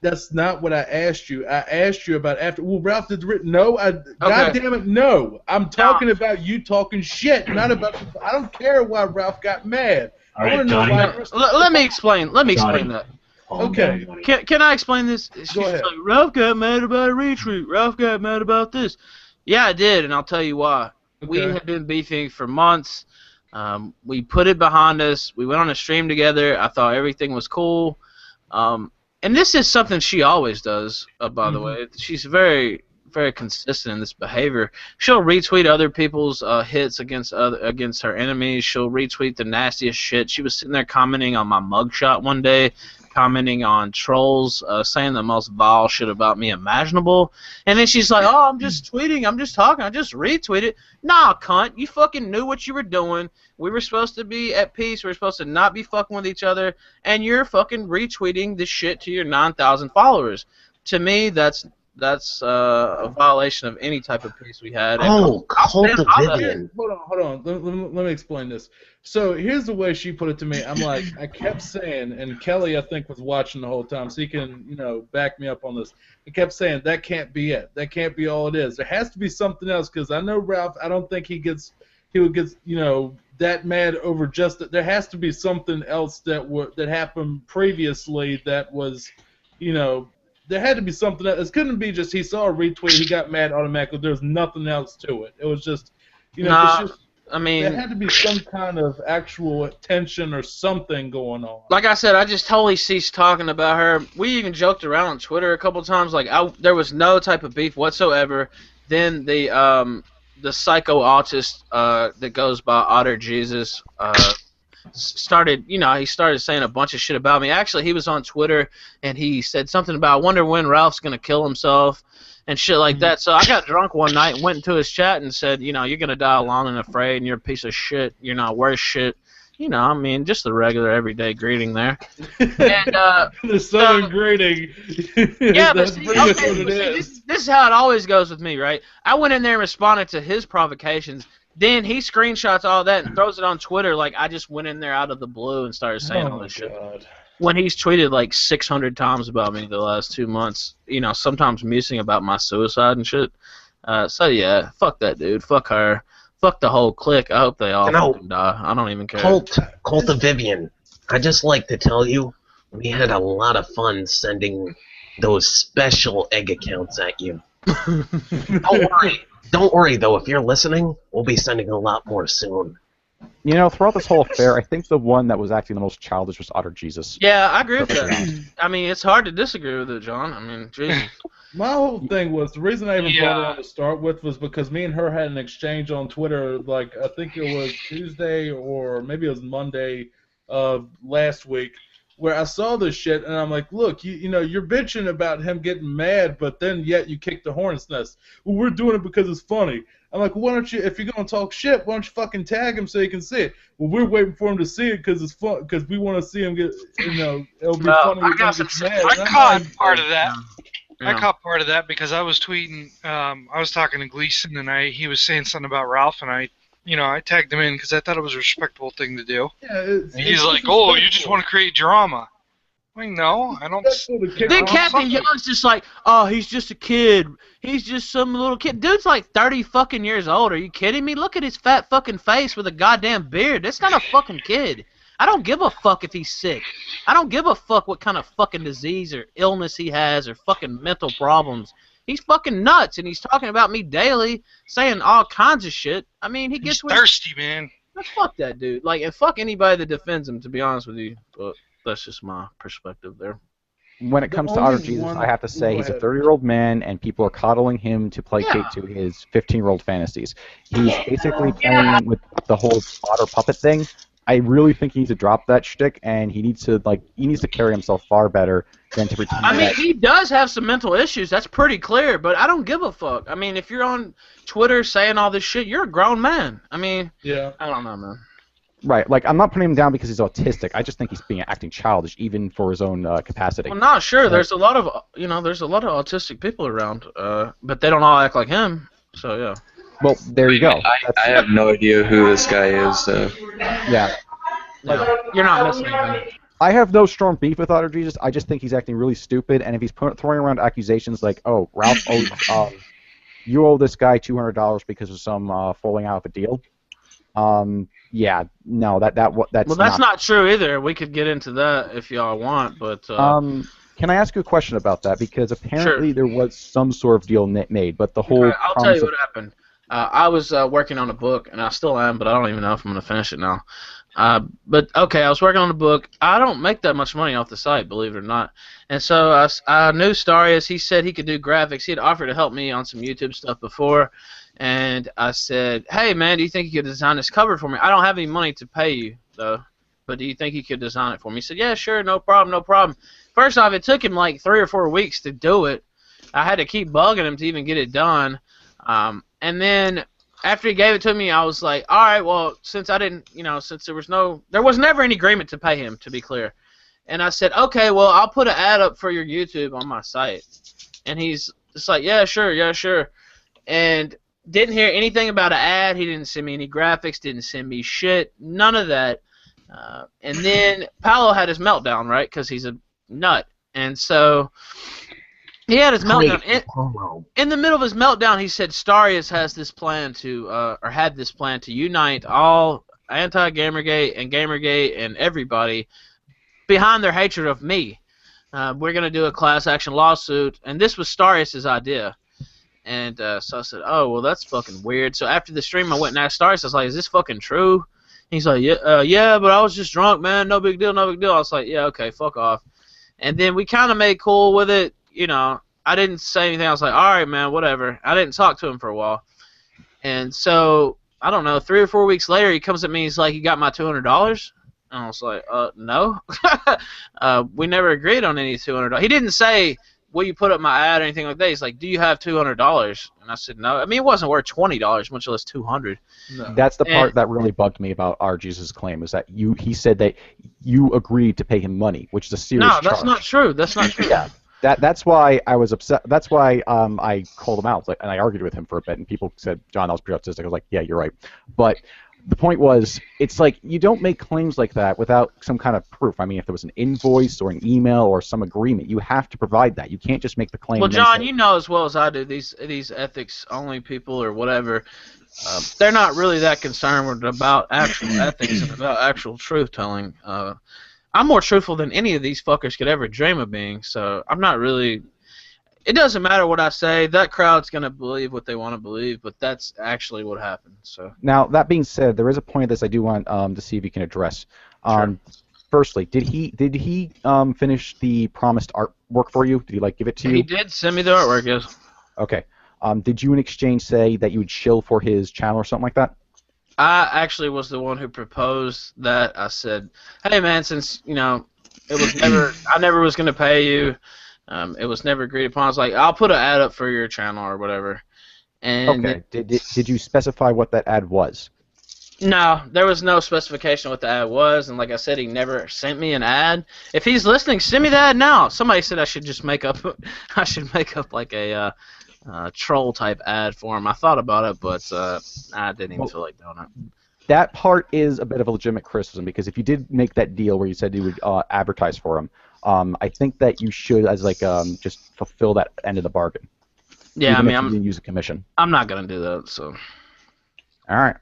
that's not what I asked you. I asked you about after. Well, Ralph did the retweet. No, God damn it, no. I'm talking about you talking shit, not about. I don't care why Ralph got mad. I want to know why. Let me explain. Let me explain that. Okay. Can I explain this? Go ahead. Like, Ralph got mad about a retweet. Ralph got mad about this. Yeah, I did, and I'll tell you why. We had been beefing for months. We put it behind us. We went on a stream together. I thought everything was cool. And this is something she always does, by the way. She's very, very consistent in this behavior. She'll retweet other people's hits against her enemies. She'll retweet the nastiest shit. She was sitting there commenting on my mugshot one day, commenting on trolls, saying the most vile shit about me imaginable. And then she's like, oh, I'm just tweeting, I'm just talking, I just retweeted. Nah, cunt, you fucking knew what you were doing. We were supposed to be at peace. We were supposed to not be fucking with each other. And you're fucking retweeting this shit to your 9,000 followers. To me, that's a violation of any type of peace we had. Oh, Cult of Vivian. Hold on. Let me explain this. So here's the way she put it to me. I'm like, I kept saying, and Kelly, I think, was watching the whole time, so he can, back me up on this. I kept saying, that can't be it. That can't be all it is. There has to be something else, because I know Ralph, I don't think he would get, that mad over just that. There has to be something else that happened previously that was, there had to be something else. It couldn't be just he saw a retweet, he got mad automatically. There's nothing else to it. It was just, there had to be some kind of actual tension or something going on. Like I said, I just totally ceased talking about her. We even joked around on Twitter a couple times. Like, there was no type of beef whatsoever. Then the psycho autist that goes by Otter Jesus started, he started saying a bunch of shit about me. Actually, he was on Twitter and he said something about, I wonder when Ralph's gonna kill himself and shit like that. So I got drunk one night and went into his chat and said, you're gonna die alone and afraid, and you're a piece of shit. You're not worth shit. Just the regular everyday greeting there. And the southern greeting. Yeah, but That's pretty much what it is. this is how it always goes with me, right? I went in there and responded to his provocations. Then he screenshots all that and throws it on Twitter like I just went in there out of the blue and started saying all this shit. When he's tweeted like 600 times about me the last 2 months, sometimes musing about my suicide and shit. So yeah, fuck that dude. Fuck her. Fuck the whole clique. I hope they all fucking die. I don't even care. Cult of Vivian. I just like to tell you, we had a lot of fun sending those special egg accounts at you. Don't worry, though. If you're listening, we'll be sending a lot more soon. Throughout this whole affair, I think the one that was acting the most childish was Otter Jesus. Yeah, I agree with that. I mean, it's hard to disagree with it, John. I mean, Jesus. My whole thing was, the reason I even brought her on to start with was because me and her had an exchange on Twitter, like, I think it was Tuesday or maybe it was Monday of last week, where I saw this shit, and I'm like, look, you're bitching about him getting mad, but then yet you kick the hornet's nest. Well, we're doing it because it's funny. I'm like, why don't you, if you're going to talk shit, why don't you fucking tag him so he can see it? Well, we're waiting for him to see it because it's fun, because we want to see him get, it'll be funny. I caught part of that. I caught part of that because I was tweeting, I was talking to Gleason, and he was saying something about Ralph, and I tagged him in because I thought it was a respectable thing to do. Yeah, and he's like, oh, you just want to create drama. I mean, no, I don't. Then Captain Young's just like, oh, he's just a kid. He's just some little kid. Dude's like 30 fucking years old. Are you kidding me? Look at his fat fucking face with a goddamn beard. That's not a fucking kid. I don't give a fuck if he's sick. I don't give a fuck what kind of fucking disease or illness he has or fucking mental problems. He's fucking nuts, and he's talking about me daily, saying all kinds of shit. I mean, he's thirsty, man. Fuck that dude. Like, and fuck anybody that defends him, to be honest with you. But that's just my perspective there. When it comes to Otter Jesus, I have to say he's a 30-year-old man, and people are coddling him to placate to his 15-year-old fantasies. He's basically playing with the whole Otter puppet thing. I really think he needs to drop that shtick, and he needs to carry himself far better than to pretend. I mean, he does have some mental issues. That's pretty clear. But I don't give a fuck. I mean, if you're on Twitter saying all this shit, you're a grown man. I mean, I don't know, man. Right, like, I'm not putting him down because he's autistic. I just think he's acting childish, even for his own capacity. Well, not sure. There's a lot of autistic people around, but they don't all act like him. So yeah. Well, there you go. I have no idea who this guy is. Yeah. You're not missing anything. I have no strong beef with Otter Jesus. I just think he's acting really stupid, and if he's throwing around accusations like, "Oh, Ralph owes you owe this guy $200 because of some falling out of a deal," Yeah, no, that's Well, that's not true either. We could get into that if y'all want, but Can I ask you a question about that? Because apparently there was some sort of deal made, but the whole I'll tell you what happened. I was working on a book, and I still am, but I don't even know if I'm going to finish it now. But okay, I was working on a book. I don't make that much money off the site, believe it or not. And so I knew Starius. He said he could do graphics. He had offered to help me on some YouTube stuff before. And I said, hey, man, do you think you could design this cover for me? I don't have any money to pay you, though. But do you think you could design it for me? He said, yeah, sure, no problem, no problem. First off, it took him like 3 or 4 weeks to do it. I had to keep bugging him to even get it done. And then after he gave it to me, I was like, all right, well, since I didn't, since there was never any agreement to pay him, to be clear. And I said, okay, well, I'll put an ad up for your YouTube on my site. And he's just like, yeah, sure. And didn't hear anything about an ad. He didn't send me any graphics, didn't send me shit, none of that. And then Paolo had his meltdown, right, because he's a nut. And so he had his meltdown. In the middle of his meltdown, he said Starius has this plan to, or had this plan to unite all anti-Gamergate and Gamergate and everybody behind their hatred of me. We're going to do a class action lawsuit, and this was Starius' idea. And so I said, oh, well, that's fucking weird. So after the stream, I went and asked Starius, I was like, is this fucking true? He's like, yeah, but I was just drunk, man. No big deal, no big deal. I was like, yeah, okay, fuck off. And then we kind of made cool with it. I didn't say anything. I was like, all right, man, whatever. I didn't talk to him for a while. And so, I don't know, 3 or 4 weeks later, he comes at me. He's like, you got my $200? And I was like, no. We never agreed on any $200. He didn't say, will you put up my ad or anything like that. He's like, do you have $200? And I said, no. I mean, it wasn't worth $20, much less $200. No. That's the part that really bugged me about RG's claim, is that he said that you agreed to pay him money, which is a serious charge. No, that's not true. That's not true. Yeah. That's why I was upset. That's why I called him out, and I argued with him for a bit, and people said, John, that was pretty autistic. I was like, yeah, you're right. But the point was, it's like you don't make claims like that without some kind of proof. I mean, if there was an invoice or an email or some agreement, you have to provide that. You can't just make the claim. Well, John, you know as well as I do, these ethics-only people or whatever, they're not really that concerned about actual ethics and about actual truth-telling. I'm more truthful than any of these fuckers could ever dream of being, so I'm not really... It doesn't matter what I say. That crowd's going to believe what they want to believe, but that's actually what happened. So now, that being said, there is a point of this I do want to see if you can address. Sure. Firstly, did he finish the promised artwork for you? Did he give it to you? He did send me the artwork, yes. Okay. Did you in exchange say that you would shill for his channel or something like that? I actually was the one who proposed that. I said, hey man, since it was never, I never was going to pay you. It was never agreed upon. I was like, I'll put an ad up for your channel or whatever. And okay. Did you specify what that ad was? No, there was no specification what the ad was, and like I said, he never sent me an ad. If he's listening, send me the ad now. Somebody said I should just make up, like a troll type ad for him. I thought about it, but I didn't even feel like doing it. That part is a bit of a legitimate criticism, because if you did make that deal where you said you would advertise for him, I think that you should, as just fulfill that end of the bargain. Yeah, even I mean, if you didn't use a commission. I'm not gonna do that. So. All right.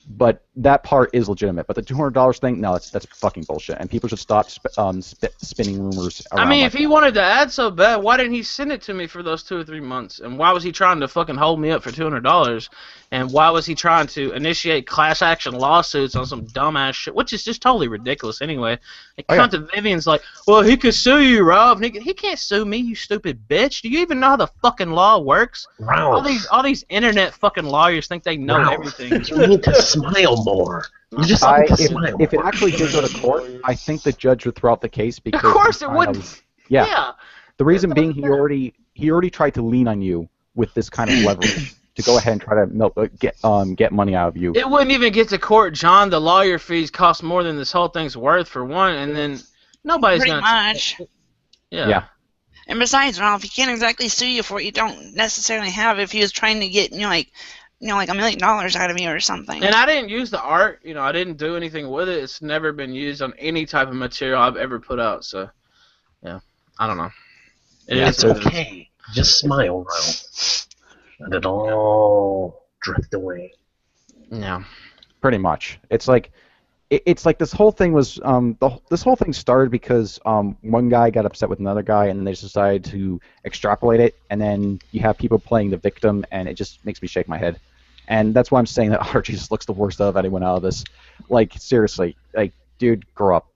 But that part is legitimate. But the $200 thing, no, that's fucking bullshit. And people should stop spinning rumors around. I mean, if he wanted the ad so bad, why didn't he send it to me for those 2 or 3 months? And why was he trying to fucking hold me up for $200? And why was he trying to initiate class action lawsuits on some dumbass shit, which is just totally ridiculous anyway? Like, Vivian's like, well, he could sue you, Rob. He can't sue me, you stupid bitch. Do you even know how the fucking law works? Ralph. All these internet fucking lawyers think they know everything. You need to smile more. You just need to smile. If it actually did go to court, I think the judge would throw out the case because. Of course it wouldn't. Yeah. The reason being, he already tried to lean on you with this kind of leverage to go ahead and try to get money out of you. It wouldn't even get to court, John. The lawyer fees cost more than this whole thing's worth, for one, and then nobody's Pretty gonna. much. Yeah. And besides, Ralph, he can't exactly sue you for what you don't necessarily have if he was trying to get like $1 million out of you or something. And I didn't use the art. I didn't do anything with it. It's never been used on any type of material I've ever put out. So, yeah, I don't know. It's okay. Just smile, Ralph. And it all drift away. Yeah. Pretty much. It's like this whole thing was this whole thing started because one guy got upset with another guy, and then they just decided to extrapolate it, and then you have people playing the victim, and it just makes me shake my head. And that's why I'm saying that RG just looks the worst out of anyone out of this. Like, seriously, like, dude, grow up.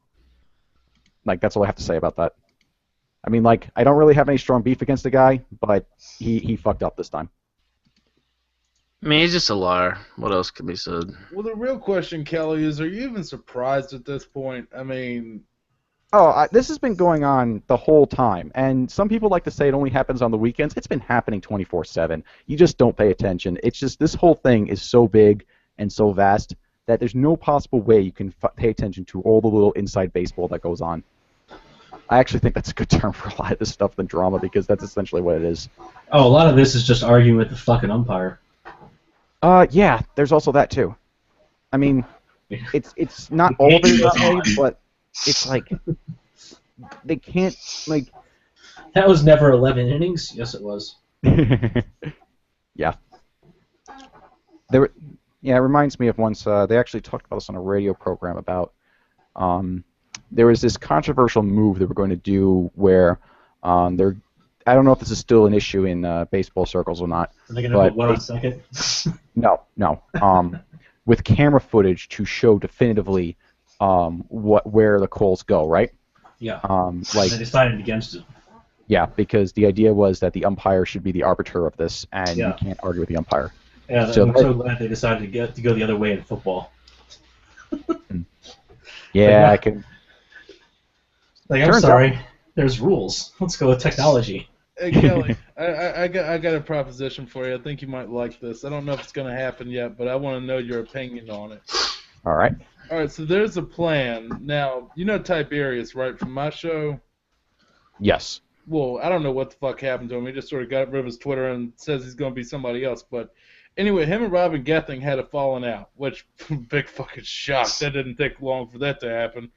Like, that's all I have to say about that. I mean, like, I don't really have any strong beef against the guy, but he fucked up this time. I mean, he's just a liar. What else can be said? Well, the real question, Kelly, is: are you even surprised at this point? I mean, This has been going on the whole time, and some people like to say it only happens on the weekends. It's been happening 24/7. You just don't pay attention. It's just this whole thing is so big and so vast that there's no possible way you can pay attention to all the little inside baseball that goes on. I actually think that's a good term for a lot of this stuff than drama, because that's essentially what it is. Oh, a lot of this is just arguing with the fucking umpire. Yeah, there's also that too. I mean, it's not all of it that way, but it's like they can't like. That was never 11 innings. Yes, it was. Yeah. Yeah, it reminds me of once they actually talked about this on a radio program about there was this controversial move they were going to do where I don't know if this is still an issue in baseball circles or not. Are they going to put one on second? No. With camera footage to show definitively where the calls go, right? Yeah. Like they decided against it. Yeah, because the idea was that the umpire should be the arbiter of this, and Yeah. you can't argue with the umpire. Yeah, So I'm so glad they decided to go the other way in football. Yeah, I can. Like, I'm sorry. There's rules. Let's go with technology. Hey, Kelly, I got a proposition for you. I think you might like this. I don't know if it's going to happen yet, but I want to know your opinion on it. All right. All right, so there's a plan. Now, you know Tiberius, right, from my show? Yes. Well, I don't know what the fuck happened to him. He just sort of got rid of his Twitter and says he's going to be somebody else. But anyway, him and Robin Gething had a falling out, which, big fucking shock. That didn't take long for that to happen.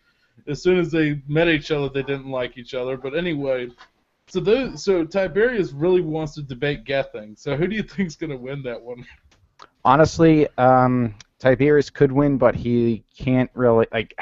As soon as they met each other, they didn't like each other. But anyway, so Tiberius really wants to debate Gething. So who do you think's going to win that one? Honestly, Tiberius could win, but he can't really like.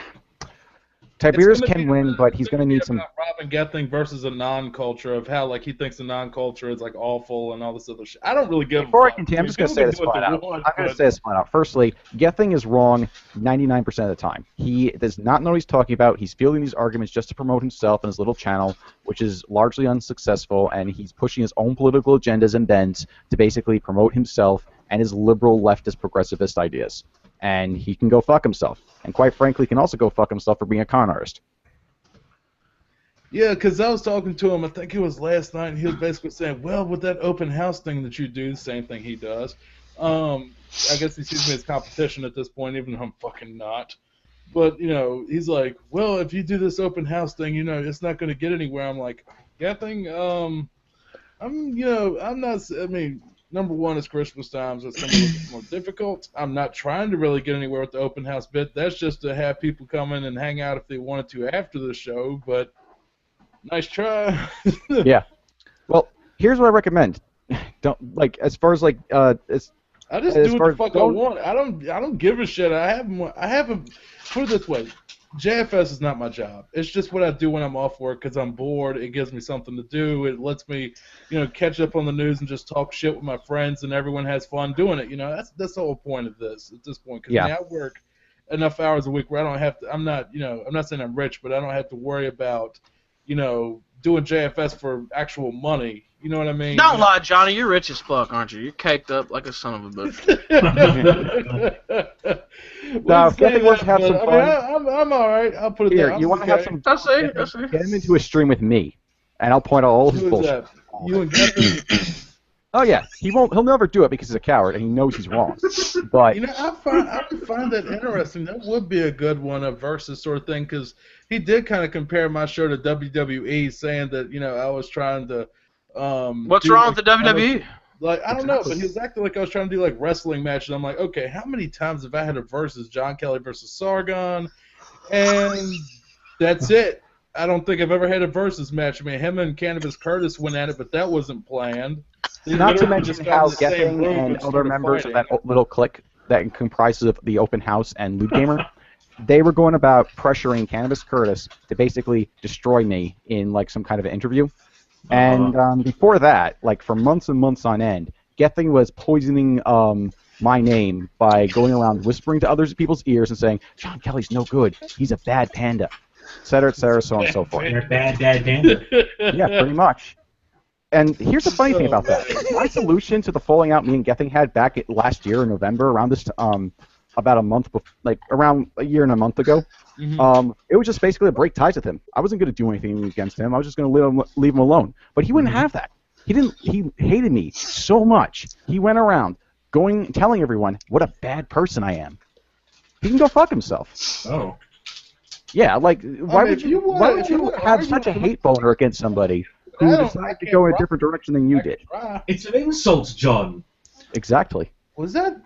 Tiberius can win, but he's going to need some. Robin Gething versus a non-culture of how like he thinks the non-culture is like awful and all this other shit. I don't really give. Before I continue, I'm just going to say this flat out. I'm going to say this flat out. Firstly, Gething is wrong 99% of the time. He does not know what he's talking about. He's fielding these arguments just to promote himself and his little channel, which is largely unsuccessful, and he's pushing his own political agendas and bends to basically promote himself and his liberal leftist progressivist ideas. And he can go fuck himself. And quite frankly, can also go fuck himself for being a con artist. Yeah, because I was talking to him, I think it was last night, and he was basically saying, well, with that open house thing that you do, the same thing he does. I guess he sees me as competition at this point, even though I'm fucking not. But, you know, he's like, well, if you do this open house thing, you know, it's not going to get anywhere. I'm like, Gething, I'm not, I mean, number one, it's Christmas time, so it's going to be a little more difficult. I'm not trying to really get anywhere with the open house bit. That's just to have people come in and hang out if they wanted to after the show, but nice try. Yeah. Well, here's what I recommend. Don't, like, as far as, like, I just do what the fuck I want. I don't give a shit. I haven't, put it this way, JFS is not my job. It's just what I do when I'm off work because I'm bored. It gives me something to do. It lets me, you know, catch up on the news and just talk shit with my friends, and everyone has fun doing it. You know, that's the whole point of this at this point. Because I work enough hours a week where I don't have to. I'm not saying I'm rich, but I don't have to worry about, you know, doing JFS for actual money. You know what I mean? Don't lie, Johnny. You're rich as fuck, aren't you? You're caked up like a son of a bitch. Now, if Gething wants to have some fun, I mean, I'm all right. I'll put it there. You want to have some? I see. Get him into a stream with me, and I'll point out all his bullshit. You and Gething? Oh yeah, he'll never do it because he's a coward and he knows he's wrong. But you know, I would find that interesting. That would be a good one, a versus sort of thing, because he did kind of compare my show to WWE, saying that, you know, I was trying to. What's wrong with the WWE? Like, I don't know, but he was acting like I was trying to do like wrestling matches. I'm like, okay, how many times have I had a versus John Kelly versus Sargon? And that's it. I don't think I've ever had a versus match. I mean, him and Cannabis Curtis went at it, but that wasn't planned. Not to mention how Gething and other members of that little clique that comprises of the Open House and Loot Gamer, they were going about pressuring Cannabis Curtis to basically destroy me in like some kind of an interview. And before that, like for months and months on end, Gething was poisoning my name by going around whispering to other people's ears and saying, John Kelly's no good, he's a bad panda, et cetera, so on and so forth. You're a bad panda. Yeah, pretty much. And here's the funny thing about that. My solution to the falling out me and Gething had back last year in November, around this, about a month, like around a year and a month ago, it was just basically to break ties with him. I wasn't going to do anything against him. I was just going to leave him alone. But he wouldn't have that. He hated me so much. He went around telling everyone what a bad person I am. He can go fuck himself. Oh. Yeah, like why would you have such a hate boner against somebody who decided to go in a different direction than you did? It's an insult, John. Exactly. Was that?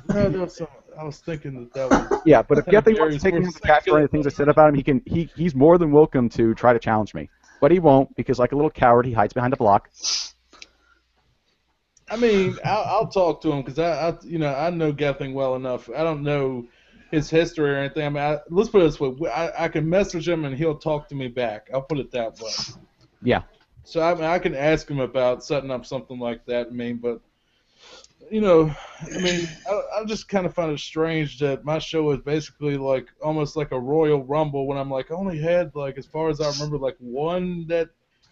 No, there was some. I was thinking that was. Yeah, but if Gething wants to take him to task for any things I said about him, he's more than welcome to try to challenge me. But he won't, because like a little coward, he hides behind a block. I mean, I'll talk to him because I know Gething well enough. I don't know his history or anything. I mean, let's put it this way: I can message him and he'll talk to me back. I'll put it that way. Yeah. So I can ask him about setting up something like that. I mean, but I just kind of find it strange that my show is basically like almost like a Royal Rumble when I'm like only had like as far as I remember like one that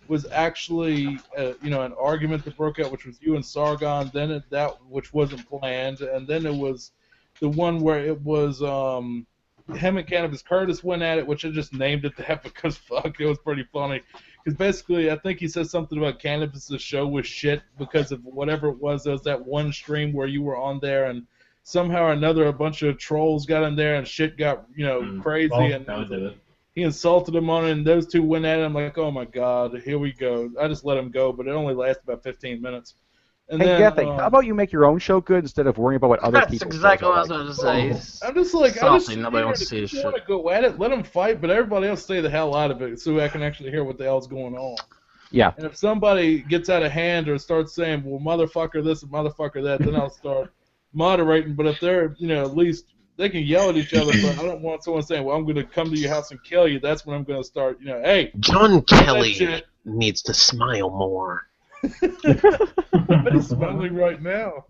was actually an argument that broke out, which was you and Sargon. Then that which wasn't planned, and then it was the one where it was him and Cannabis Curtis went at it, which I just named it that because fuck, it was pretty funny. Because basically, I think he said something about Cannabis' show was shit because of whatever it was. There was that one stream where you were on there, and somehow or another, a bunch of trolls got in there, and shit got crazy. Well, and that would do it. he insulted him on it, and those two went at it. I'm like, oh my god, here we go. I just let him go, but it only lasted about 15 minutes. And hey, then, Gething, how about you make your own show good instead of worrying about what other people? That's exactly what I was going to say. I'm just like, Nobody wants to see his if you shit. want to go at it, let them fight, but everybody else stay the hell out of it so I can actually hear what the hell's going on. Yeah. And if somebody gets out of hand or starts saying, well, motherfucker this and motherfucker that, then I'll start moderating. But if they're, at least they can yell at each other, but I don't want someone saying, well, I'm going to come to your house and kill you. That's when I'm going to start, hey. John Kelly needs to smile more. But he's smiling right now.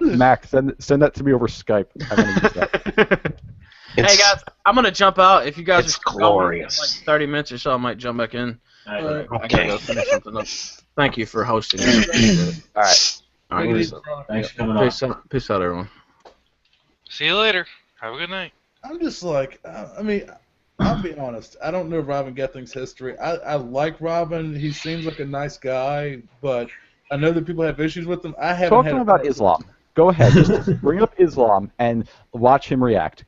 Max, send that to me over Skype. I want to use that. Hey guys, I'm gonna jump out. If you guys It's are going glorious. in like 30 minutes or so, I might jump back in. I Okay. gotta go finish something up. Thank you for hosting. All right. All right. Thanks for coming on. Peace out, everyone. See you later. Have a good night. I'm just like, I'll be honest. I don't know Robin Gething's history. I like Robin. He seems like a nice guy, but I know that people have issues with him. I haven't Talk had to him about Islam. Go ahead. Just bring up Islam and watch him react.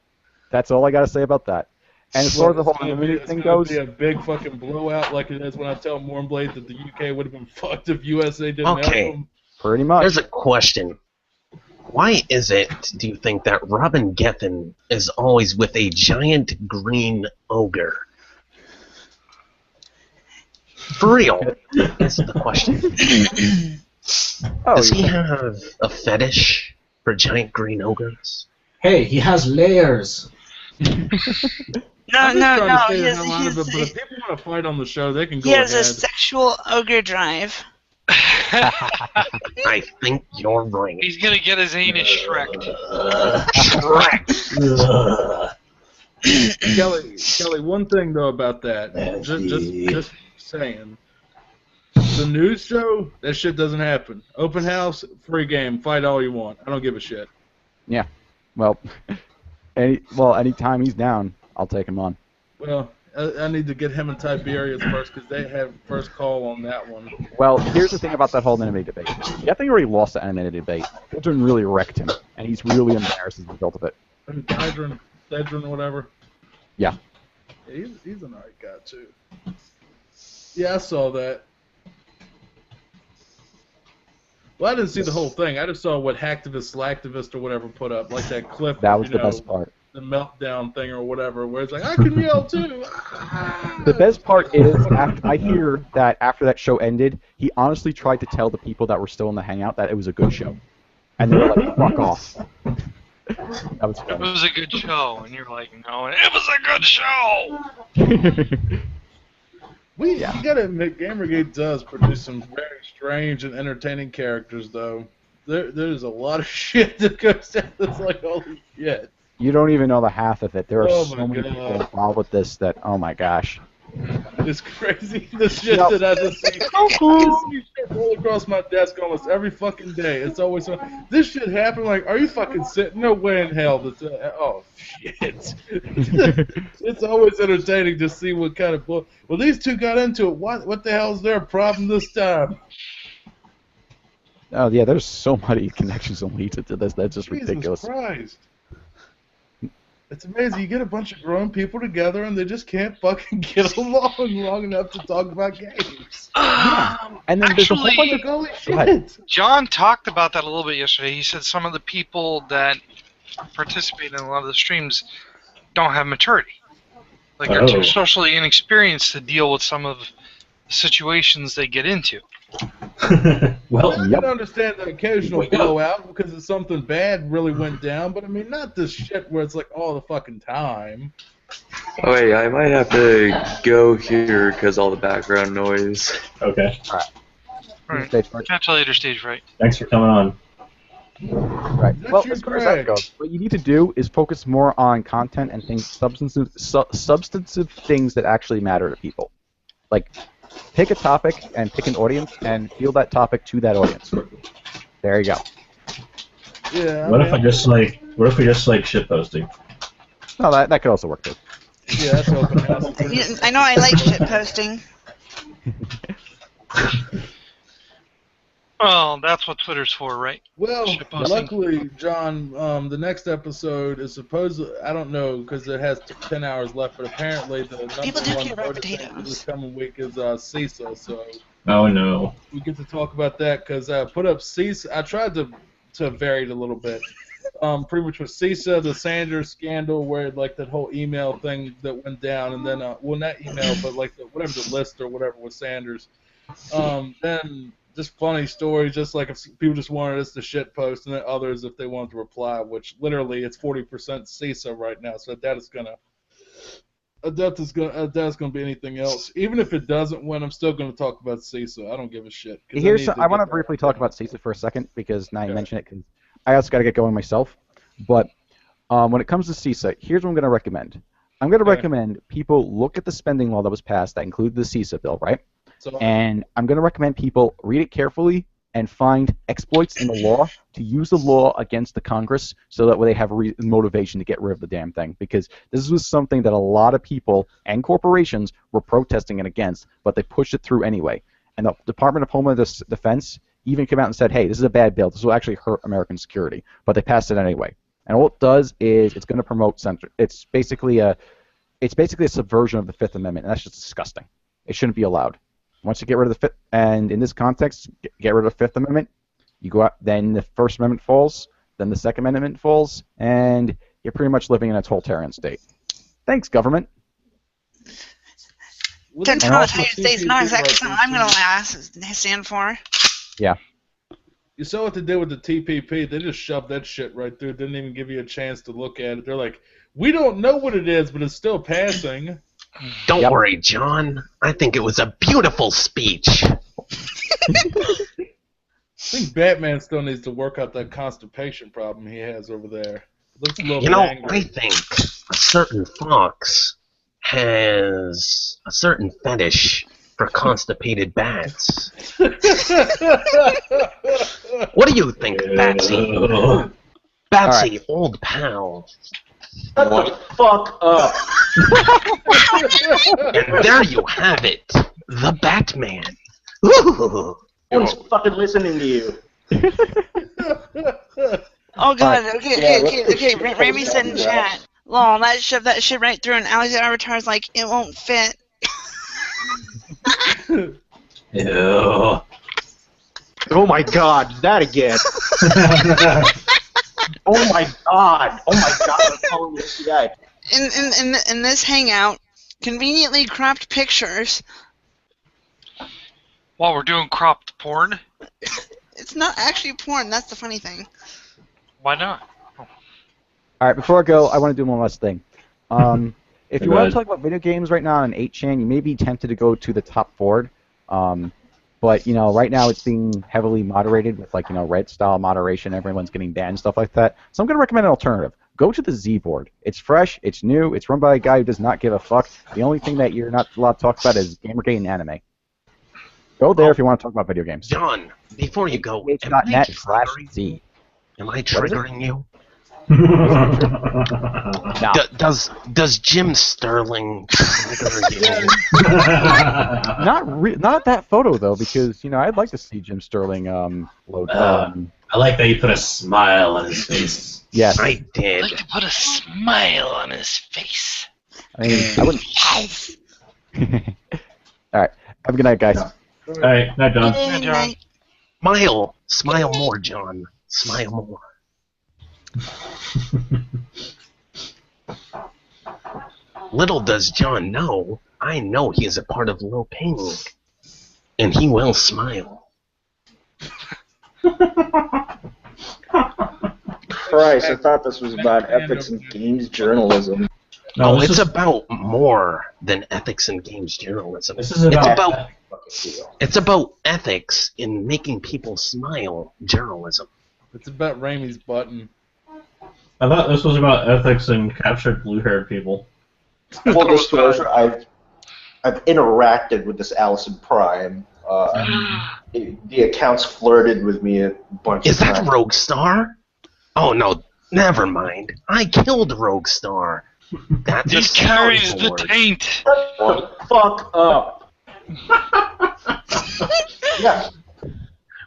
That's all I got to say about that. And as far as the whole immunity thing goes, it's going to be a big fucking blowout like it is when I tell Mornblade that the UK would have been fucked if USA didn't help Okay. them. Pretty much. Here's a question. Why is it, do you think, that Robin Gething is always with a giant green ogre? For real, is the question. Does he have a fetish for giant green ogres? Hey, he has layers. I'm just trying to stay the hell out of it, but if people want to fight on the show, they can go He has ahead. a sexual ogre drive. I think you're right. He's gonna get his anus shreked. Kelly, one thing though about that, just saying, the news show, that shit doesn't happen. Open house, free game, fight all you want. I don't give a shit. Yeah. Well, anytime he's down, I'll take him on. Well, I need to get him and Tiberius first because they have first call on that one. Well, here's the thing about that whole anonymity debate. Gething already lost the anonymity debate. Children really wrecked him, and he's really embarrassed as a result of it. And Thedron, whatever. Yeah. Yeah, he's an alright guy too. Yeah, I saw that. Well, I didn't see the whole thing. I just saw what Hacktivist or whatever put up, like that clip. That was the best part. The meltdown thing or whatever, where it's like, I can yell too. The best part is, I hear that after that show ended, he honestly tried to tell the people that were still in the hangout that it was a good show. And they were like, fuck off. That was It funny. was a good show, and you're like, no, it was a good show. You gotta admit, Gamergate does produce some very strange and entertaining characters, though. There's a lot of shit that goes down. It's like, holy shit. You don't even know the half of it. There are Oh so my many God. people involved with this that, oh my gosh. It's crazy. The shit that I just see. I see shit roll across my desk almost every fucking day. It's always this shit happened. Like, are you fucking sitting? No way in hell. Oh shit. It's always entertaining to see what kind of well, these two got into it. What the hell is their problem this time? Oh yeah, there's so many connections and leads into this. That's just Jesus ridiculous. Christ. It's amazing. You get a bunch of grown people together and they just can't fucking get along long enough to talk about games. And then there's a whole bunch of holy shit. John talked about that a little bit yesterday. He said some of the people that participate in a lot of the streams don't have maturity. Like, they're too socially inexperienced to deal with some of the situations they get into. Well, I can understand the occasional blowout because it's something bad really went down, but I mean, not this shit where it's like all the fucking time. Oh, wait, I might have to go here because all the background noise. Okay. Alright. Catch you later, Stage Fright. Thanks for coming on. Right. Well, as far as that goes, what you need to do is focus more on content and things, substantive things that actually matter to people. Like, pick a topic and pick an audience and feel that topic to that audience. There you go. Yeah. What if we just like shit posting? No, that could also work too. Yeah, that's open house. I know I like shit posting. Well, that's what Twitter's for, right? Well, Shit posting. luckily, John, the next episode is I don't know because it has 10 hours left, but apparently the number People do one care about voted thing for potatoes. this coming week is CISA, so Oh no. we get to talk about that because I put up CISA. I tried to vary it a little bit. Pretty much with CISA, the Sanders scandal, where like that whole email thing that went down, and then well, not email, but like whatever the list or whatever with Sanders. Then just funny stories, just like if people just wanted us to shit post, and then others if they wanted to reply, which literally it's 40% CISA right now, so that's gonna be anything else. Even if it doesn't win, I'm still gonna talk about CISA. I don't give a shit. I want to briefly talk about CISA for a second because now you mention it, because I also got to get going myself. But when it comes to CISA, here's what I'm going to recommend. I'm going to recommend people look at the spending law that was passed that included the CISA bill, right? And I'm going to recommend people read it carefully and find exploits in the law to use the law against the Congress so that way they have motivation to get rid of the damn thing. Because this was something that a lot of people and corporations were protesting and against, but they pushed it through anyway. And the Department of Homeland Defense even came out and said, hey, this is a bad bill. This will actually hurt American security. But they passed it anyway. And all it does is it's going to promote censor. It's basically a subversion of the Fifth Amendment, and that's just disgusting. It shouldn't be allowed. Once you get rid of the Fifth, and in this context, get rid of the Fifth Amendment, you go out, then the First Amendment falls, then the Second Amendment falls, and you're pretty much living in a totalitarian state. Thanks, government. Totalitarian state's not exactly something I'm going to stand for. Yeah. You saw what they did with the TPP. They just shoved that shit right through. Didn't even give you a chance to look at it. They're like, we don't know what it is, but it's still passing. Don't worry, John. I think it was a beautiful speech. I think Batman still needs to work out that constipation problem he has over there. Looks a little You know, angry. I think a certain fox has a certain fetish for constipated bats. What do you think, Batsy? Batsy, old pal. Shut the fuck up. And there you have it, the Batman. Ooh. No one's fucking listening to you. Oh god, Alright. okay, Ramy said in chat, lol, that shoved that shit right through, and Alexander Avatar's like, it won't fit. Ew. Oh my god, that again. Oh my god. Oh my god, I'm calling this guy. In this hangout, conveniently cropped pictures. While we're doing cropped porn? It's It's not actually porn. That's the funny thing. Why not? All right, before I go, I want to do one last thing. If you want to talk about video games right now on 8chan, you may be tempted to go to the top forward. But, you know, right now it's being heavily moderated with, like, you know, red style moderation. Everyone's getting banned and stuff like that. So I'm going to recommend an alternative. Go to the Z board. It's fresh. It's new. It's run by a guy who does not give a fuck. The only thing that you're not allowed to talk about is Gamergate and anime. Go there if you want to talk about video games. John, before you go, H.net/Z. Am I triggering you? No. Does Jim Sterling trigger you? Not that photo though, because you know I'd like to see Jim Sterling load. I like that you put a smile on his face. Yes, I did. I'd like to put a smile on his face. I mean, I wouldn't. Yes. All right. Have a good night, guys. All right, night, John. Good night, John. Smile more, John. Smile more. Little does John know, I know he is a part of Low Ping, and he will smile. Christ, I thought this was about ethics and games journalism. No, it's about more than ethics and games journalism. This is about it's about ethics in making people smile journalism. It's about Ramey's button. I thought this was about ethics and captured blue-haired people. Full disclosure, I've interacted with this Allison Prime. The account's flirted with me a bunch Is of times. that Rogue Star? Oh no, never mind. I killed Rogue Star. That's He carries the taint. Shut the fuck up. Yeah.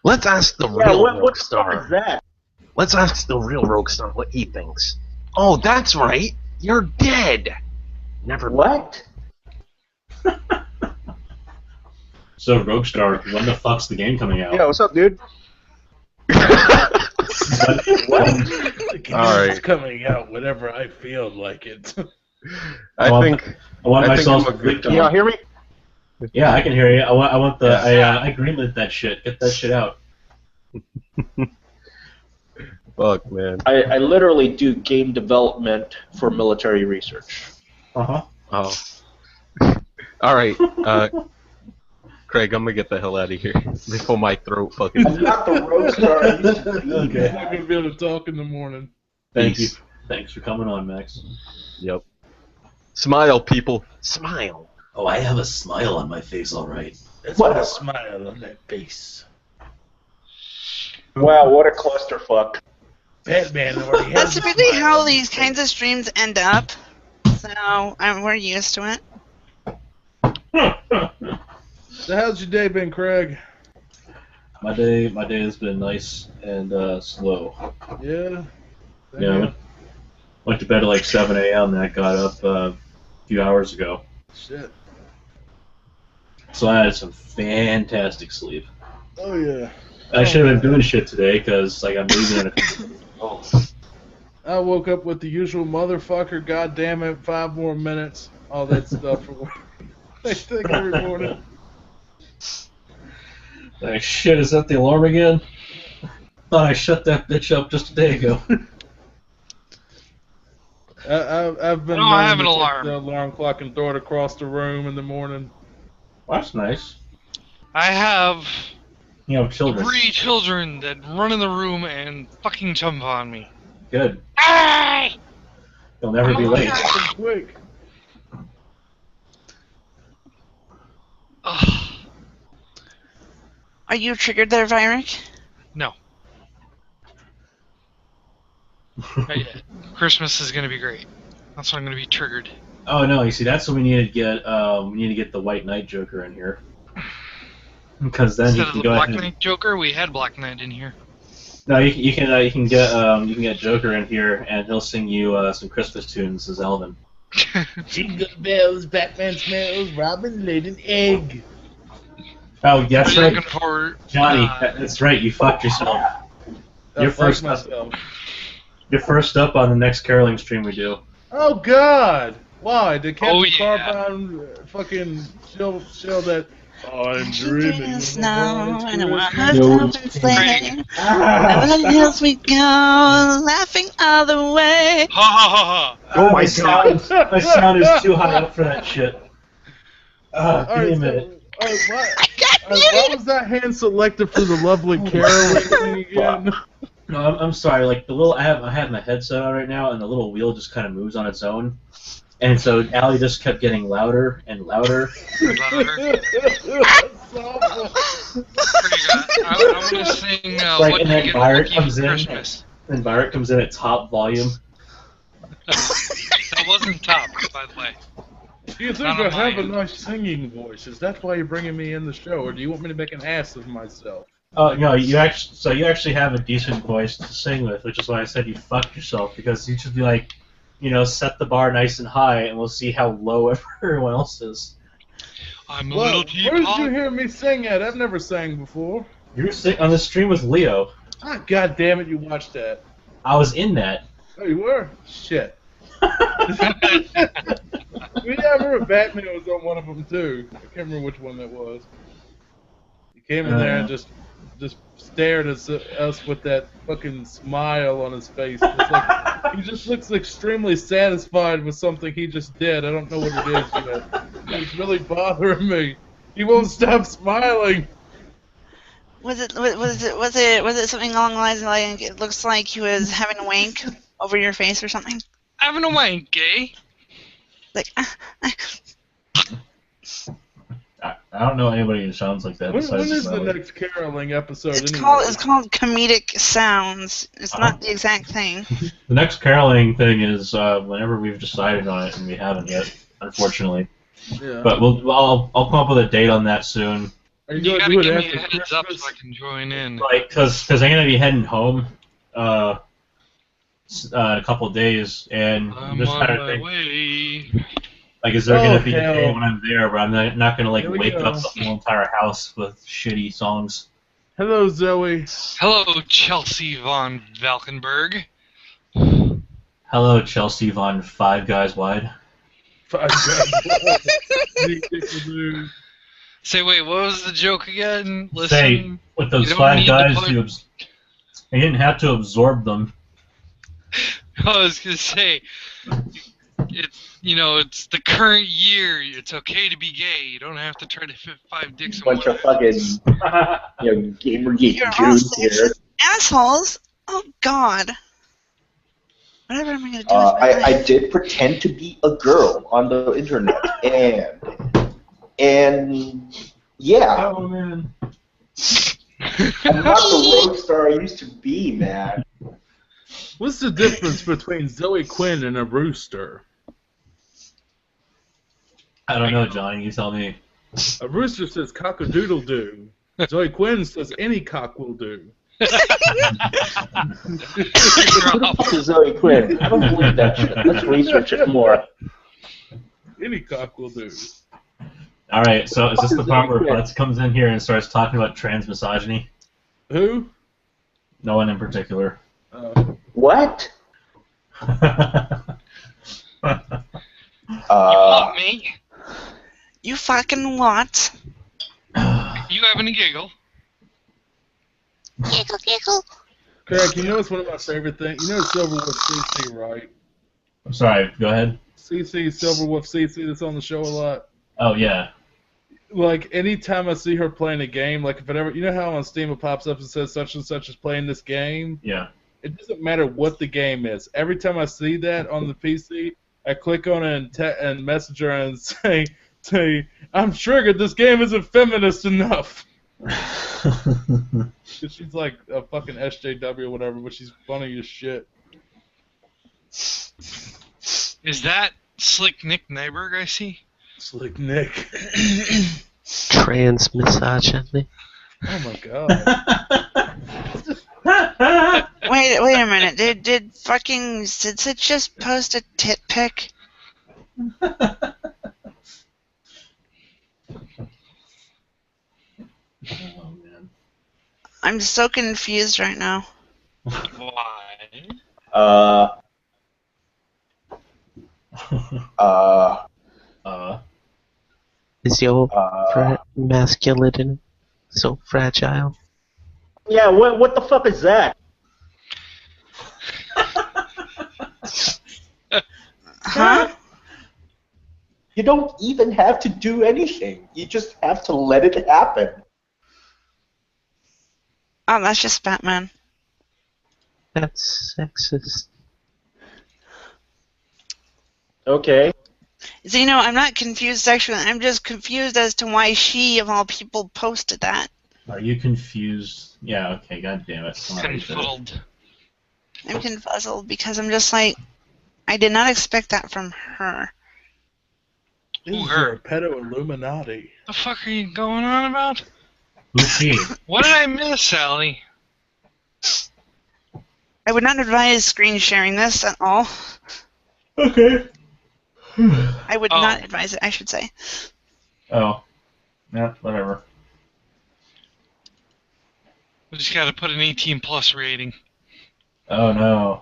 Let's ask the real Rogue what Star. is that? Let's ask the real Rogue Star what he thinks. Oh, that's right. You're dead. Never mind. What? So, Roguestar, when the fuck's the game coming out? Yeah, what's up, dude? The game All is right. coming out whenever I feel like it. I think I'm a good Can y'all hear me? Yeah, I can hear you. I want the. I greenlit that shit. Get that shit out. Fuck, man. I literally do game development for military research. Uh-huh. Oh. All right. Craig, I'm gonna get the hell out of here before my throat fucking. I'm not the Rogue Star. I used to be. Okay. I'm not gonna be able to talk in the morning. Thank you. Thanks for coming on, Max. Yep. Smile, people. Smile. Oh, I have a smile on my face, all right. That's what a smile on that face. Wow, what a clusterfuck. Batman already That's has a typically smile how on these his kinds of streams end up. So we're used to it. So how's your day been, Craig? My day has been nice and slow. Yeah. Yeah. Went to bed at like 7 a.m. and I got up a few hours ago. Shit. So I had some fantastic sleep. Oh yeah. I should have been doing shit today because like I'm leaving in a. Oh. I woke up with the usual motherfucker, goddamn it, 5 more minutes, all that stuff. I think every morning. Like, shit, is that the alarm again? Thought I shut that bitch up just a day ago. I've been. No, I have known an to take alarm. The alarm clock and throw it across the room in the morning. Well, that's nice. I have You know, children. 3 children that run in the room and fucking jump on me. Good. Hey! You'll never be late. Quick. Ugh. Are you triggered there, Vyric? No. Not yet. Christmas is gonna be great. That's when I'm gonna be triggered. Oh no! You see, that's when we need to get. We need to get the White Knight Joker in here. Because then Instead you of can the go Black ahead. Knight Joker, we had Black Knight in here. No, you can get Joker in here, and he'll sing you some Christmas tunes as Elvin. Jingle bells, Batman smells, Robin laid an egg. Oh, that's Are you right, looking for Johnny. That's right. You fucked yourself. You're first up. You're first up on the next caroling stream we do. Oh God! Why did Captain Oh, yeah. Carbine fucking show that I'm dreaming in the snow, and I want to No. stop and say, wherever else we go, laughing all the way. Ha ha ha ha. Oh my My sound is too high up for that shit. Give me a Alright, minute. why was that hand selected for the lovely caroling thing again? No, I'm sorry. Like the little, I have my headset on right now, and the little wheel just kind of moves on its own, and so Allie just kept getting louder and louder. I'm gonna sing Like, Lucky and then Get Byron Lucky comes for in, Christmas. and Byron comes in at top volume. That wasn't top, by the way. You think Not I on my have a end. nice singing voice? Is that why you're bringing me in the show, or do you want me to make an ass of myself? Oh no, you actually have a decent voice to sing with, which is why I said you fucked yourself, because you should be like, set the bar nice and high, and we'll see how low everyone else is. I'm a Well, little where did teapot. you hear me sing at? I've never sang before. You were on the stream with Leo. Ah, God damn it, you watched that. I was in that. Oh, you were? Shit. Yeah, I remember Batman was on one of them too. I can't remember which one that was. He came in there and just stared at us with that fucking smile on his face. It's like, he just looks extremely satisfied with something he just did. I don't know what it is yet. It's really bothering me. He won't stop smiling. Was it something along the lines of like it looks like he was having a wank over your face or something? Having a wank, eh? Like I don't know anybody who sounds like that. When besides is the Smelly. next caroling episode? it's anyway? called comedic sounds. It's not the exact thing. The next caroling thing is whenever we've decided on it, and we haven't yet, unfortunately. Yeah. But I'll come up with a date on that soon. Are You gonna gotta do it give me after a heads up Christmas? so I can join in. Like, cause I'm gonna be heading home, in a couple of days, and I'm I'm just on kind of my thinking, way. like, is there gonna be a hell. day when I'm there, but I'm not gonna like Here we wake go. up the whole entire house with shitty songs. Hello, Zoe. Hello, Chelsea von Valkenburg. Hello, Chelsea von Five Guys Wide. 5 guys. Say, wait, what was the joke again? Listen, Say, with those you don't five need guys, to put- you didn't have to absorb them. I was gonna say, it's the current year. It's okay to be gay. You don't have to try to fit 5 dicks in Bunch one. of fucking, Gamergate You're all Jews here. sexist assholes. Oh God. Whatever am I gonna do? with my I life? did pretend to be a girl on the internet, and yeah, Oh man. I'm not the road star I used to be, man. What's the difference between Zoe Quinn and a rooster? I don't know, Johnny. You tell me. A rooster says cock-a-doodle-doo. Zoe Quinn says any cock will do. Zoe Quinn. I don't believe that shit. Let's research it more. Any cock will do. All right. So is this the part where Butts comes in here and starts talking about trans misogyny? Who? No one in particular. What? You me? You fucking what? You having a giggle? Giggle, giggle. Craig, you know what's one of my favorite things? You know Silverwolf CC, right? I'm sorry. Go ahead. CC, Silverwolf CC, that's on the show a lot. Oh yeah. Like, anytime I see her playing a game, like, if it ever, you know how on Steam it pops up and says such and such is playing this game? Yeah. It doesn't matter what the game is. Every time I see that on the PC, I click on it and message her and say, I'm triggered, this game isn't feminist enough. She's like a fucking SJW or whatever, but she's funny as shit. Is that Slick Nick Nyberg I see? Slick Nick. Trans misogyny. Oh my god. Wait a minute. Did fucking Sid just post a tit pic? Oh man. I'm so confused right now. Why? Is your masculinity so fragile? Yeah, what the fuck is that? Huh? You don't even have to do anything. You just have to let it happen. Oh, that's just Batman. That's sexist. Okay. So, I'm not confused sexually. I'm just confused as to why she, of all people, posted that. Are you confused? Yeah, okay, god damn it. Confuddled. I'm confuzzled because I'm just like, I did not expect that from her. These are pedo Illuminati. The fuck are you going on about? Who's she? What did I miss, Sally? I would not advise screen sharing this at all. Okay. I would not advise it, I should say. Oh. Yeah, whatever. We just gotta put an 18+ rating. Oh no.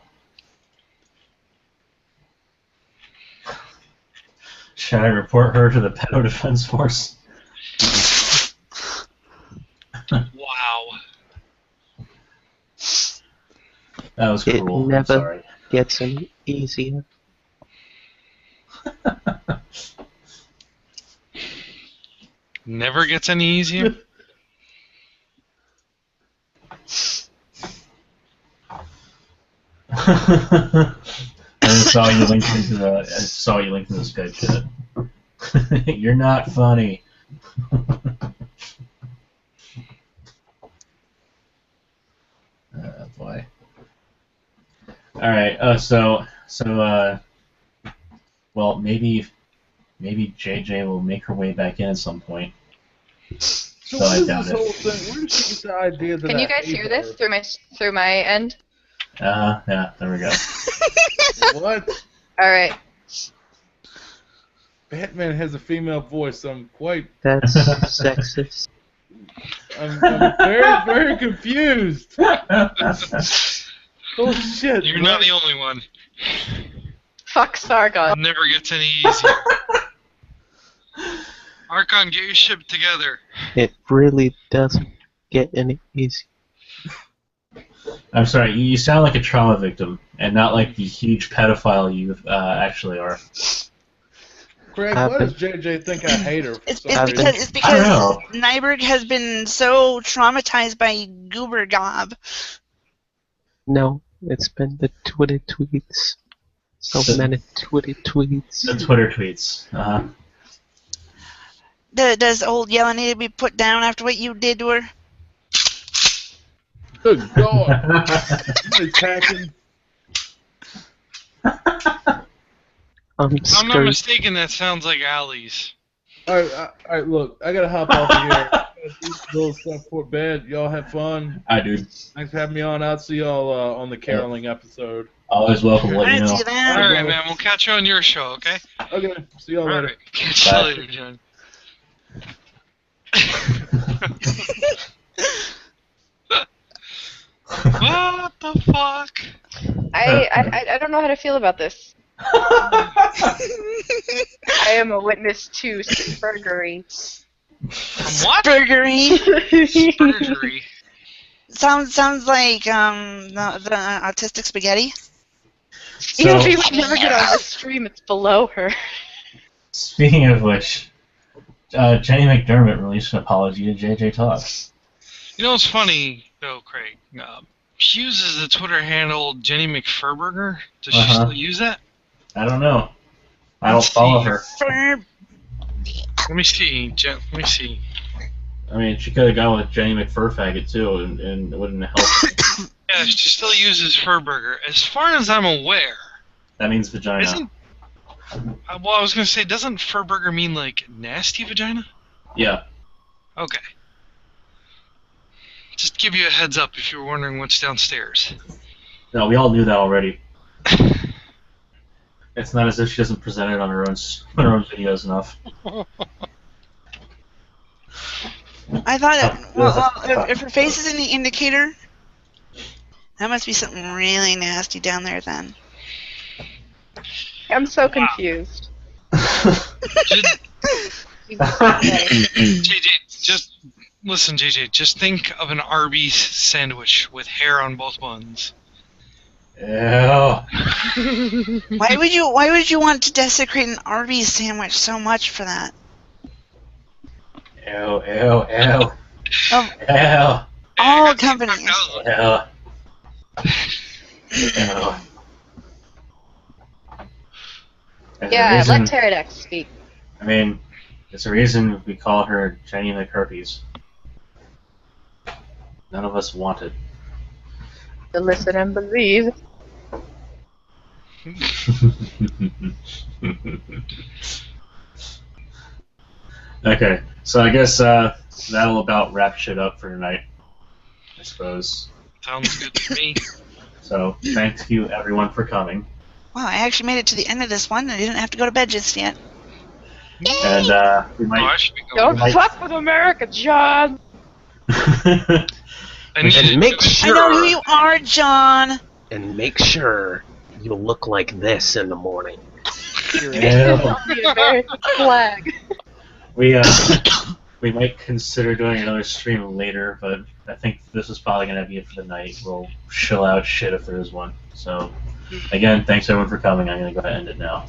Should I report her to the Pedo Defense Force? Wow. That was cruel. It never I'm sorry. gets any easier. Never gets any easier? I saw you linked into the Skype chat. You're not funny. Boy. All right. Well, maybe JJ will make her way back in at some point. So I what is doubt this whole thing? Where did she get the idea that Can you I guys hate hear her? this through my end? Yeah, there we go. What? All right. Batman has a female voice. I'm quite. That's sexist. I'm very, very confused. Oh shit! You're not the only one. Fuck Sargon. Never gets any easier. Archon, get your ship together. It really doesn't get any easier. I'm sorry, you sound like a trauma victim, and not like the huge pedophile you actually are. Craig, why does JJ think I hate her? It's because Nyberg has been so traumatized by Goober Gob. No, it's been the Twitter tweets. So many Twitter tweets. The Twitter tweets. Does old Yella need to be put down after what you did to her? Good God! Attacking. If I'm not mistaken, that sounds like Allie's. Alright, look, I gotta hop off of here. Do little stuff for bed. Y'all have fun. I do. Thanks for having me on. I'll see y'all on the caroling episode. Always welcome. Let me know. Alright, man, we'll catch you on your show, okay? Okay, see y'all later. Alright, catch you later, John. What the fuck? I don't know how to feel about this. I am a witness to spurgery. What? Spurgery? Spurgery. Sounds like the autistic spaghetti. You know, she would never get on the stream. It's below her. Speaking of which, Jenny McDermott released an apology to JJTalkz. You know what's funny, though, Craig? She uses the Twitter handle Jenny McFurburger. Does she still use that? I don't know. I don't follow her. Let me see. Let me see. I mean, she could have gone with Jenny McFurfaggot too, and it wouldn't have helped. Yeah, she still uses Furburger. As far as I'm aware. That means vagina. Well, I was gonna say, doesn't Furburger mean like nasty vagina? Yeah. Okay. Just give you a heads up if you were wondering what's downstairs. No, we all knew that already. It's not as if she doesn't present it on her own videos enough. I thought, if her face is any indicator, that must be something really nasty down there then. I'm so confused. JJ, just listen, JJ. Just think of an Arby's sandwich with hair on both buns. Ew. Why would you want to desecrate an Arby's sandwich so much for that? Ew, ew, ew. Of all companies. Ew. Ew. Yeah, let Pterodax speak. I mean, there's a reason we call her Jenny McHerpes. None of us want it. To listen and believe. Okay, so I guess that'll about wrap shit up for tonight, I suppose. Sounds good to me. So, thank you everyone for coming. Wow, I actually made it to the end of this one and I didn't have to go to bed just yet. And we might. Don't fuck with America, John! And make sure. I know who you are, John! And make sure you look like this in the morning. The American flag. We might consider doing another stream later, but I think this is probably going to be it for the night. We'll chill out shit if there is one. So, again, thanks everyone for coming. I'm going to go ahead and end it now.